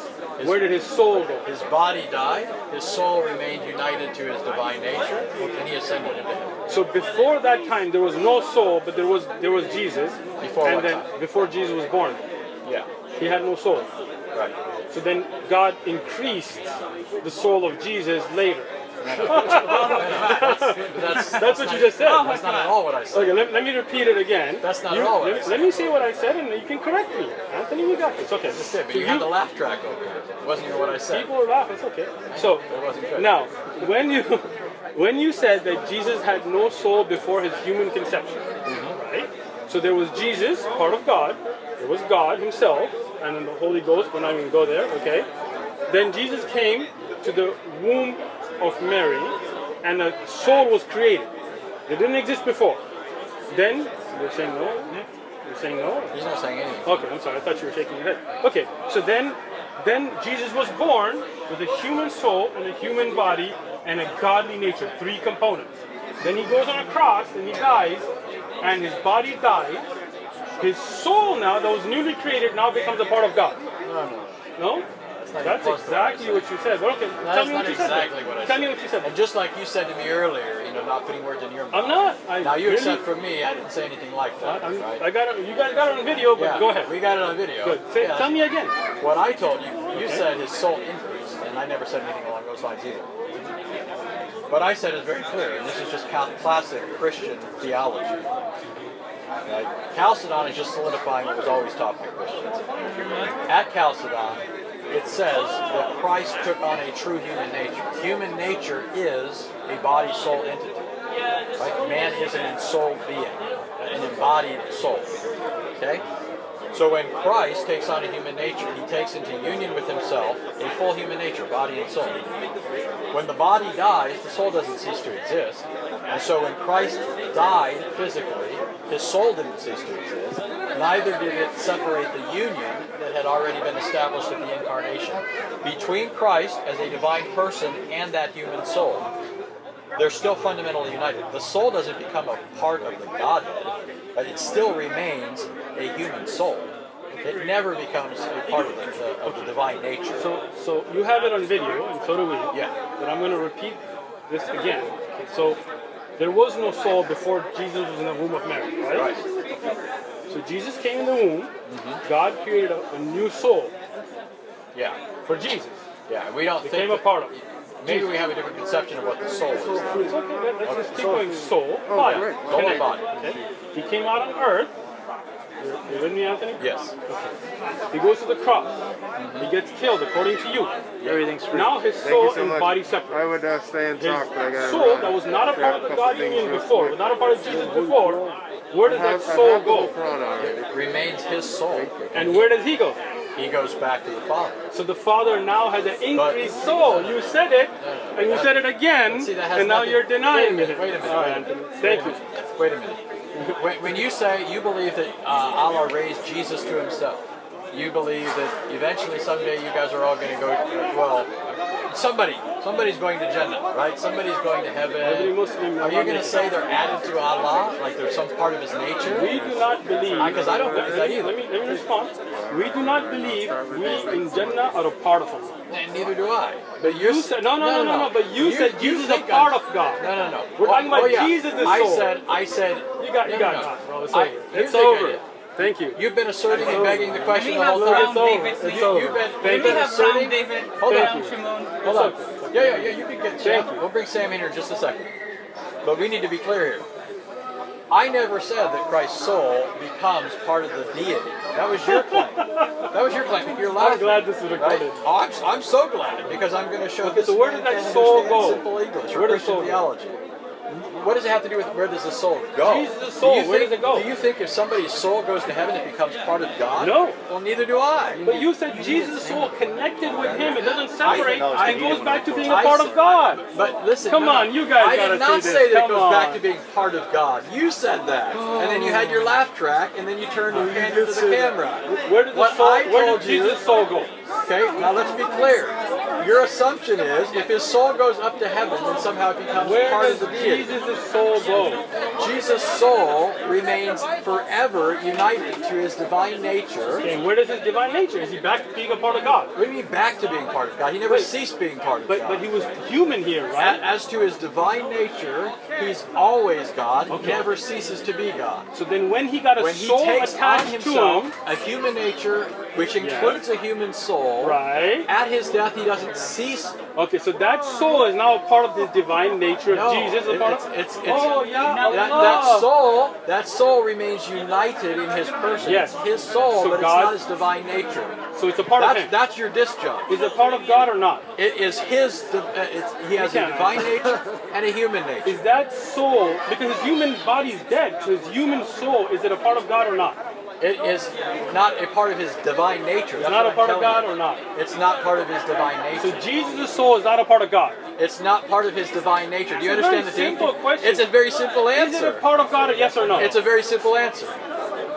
where did his soul go? His body died, his soul remained united to his divine nature, and he ascended into heaven. So before that time, there was no soul, but there was Jesus. Before and what then time? before Jesus was born, Yeah, he had no soul. right. So then God increased the soul of Jesus later. That's what you just said. That's not at all what I said. Okay, let me repeat it again. That's not at all what I let, said. let me say what I said, and you can correct me. Anthony, we got this. Okay. That's it, but So you had the laugh track over here. It wasn't even what I said. People are laughing. It's okay. So It wasn't good. now, when you said that Jesus had no soul before his human conception, right? So there was Jesus, part of God. There was God Himself, and then the Holy Ghost. We're not even going to go there. Okay. Then Jesus came to the womb of Mary, and a soul was created. It didn't exist before. Then you're saying no. Nick? You're saying no. He's not saying anything. Okay, I'm sorry. I thought you were shaking your head. Okay, so then Jesus was born with a human soul and a human body and a godly nature, 3 components. Then he goes on a cross and he dies, and his body dies. His soul now, that was newly created, now becomes a part of God. No? That's close to exactly what you said. But okay, tell That's me not what you said. exactly what I Tell said. me what you said. And just like you said to me earlier, not putting words in your mouth. I'm not. Now you really, accept from me, I didn't say anything like that, right? I got it. You guys got it on video, but Yeah, go ahead. we got it on video. Good. Say, Yeah. Tell me again. What I told you, you said his soul increased, and I never said anything along those lines either. What I said is very clear, and this is just classic Christian theology. Right? Chalcedon is just solidifying what was always taught by Christians. At Chalcedon, it says that Christ took on a true human nature. Human nature is a body-soul entity. Right? Man is an ensouled being, an embodied soul. Okay? So when Christ takes on a human nature, he takes into union with himself a full human nature, body and soul. When the body dies, the soul doesn't cease to exist. And so when Christ died physically, his soul didn't cease to exist. Neither did it separate the union that had already been established at the incarnation between Christ as a divine person and that human soul. They're still fundamentally united. The soul doesn't become a part of the Godhead, but it still remains a human soul. It never becomes a part of the divine nature. So you have it on video, and so do we. Yeah. But I'm going to repeat this again. So there was no soul before Jesus was in the womb of Mary, right? Right. So Jesus came in the womb. God created a new soul Yeah. for Jesus. Yeah. We don't Became think a that- part of it. Maybe we have a different conception of what the soul is. It's okay. Let's just keep going. Soul, body, Soul and connect. body. Okay. He came out on earth. You with me, Anthony? Yes. He goes to the cross. He gets killed, according to you. Everything's free. Now his Thank soul you so and much. body separate. I would stay and His talk, but I got soul that was not a part of the God union before, was not a part of Jesus before, where does that soul go? It remains his soul. And where does he go? He goes back to the Father. So the Father now has an increased soul. You said it, and you said it again, See, that has and now nothing- you're denying Wait a it. minute. All right, Anthony. Thank you. Wait a minute. When you say you believe that Allah raised Jesus to himself, you believe that eventually someday you guys are all going to go, well, somebody's going to Jannah, right? Somebody's going to Every heaven. Muslim. Are you going to say they're added to Allah, like they're some part of his nature? We do not believe. Because I don't believe that either. Let me respond. We do not believe we in Jannah are a part of Him. And neither do I. But you're You said no. But you said Jesus is a think part I'm- of God. No. We're talking about yeah. Jesus' soul. I said. You got no, it, bro. It's I- over. you It's think I over. did. Thank you. You've been asserting and begging the question we the have whole Brown time. David, It's please? over. You've been, Can you've we been have Brown asserting. David, Hold Brown on. Shimon? Hold on. Yeah, you can get Sam. Thank you. We'll bring Sam in here in just a second. But we need to be clear here. I never said that Christ's soul becomes part of the deity. That was your claim. That was your claim. You're laughing. I'm glad this is Right? recorded. Oh, I'm so glad because I'm going to show Okay, this so where man does that can soul understand go? simple English or Where does Christian soul go? theology. what does it have to do with where does the soul go? Jesus' soul, where does it go? Do you think if somebody's soul goes to heaven, it becomes part of God? No. Well, neither do I. But you said Jesus' soul connected with him. It doesn't separate I- and goes back to being a part of God. But listen, Come no, on, you guys I gotta did not say say this. that it Come goes back on. to being part of God. You said that, and then you had your laugh track, and then you turned and handed to the camera. Where did the What soul? I Where told did you- Jesus' soul go? Okay, now let's be clear. Your assumption is if his soul goes up to heaven, then somehow it becomes Where part does of the deity. Jesus' soul go? Jesus' soul remains forever united to his divine nature. Okay, where does his divine nature? Is he back to being a part of God? What do you mean back to being part of God? He never Wait, ceased being part of But God. he was human here, right? As to his divine nature, he's always God. Okay. He never ceases to be God. So then when he got a When he soul takes on attached to himself him, a human nature, which includes a human soul, right? at his death he doesn't cease. Okay, so that soul is now a part of the divine nature of No, Jesus. A part of, it's oh yeah, that soul remains united in his person. Yes. It's his soul, So but God- it's not his divine nature. So it's a part of him. That's your disjunct. Is it part of God or not? It is his. He has a Yeah. divine nature and a human nature. Is that soul, because his human body is dead, so his human soul, is it a part of God or not? It is not a part of his divine nature. It's not a part of God or not? It's not part of his divine So nature. Jesus' soul is not a part of God. It's not part of his divine nature. Do you It's a understand very the simple question. It's a very simple Is it a answer. part of God, yes or no? It's a very simple answer.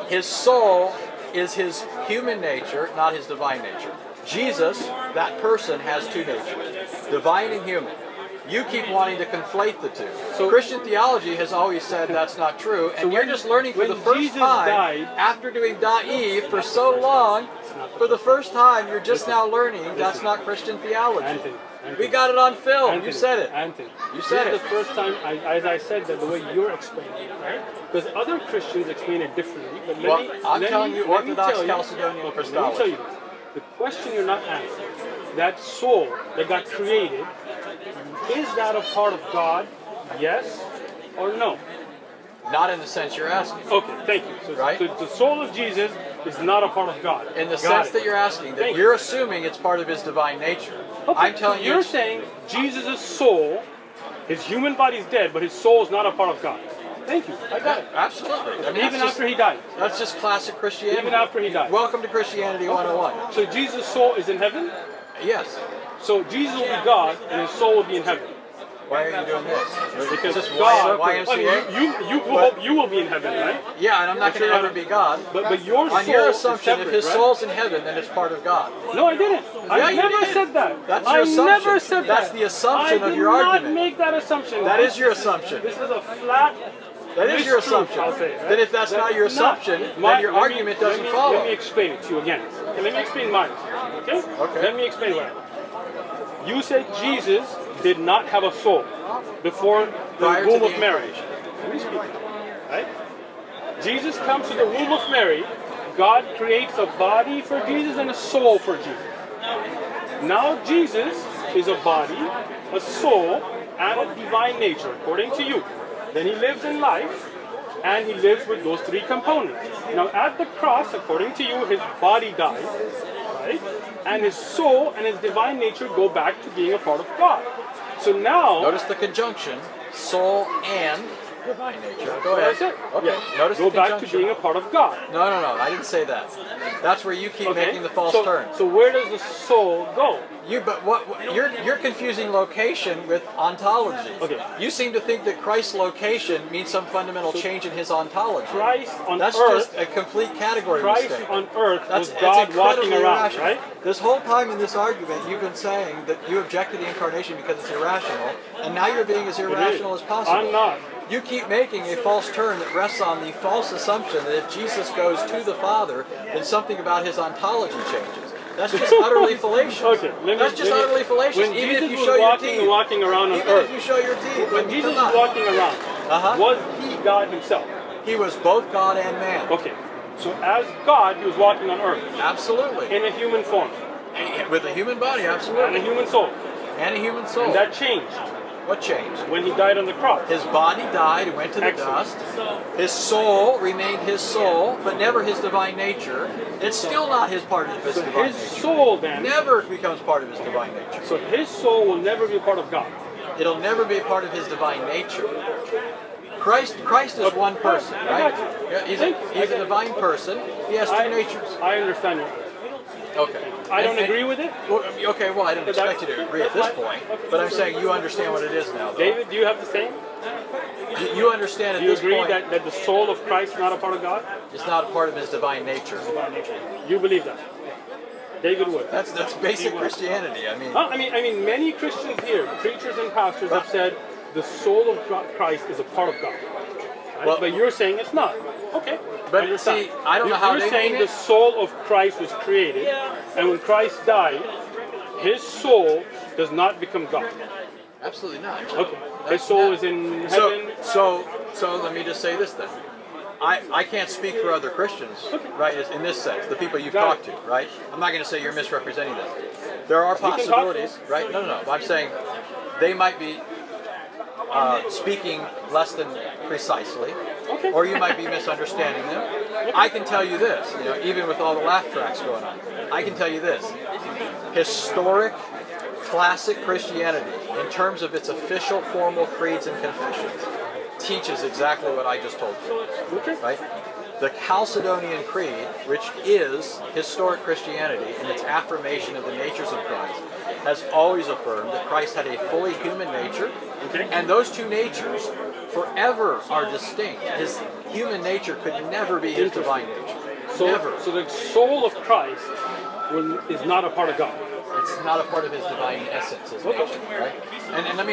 His soul is his human nature, not his divine nature. Jesus, that person, has two natures, divine and human. You keep wanting to conflate the two. So Christian theology has always said that's not true, and So you're when- just learning for when the first Jesus time, died- after doing Da'if for so long, for the first time, you're just now learning that's not Christian theology. Anthony, We got it on film. Anthony, You said it. Anthony, You said this it. is the first time, as I said, that the way you're explaining it, right? Because other Christians explain it differently. But let Well, me, I'm let telling me- you let me Orthodox tell you- Chalcedonian okay, Christology. Let me tell you this. The question you're not answering, that soul that got created, is that a part of God? Yes or no? Not in the sense you're asking. Okay, thank you. So, Right. so the soul of Jesus is not a part of God. In the Got sense it. that you're asking, that Thank you're you. assuming it's part of his divine nature. Okay, I'm telling so you, you're it's- saying Jesus' soul, his human body is dead, but his soul is not a part of God. Thank you. I got it. absolutely. I mean, Even that's after he died. That's just classic Christianity. Even after he died. Welcome to Christianity 101. So Jesus' soul is in heaven? Yes. So Jesus will be God and his soul will be in heaven. Why are you doing this? Because Is this God, YMCA? you will be in heaven, right? Yeah, and I'm not going to ever be God. But your soul On your is assumption, separate, if his right? soul's in heaven, then it's part of God. No, I didn't. Yeah, I you never did. said that. That's your I assumption. never said That's that. the assumption I of your did not argument. make that assumption. That is your assumption. This is a flat. That is your mistruth, assumption. I'll say, right? Then if that's not your assumption, then your argument doesn't follow. Let me explain it to you again. Okay, let me explain mine. Okay? Okay. Let me explain what I mean. You said Jesus did not have a soul before the Prior to womb the of Mary. Let me speak. Right? Jesus comes to the womb of Mary. God creates a body for Jesus and a soul for Jesus. Now Jesus is a body, a soul, and a divine nature, according to you. Then he lives in life, and he lives with those three components. Now at the cross, according to you, his body dies, right? And his soul and his divine nature go back to being a part of God. So now, Notice the conjunction, soul and divine nature. Go what I ahead. said. Okay. Yeah. Notice Go the back to conjunction. being a part of God. No, I didn't say that. That's where you keep Okay? making the false so, turn. So where does the soul go? You're confusing location with ontology. Okay. You seem to think that Christ's location means some fundamental change in his ontology. Christ on That's earth. just a complete category Christ mistake. on earth That's was God it's walking incredibly around, irrational. right? This whole time in this argument, you've been saying that you object to the incarnation because it's irrational, and now you're being as irrational as possible. I'm not. You keep making a false turn that rests on the false assumption that if Jesus goes to the Father, then something about his ontology changes. That's just utterly fallacious. Okay, That's just utterly fallacious. When Even Jesus if you was show your walking, teeth. walking around on Even earth, if you show your teeth. when I mean, Jesus come was on. walking around, was he God himself? He was both God and man. Okay, so as God, he was walking on earth Absolutely. in a human form With a human body, and a absolutely. human soul, And a human soul. and that changed What changed? when he died on the cross. His body died and went to the Excellent. dust. His soul remained his soul, but never his divine nature. It's still not his part of his So divine his nature. soul then, Never becomes part of his divine nature. so his soul will never be a part of God. it'll never be a part of his divine nature. Christ is one person, right? Yeah, he's a divine person. He has two natures. I understand you. Okay. I don't agree with it. Well, okay, well, I didn't expect you to agree at this point, but I'm saying you understand what it is now. Though. David, do you have the same? You understand at Do you this agree point that the soul of Christ is not a part of God? it's not a part of his divine nature. You believe that? David would. That's basic Christianity. I mean, I mean, many Christians here, preachers and pastors, have said the soul of Christ is a part of God. Right? Well- But you're saying it's not. Okay. But understand. see, I don't know how you're they saying mean the it. soul of Christ was created, and when Christ died, his soul does not become God. absolutely not. Okay. His soul is in heaven. So let me just say this then. I can't speak for other Christians, right? In this sense, the people you've talked to, right? I'm not going to say you're misrepresenting them. There are can talk. possibilities, right? No. I'm saying they might be speaking less than precisely, Okay. or you might be misunderstanding them. I can tell you this, even with all the laugh tracks going on, I can tell you this. Historic, classic Christianity, in terms of its official formal creeds and confessions, teaches exactly what I just told you, Okay. right? The Chalcedonian Creed, which is historic Christianity in its affirmation of the natures of Christ, has always affirmed that Christ had a fully human nature, Okay. and those two natures forever are distinct. His human nature could never be his divine nature. Never. So the soul of Christ is not a part of God. It's not a part of his divine essence, his nature, right? And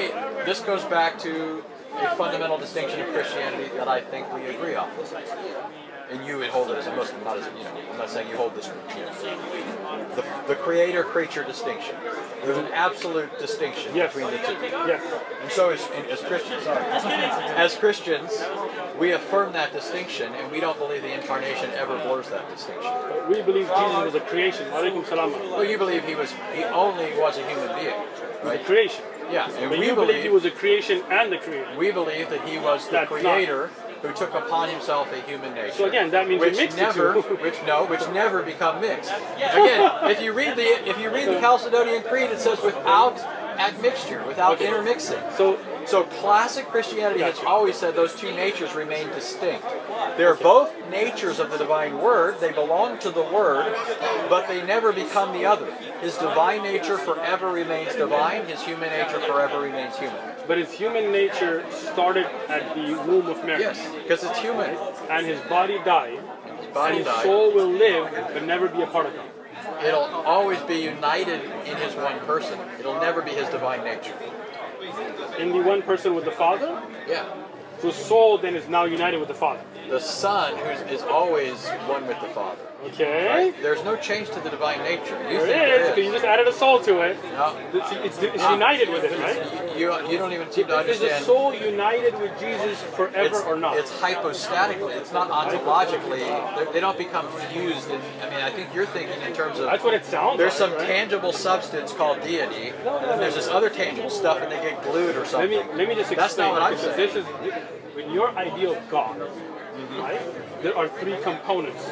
this goes back to a fundamental distinction of Christianity that I think we agree on. And you would hold it as a Muslim, not as I'm not saying you hold this. The creator-creature distinction. There's an absolute distinction between the two. Yes. And so as Christians, we affirm that distinction, and we don't believe the incarnation ever blurs that distinction. We believe Jesus was a creation. Alaikum salam. Well, you believe he only was a human being, right? A creation. Yeah, and But we you believe he was a creation and the creator. we believe that he was the That's creator who took upon himself a human nature. So again, that means you which mix the never, two. which never become mixed. Again, if you read the Chalcedonian Creed, it says without admixture, without intermixing. So classic Christianity has always said those two natures remain distinct. They're both natures of the divine word. They belong to the word, but they never become the other. His divine nature forever remains divine. His human nature forever remains human. But his human nature started at the womb of Mary. Yes, because it's human. And his body died. His body and his died. soul will live, but never be a part of God. It'll always be united in his one person. It'll never be his divine nature. In the one person with the Father, Yeah. so soul then is now united with the Father. The Son is always one with the Father. Okay? Right? There's no change to the divine nature. You There think it is, because you just added a soul to it. No. It's united with it, right? You don't even seem to Is the understand. soul united with Jesus forever or not? It's hypostatically. It's not ontologically. They don't become fused. I think you're thinking in terms of. That's what it sounds There's like, some right? tangible substance called deity, and there's this other tangible stuff, and they get glued or something. Let me just explain. That's not what I'm because saying. in your idea of God, right? There are three components,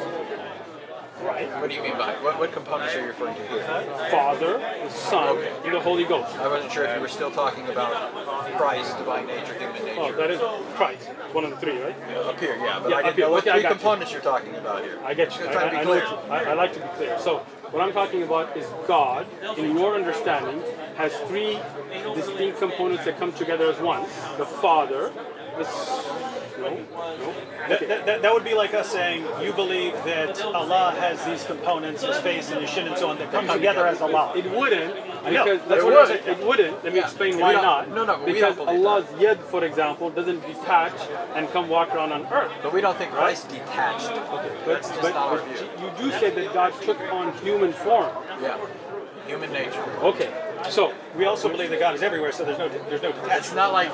right? What do you mean by what components are you referring to here? Father, the Son, and the Holy Ghost. I wasn't sure if you were still talking about Christ, divine nature, human nature. Oh, that is Christ, one of the three, right? Up here, yeah, but Yeah, I up didn't here. know what Okay, I three got you. components you're talking about here. I get you. Just trying to be I clear. know I like to be clear. So, what I'm talking about is God, in your understanding, has three distinct components that come together as one. The Father, That would be like us saying you believe that Allah has these components, his face and his shin and so on, that come together as Allah. It wouldn't, know. because that's It what wouldn't. it wouldn't. Let me explain We why don't- not. no, but we because don't believe Allah's yed, for example, doesn't detach and come walk around on earth. But we don't think Christ detached. That's just not our view. you do say that God took on human form. Yeah. Human nature. Okay, so We also believe that God is everywhere, so there's no detachment. It's not like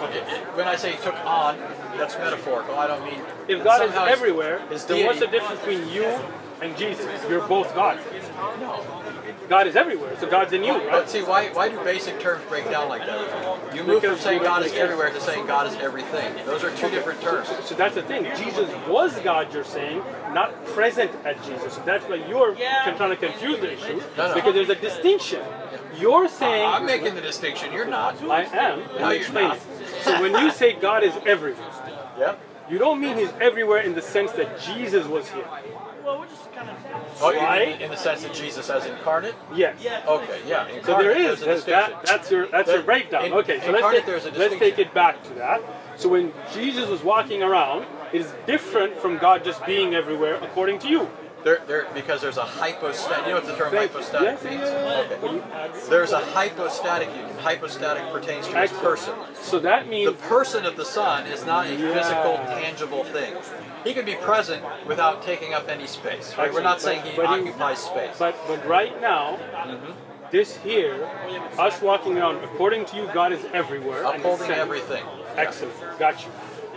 when I say he took on, that's metaphorical. I don't mean. if that God is somehow everywhere, his then what's the deity- difference between you and Jesus? You're both God. God is everywhere, so God's in you, right? But see, why do basic terms break down like that? You move from saying God is everywhere to saying God is everything. Those are two different terms. So that's the thing. Jesus was God, you're saying, not present at Jesus. So that's why you're trying to confuse the issue, because there's a distinction. You're saying... I'm making the distinction, you're not. I am. No, you're not. So when you say God is everywhere, Yep. you don't mean He's everywhere in the sense that Jesus was here. Oh, you mean in the sense that Jesus as incarnate? Yes. Okay, yeah. Incarnate, So there is there's a distinction. that's your breakdown. Okay, so let's take it back to that. So when Jesus was walking around, it is different from God just being everywhere, according to you. Because there's a hypostatic. You know what the term hypostatic means? Okay. Yes. There's a hypostatic union. Hypostatic pertains to his person. So that means The person of the Son is not a physical, tangible thing. He can be present without taking up any space. Right? We're not saying he occupies space. But right now, this here, us walking around, according to you, God is everywhere. and Upholding sent. everything. Excellent. Got you.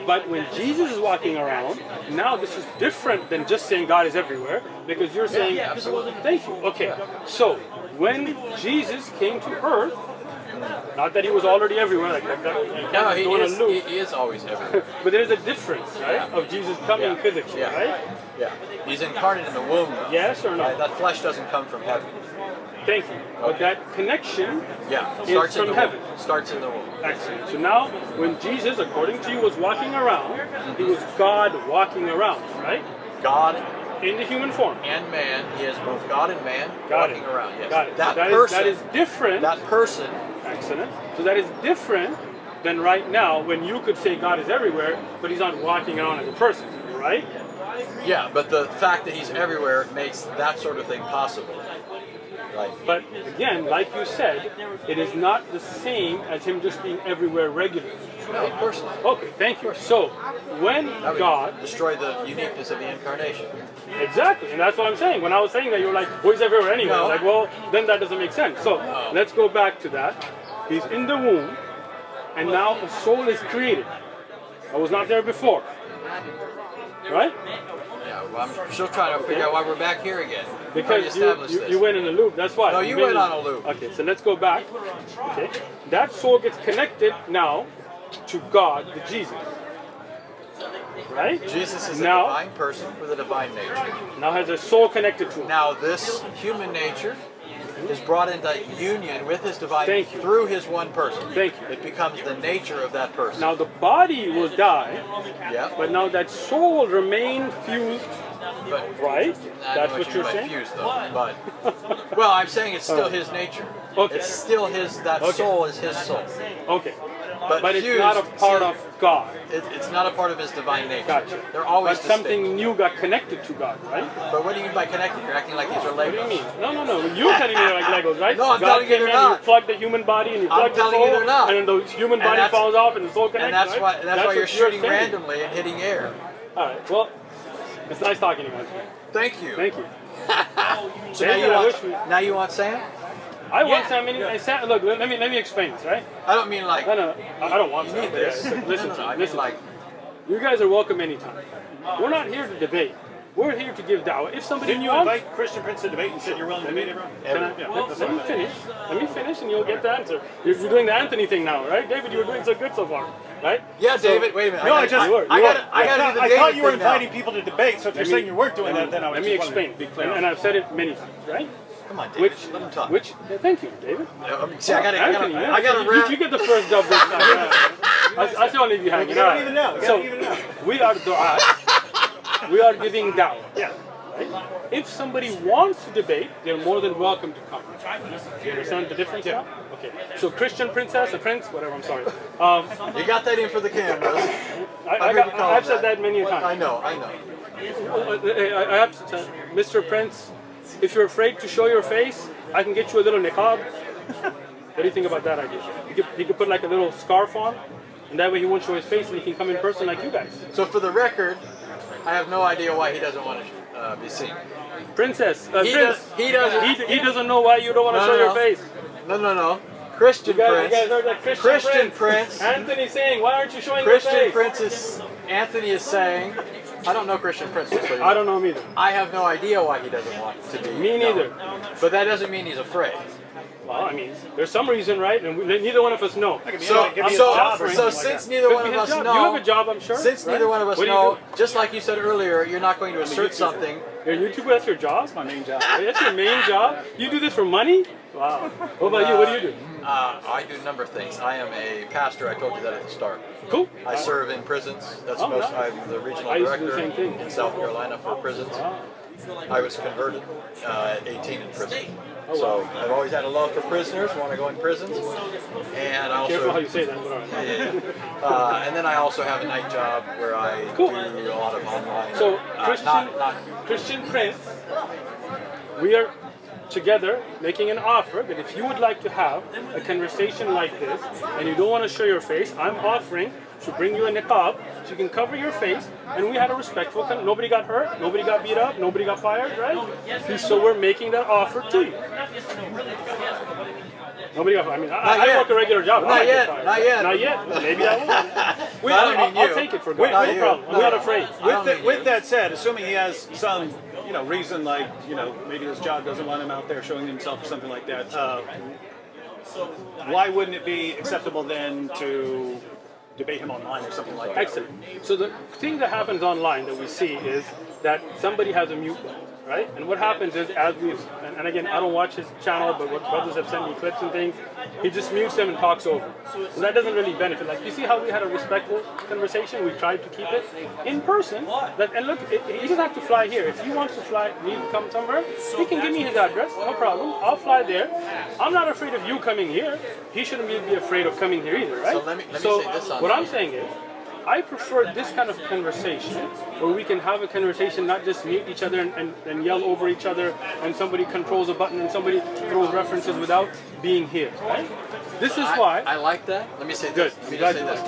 But when Jesus is walking around, now this is different than just saying God is everywhere, because you're saying, absolutely. Thank you. Okay. So when Jesus came to earth, not that he was already everywhere, like that, you No, can't go on a loop, he is always everywhere. but there's a difference, right, of Jesus coming physically, right? Yeah. He's incarnate in the womb. Though. Yes or no? Right? That flesh doesn't come from heaven. Thank you. But that connection Yeah. is from in the heaven. womb. Starts in the womb. Excellent. So now, when Jesus, according to you, was walking around, he was God walking around, right? God In the human form. and man. He is both God and man Got walking it. around. Yes. Got it. That So person. that is different. That person. Excellent. So that is different than right now when you could say God is everywhere, but he's not walking around as a person, right? Yeah, but the fact that he's everywhere makes that sort of thing possible. Right. But again, like you said, it is not the same as him just being everywhere regularly. No, of course not. Okay, thank you. So when That would God... destroy the uniqueness of the incarnation. Exactly, and that's what I'm saying. When I was saying that, you were like, well, he's everywhere anyway. No. Like, well, then that doesn't make sense. So let's go back to that. He's in the womb, and now a soul is created. I was not there before. Right? Yeah, well, I'm still trying to figure out why we're back here again. Because you went in a loop, that's why. No, you went on a loop. Okay, so let's go back. Okay, that soul gets connected now to God, to Jesus. Right? Jesus is a now, divine person with a divine nature. Now has a soul connected to him. Now this human nature is brought into union with his divine Thank you. through his one person. Thank you. It becomes the nature of that person. Now the body will die, Yeah. but now that soul will remain fused, But right? I That's know what you're you saying? mean by fused, though. But well, I'm saying it's still his nature. Okay. It's still his. That Okay. soul is his soul. Okay. But But it's fused, not a part see, of God. It's not a part of his divine nature. Gotcha. They're always But something new got connected to God, right? But what do you mean by connected? You're acting like these are What do you Legos. mean? No. You're telling me they're like Legos, right? No, I'm God telling you came they're in and not. you plug the human body and you I'm plug the telling you soul, they're not. and then the human And body that's- falls off and the soul connects, And that's right? why you're what shooting saying. randomly and hitting air. All right. Well, it's nice talking to you, man. Thank you. Thank you. So now David, you I want wish now you want Sam? I want Sam. Look, let me explain this, right? I don't mean like No. I don't want you Sam. need this. Listen No, to I me. mean Listen. like You guys are welcome anytime. We're not here to debate. We're here to give da'wah. If somebody Didn't you wants, invite Christian Prince to debate and said you're willing to debate everyone? Can I, let me finish. Let me finish, and you'll get the answer. You're doing the Anthony thing now, right, David? You were doing so good so far, right? yeah, David. Wait a minute. No, I I gotta do the I David thought you were thing now. inviting people to debate, so if you're saying you weren't doing that, then I was Let me just wondering. explain, and I've said it many times, right? Come on, David. Which, Let him talk. thank you, David. See, Anthony, I gotta you get the first dub this time. I still leave you hanging. You don't even know. You So don't even know. we are du'at. We are giving da'wah. Yeah. If somebody wants to debate, they're more than welcome to come. You understand the difference? Yeah. Okay. So Christian princess, a prince, whatever. I'm sorry. You got that in for the cameras. I've said that many a time. I know. I have to tell Mr. Prince, if you're afraid to show your face, I can get you a little niqab. What do you think about that idea? You could put like a little scarf on, and that way he won't show his face, and he can come in person like you guys. So for the record, I have no idea why he doesn't want to be seen. Princess, He Prince, doesn't. he doesn't know why you don't want to show your face. No. Christian You Prince. guys heard that Christian Prince. Anthony saying, why aren't you showing Christian your face? Prince is. Anthony is saying I don't know Christian Prince. So I don't know him either. I have no idea why he doesn't want to be. Me neither. But that doesn't mean he's afraid. Well, I mean, there's some reason, right? And neither one of us know. So since neither one of us know, you have a job, I'm sure. Since neither one of us know, just like you said earlier, you're not going to assert something. You're a YouTuber. That's your job. That's my main job. That's your main job. You do this for money? Wow. What about you? What do you do? I do a number of things. I am a pastor. I told you that at the start. Cool. I serve in prisons. That's nice. I'm the regional I used to do director the same thing. in South Carolina for prisons. I was converted at 18 in prison. So I've always had a love for prisoners, want to go in prisons. And I also, Careful how you say that, but all right. and then I also have a night job where I do a lot of online. So Christian Prince, we are together making an offer that if you would like to have a conversation like this and you don't want to show your face, I'm offering to bring you a niqab so you can cover your face, and we had a respectful nobody got hurt, nobody got beat up, nobody got fired, right? So we're making that offer to you. Nobody got fired. I mean, I work a regular job. Not yet. Not yet. Maybe I will. I'll take it for God. No problem. I'm not afraid. With that said, assuming he has some reason, like maybe his job doesn't want him out there showing himself or something like that, why wouldn't it be acceptable then to debate him online or something like that? Excellent. So the thing that happens online that we see is that somebody has a mute button, right? And what happens is, as we've, and again, I don't watch his channel, but what brothers have sent me clips and things, he just mutes them and talks over. So that doesn't really benefit. Like, you see how we had a respectful conversation? We tried to keep it in person. And look, he doesn't have to fly here. If he wants to fly, need to come somewhere, he can give me his address, no problem. I'll fly there. I'm not afraid of you coming here. He shouldn't be afraid of coming here either, right? So let me say this on what I'm saying is, I prefer this kind of conversation where we can have a conversation, not just mute each other and yell over each other, and somebody controls a button and somebody throws references without being here, right? This is why. I like that. Let me say Good. this. Let me just say this.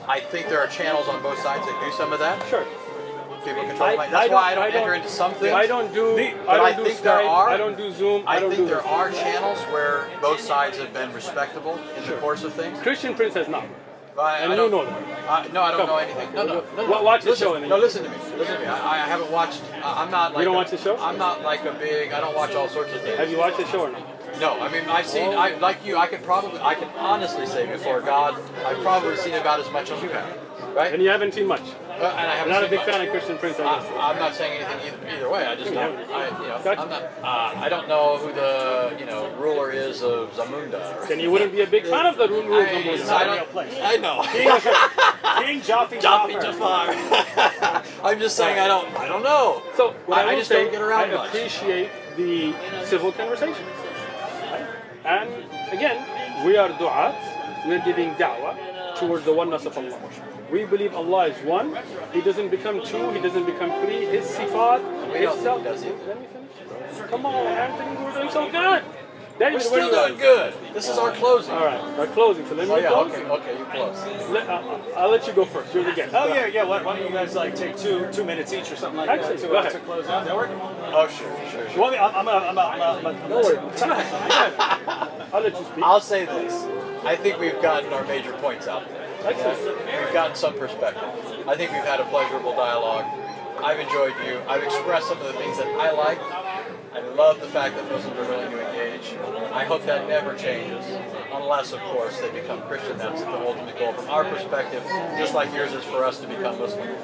I think there are channels on both sides that do some of that. Sure. People control that's why I don't enter into some things. I don't do Skype. I don't do Zoom. I think do there this. are channels where both sides have been respectable in the course of things. Christian Prince has not. And you know that. No, I don't know anything. No. Watch the show. Listen to me. Listen to me. I haven't watched. I'm not like. You don't watch the show? I'm not like a big. I don't watch all sorts of things. Have you watched the show or not? No, I mean I've seen. Like you, I can honestly say before God, I've probably seen about as much as you have, right? And you haven't seen much. And I haven't You're not seen a big much. fan of Christian Prince, I guess. I'm not saying anything either way. I just don't. Gotcha. I'm not. I don't know who the ruler is of Zamunda. Then you wouldn't be a big fan of the rules of Moses. I know. King Jaffe Jafar. I'm just saying I don't know. So what I just say, don't get around I much. appreciate the civil conversation. Right? And again, we are du'at. We're giving da'wah towards the oneness of Allah. We believe Allah is one. He doesn't become two. He doesn't become three. His sifat, his self. Let me finish. Come on, Anthony, we're doing so good. We're still doing good. This is our closing. All right, our closing. So let me close. Okay, you close. I'll let you go first. You're the guest. Oh yeah. Why don't you guys take two minutes each or something like Excellent. that Go ahead. to close out? That work? Oh sure. You want me? I'm Don't worry. I'll let you speak. I'll say this. I think we've gotten our major points out there. Excellent. We've gotten some perspective. I think we've had a pleasurable dialogue. I've enjoyed you. I've expressed some of the things that I like. I love the fact that Muslims are willing to engage. I hope that never changes, unless, of course, they become Christian. That's the ultimate goal from our perspective, just like yours is for us to become Muslim.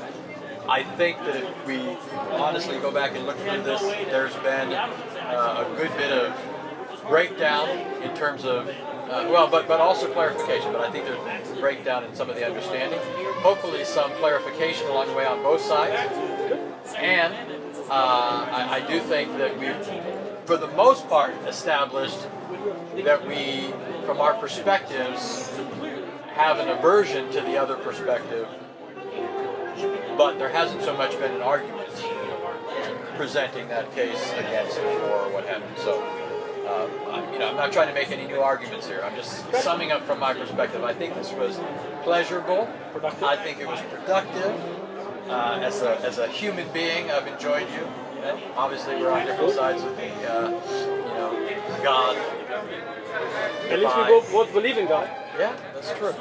I think that if we honestly go back and look through this, there's been a good bit of breakdown in terms of but also clarification. But I think there's been breakdown in some of the understanding. Hopefully some clarification along the way on both sides. And I do think that we've, for the most part, established that we, from our perspectives, have an aversion to the other perspective, but there hasn't so much been an argument presenting that case against or for or what have you. So, I'm not trying to make any new arguments here. I'm just summing up from my perspective. I think this was pleasurable. I think it was productive. As a human being, I've enjoyed you. Obviously, we're on different sides of the, God. At least we both believe in God. Yeah, that's true.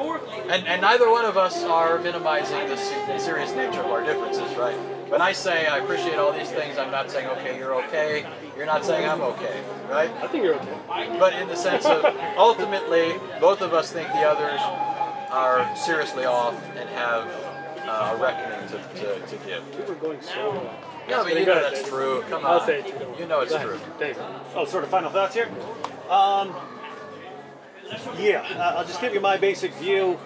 And neither one of us are minimizing the serious nature of our differences, right? When I say I appreciate all these things, I'm not saying, okay, you're okay. You're not saying I'm okay, right? I think you're okay. But in the sense of, ultimately, both of us think the others are seriously off and have a reckoning to give. We're going so. Yeah, but you know that's true. Come on. I'll say it. You know it's true. Dave. Oh, sort of final thoughts here? I'll just give you my basic view.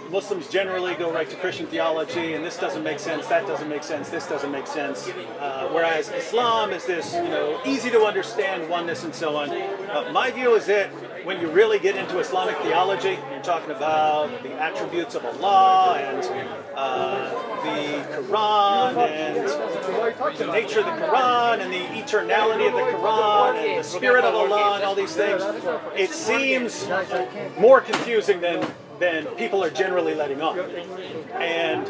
Muslims generally go right to Christian theology, and this doesn't make sense, that doesn't make sense, this doesn't make sense. Whereas Islam is this, easy to understand oneness and so on. My view is that when you really get into Islamic theology, you're talking about the attributes of Allah and the Quran and the nature of the Quran and the eternality of the Quran and the spirit of Allah and all these things. It seems more confusing than people are generally letting on. And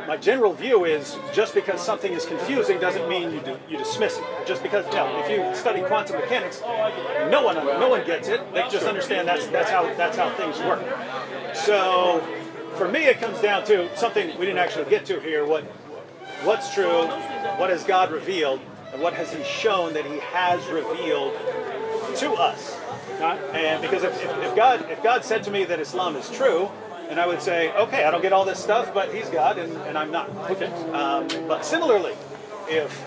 my general view is just because something is confusing doesn't mean you dismiss it. Just because if you study quantum mechanics, no one gets it. They just understand that's how things work. So for me, it comes down to something we didn't actually get to here. What's true? What has God revealed? And what has He shown that He has revealed to us? And because if God said to me that Islam is true, and I would say, okay, I don't get all this stuff, but He's God and I'm not. Okay. But similarly, if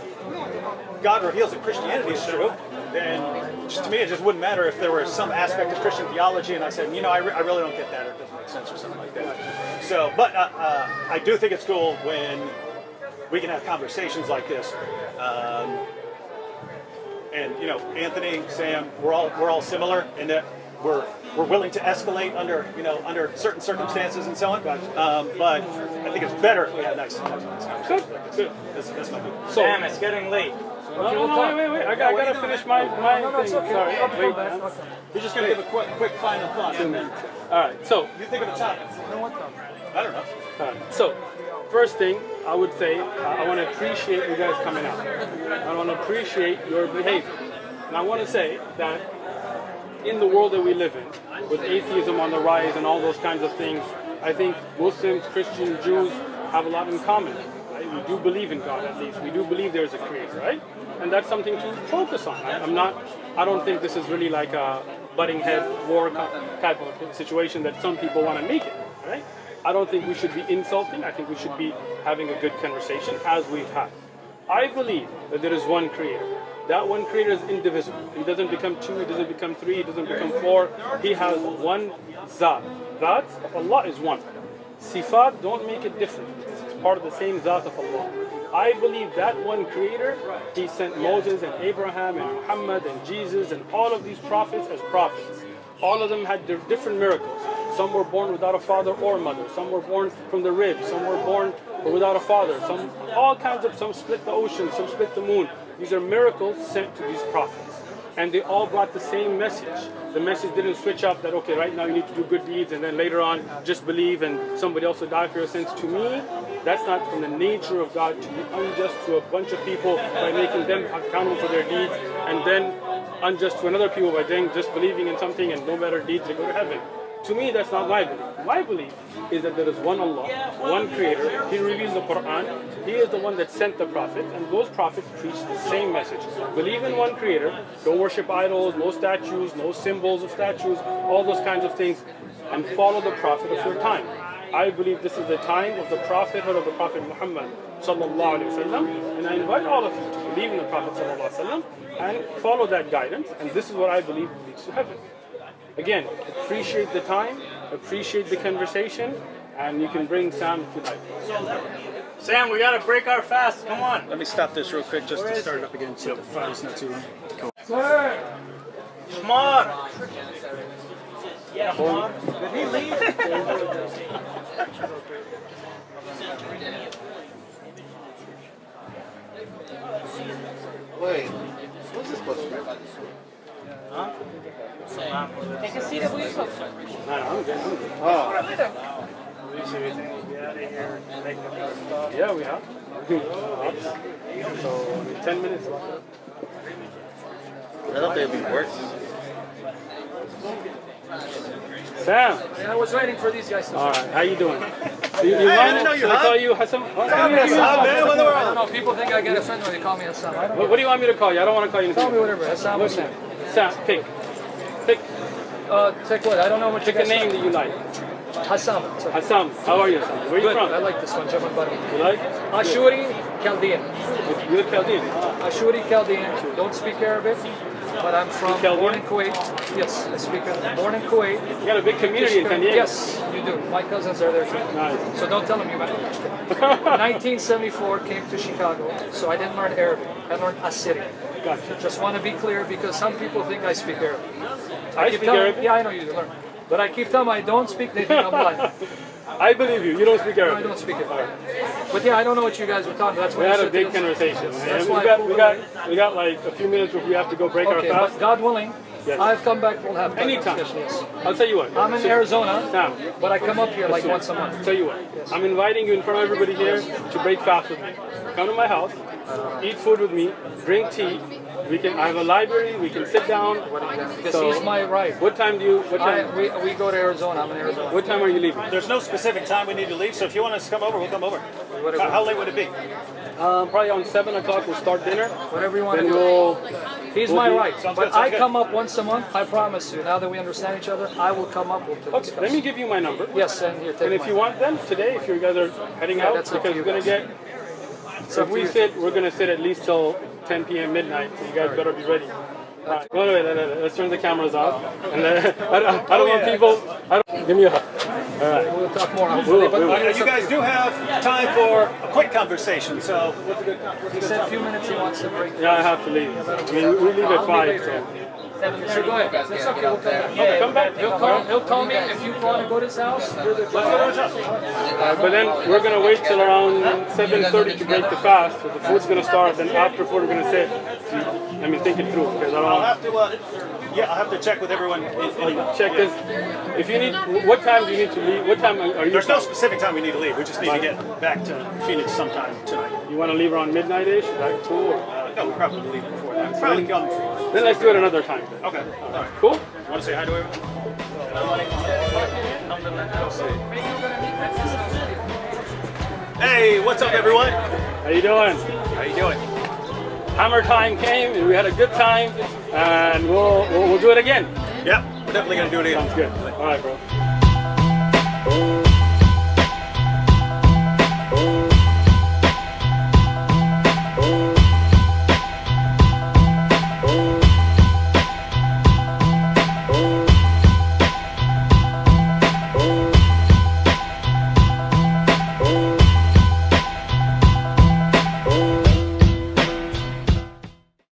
God reveals that Christianity is true, then just to me it just wouldn't matter if there were some aspect of Christian theology and I said, I really don't get that, or it doesn't make sense or something like that. So, but I do think it's cool when we can have conversations like this. And Anthony, Sam, we're all similar in that we're willing to escalate under certain circumstances and so on. But I think it's better if we have nice conversations. Good. That's my view. Sam, it's getting late. Wait. I gotta finish my thing. Sorry. Wait. We're just gonna give a quick final thought. And then, all right. So you think of a topic? I don't know. All right. So first thing I would say, I want to appreciate you guys coming out. I want to appreciate your behavior. And I want to say that in the world that we live in, with atheism on the rise and all those kinds of things, I think Muslims, Christians, Jews have a lot in common. Right? We do believe in God, at least. We do believe there's a creator, right? And that's something to focus on. I don't think this is really like a butting head war type of situation that some people want to make it, right? I don't think we should be insulting. I think we should be having a good conversation, as we've had. I believe that there is one creator. That one creator is indivisible. He doesn't become two, he doesn't become three, he doesn't become four. He has one Zat. Zat of Allah is one. Sifat don't make it different. It's part of the same Zat of Allah. I believe that one creator, He sent Moses and Abraham and Muhammad and Jesus and all of these prophets as prophets. All of them had different miracles. Some were born without a father or mother. Some were born from the rib. Some were born without a father. Some split the ocean. Some split the moon. These are miracles sent to these prophets. And they all brought the same message. The message didn't switch up that, okay, right now you need to do good deeds and then later on just believe and somebody else will die for your sins. To me, that's not from the nature of God to be unjust to a bunch of people by making them accountable for their deeds and then unjust to another people by just believing in something and no matter deeds they go to heaven. To me, that's not my belief. My belief is that there is one Allah, one creator. He reveals the Quran. He is the one that sent the prophets, and those prophets preach the same message. Believe in one creator. Don't worship idols, no statues, no symbols of statues, all those kinds of things, and follow the prophet of your time. I believe this is the time of the prophethood of the Prophet Muhammad sallallahu alaihi wasallam, and I invite all of you to believe in the Prophet sallallahu alaihi wasallam and follow that guidance, and this is what I believe leads to heaven. Again, appreciate the time, appreciate the conversation, and you can bring Sam if you like. Sam, we gotta break our fast. Come on. Let me stop this real quick just to start it up again so the file's not too long. Cool. Sir! Come on! Yeah, come on. Did he leave? Wait, what's this supposed to be? Huh? Take a seat if we No, I'm good. Oh. Yeah, we have. So, 10 minutes left. I thought they'd be worse. Sam. Yeah, I was waiting for these guys to All right, how you doing? You I mind? didn't know you, Should I huh? call you Hassan? man, what in the I world? don't know, people think I get offended when they call me Hassan. I don't What do you want me to call you? I don't want to call you anything. Call me whatever, Hassan or Sam. Sam, pick. Pick. Take what? I don't know what you Pick a guys name that you like. Hassan. So Hassan. How are you, Hassan? Where are you good. from? I like this one, German buddy. You like? Ashuri Chaldean. You're Chaldean. Ashuri Chaldean. Don't speak Arabic, but I'm from Chaldean? born in Kuwait. Yes, I speak born in Kuwait. You got a big community in San Diego. Yes, you do. My cousins are there too. Nice. So don't tell them you met me. 1974 came to Chicago, so I didn't learn Arabic. I learned Assyrian. Gotcha. Just want to be clear because some people think I speak Arabic. I keep speak telling- Arabic. Yeah, I know you learn. But I keep telling them I don't speak, they think I'm lying. I believe you. You don't speak No, I Arabic. don't speak it. But yeah, I don't know what you guys were talking about. That's We why I had a said big things- conversation. That's And why we got like a few minutes before we have to go break Okay, our but fast. God willing, Yes. I've come back, we'll have that Anytime. discussion, yes. I'll tell you what. I'm in Arizona, Sam, but I come up here like listen, once a month. Tell you what. I'm inviting you in front of everybody here to break fast with me. Come to my house, eat food with me, drink tea. I have a library. We can sit down. Because So, he's my right. What time do you? What time? We go to Arizona, I'm in Arizona. What time are you leaving? There's no specific time we need to leave, so if you want us to come over, we'll come over. Whatever. How late would it be? Probably on 7 o'clock. We'll start dinner. Whatever you want to Then do. we'll. He's we'll my do- right. Sounds But good, sounds I good. come up once a month, I promise you. Now that we understand each other, I will come up. We'll Okay, let me give you my number. Yes, and here, take And if mine. you want them today, if you guys are heading out, that's up because to we're you gonna guys. get. So If we sit, we're gonna sit at least till 10 p.m. midnight. So you guys better be ready. All right. Wait, let's turn the cameras off. And I don't want people. Give me a hug. All right. We'll talk more. Hopefully, but You guys do have time for a quick conversation, so what's a good he said a few minutes he wants to break. Yeah, I have to leave. I mean, we leave at 5. So. So go ahead. That's okay. We'll come back. Okay, come back. He'll call me if you want to go to his house. But then we're gonna wait till around 7:30 to break the fast. So the food's gonna start. Then after food, we're gonna sit. I mean, think it through because I I'll don't. have to, I'll have to check with everyone. Check this. If you need, what time do you need to leave? What time are you? There's no specific time we need to leave. We just need to get back to Phoenix sometime tonight. You want to leave around midnight-ish? Like cool. No, we probably leave before that. Probably come. Then let's do it another time. Then. Okay. All right. Cool. You want to say hi to everyone? Hey, what's up, everyone? How you doing? How you doing? Hammer time came and we had a good time, and we'll do it again. Yep, we're definitely gonna do it again. Sounds good. All right, bro.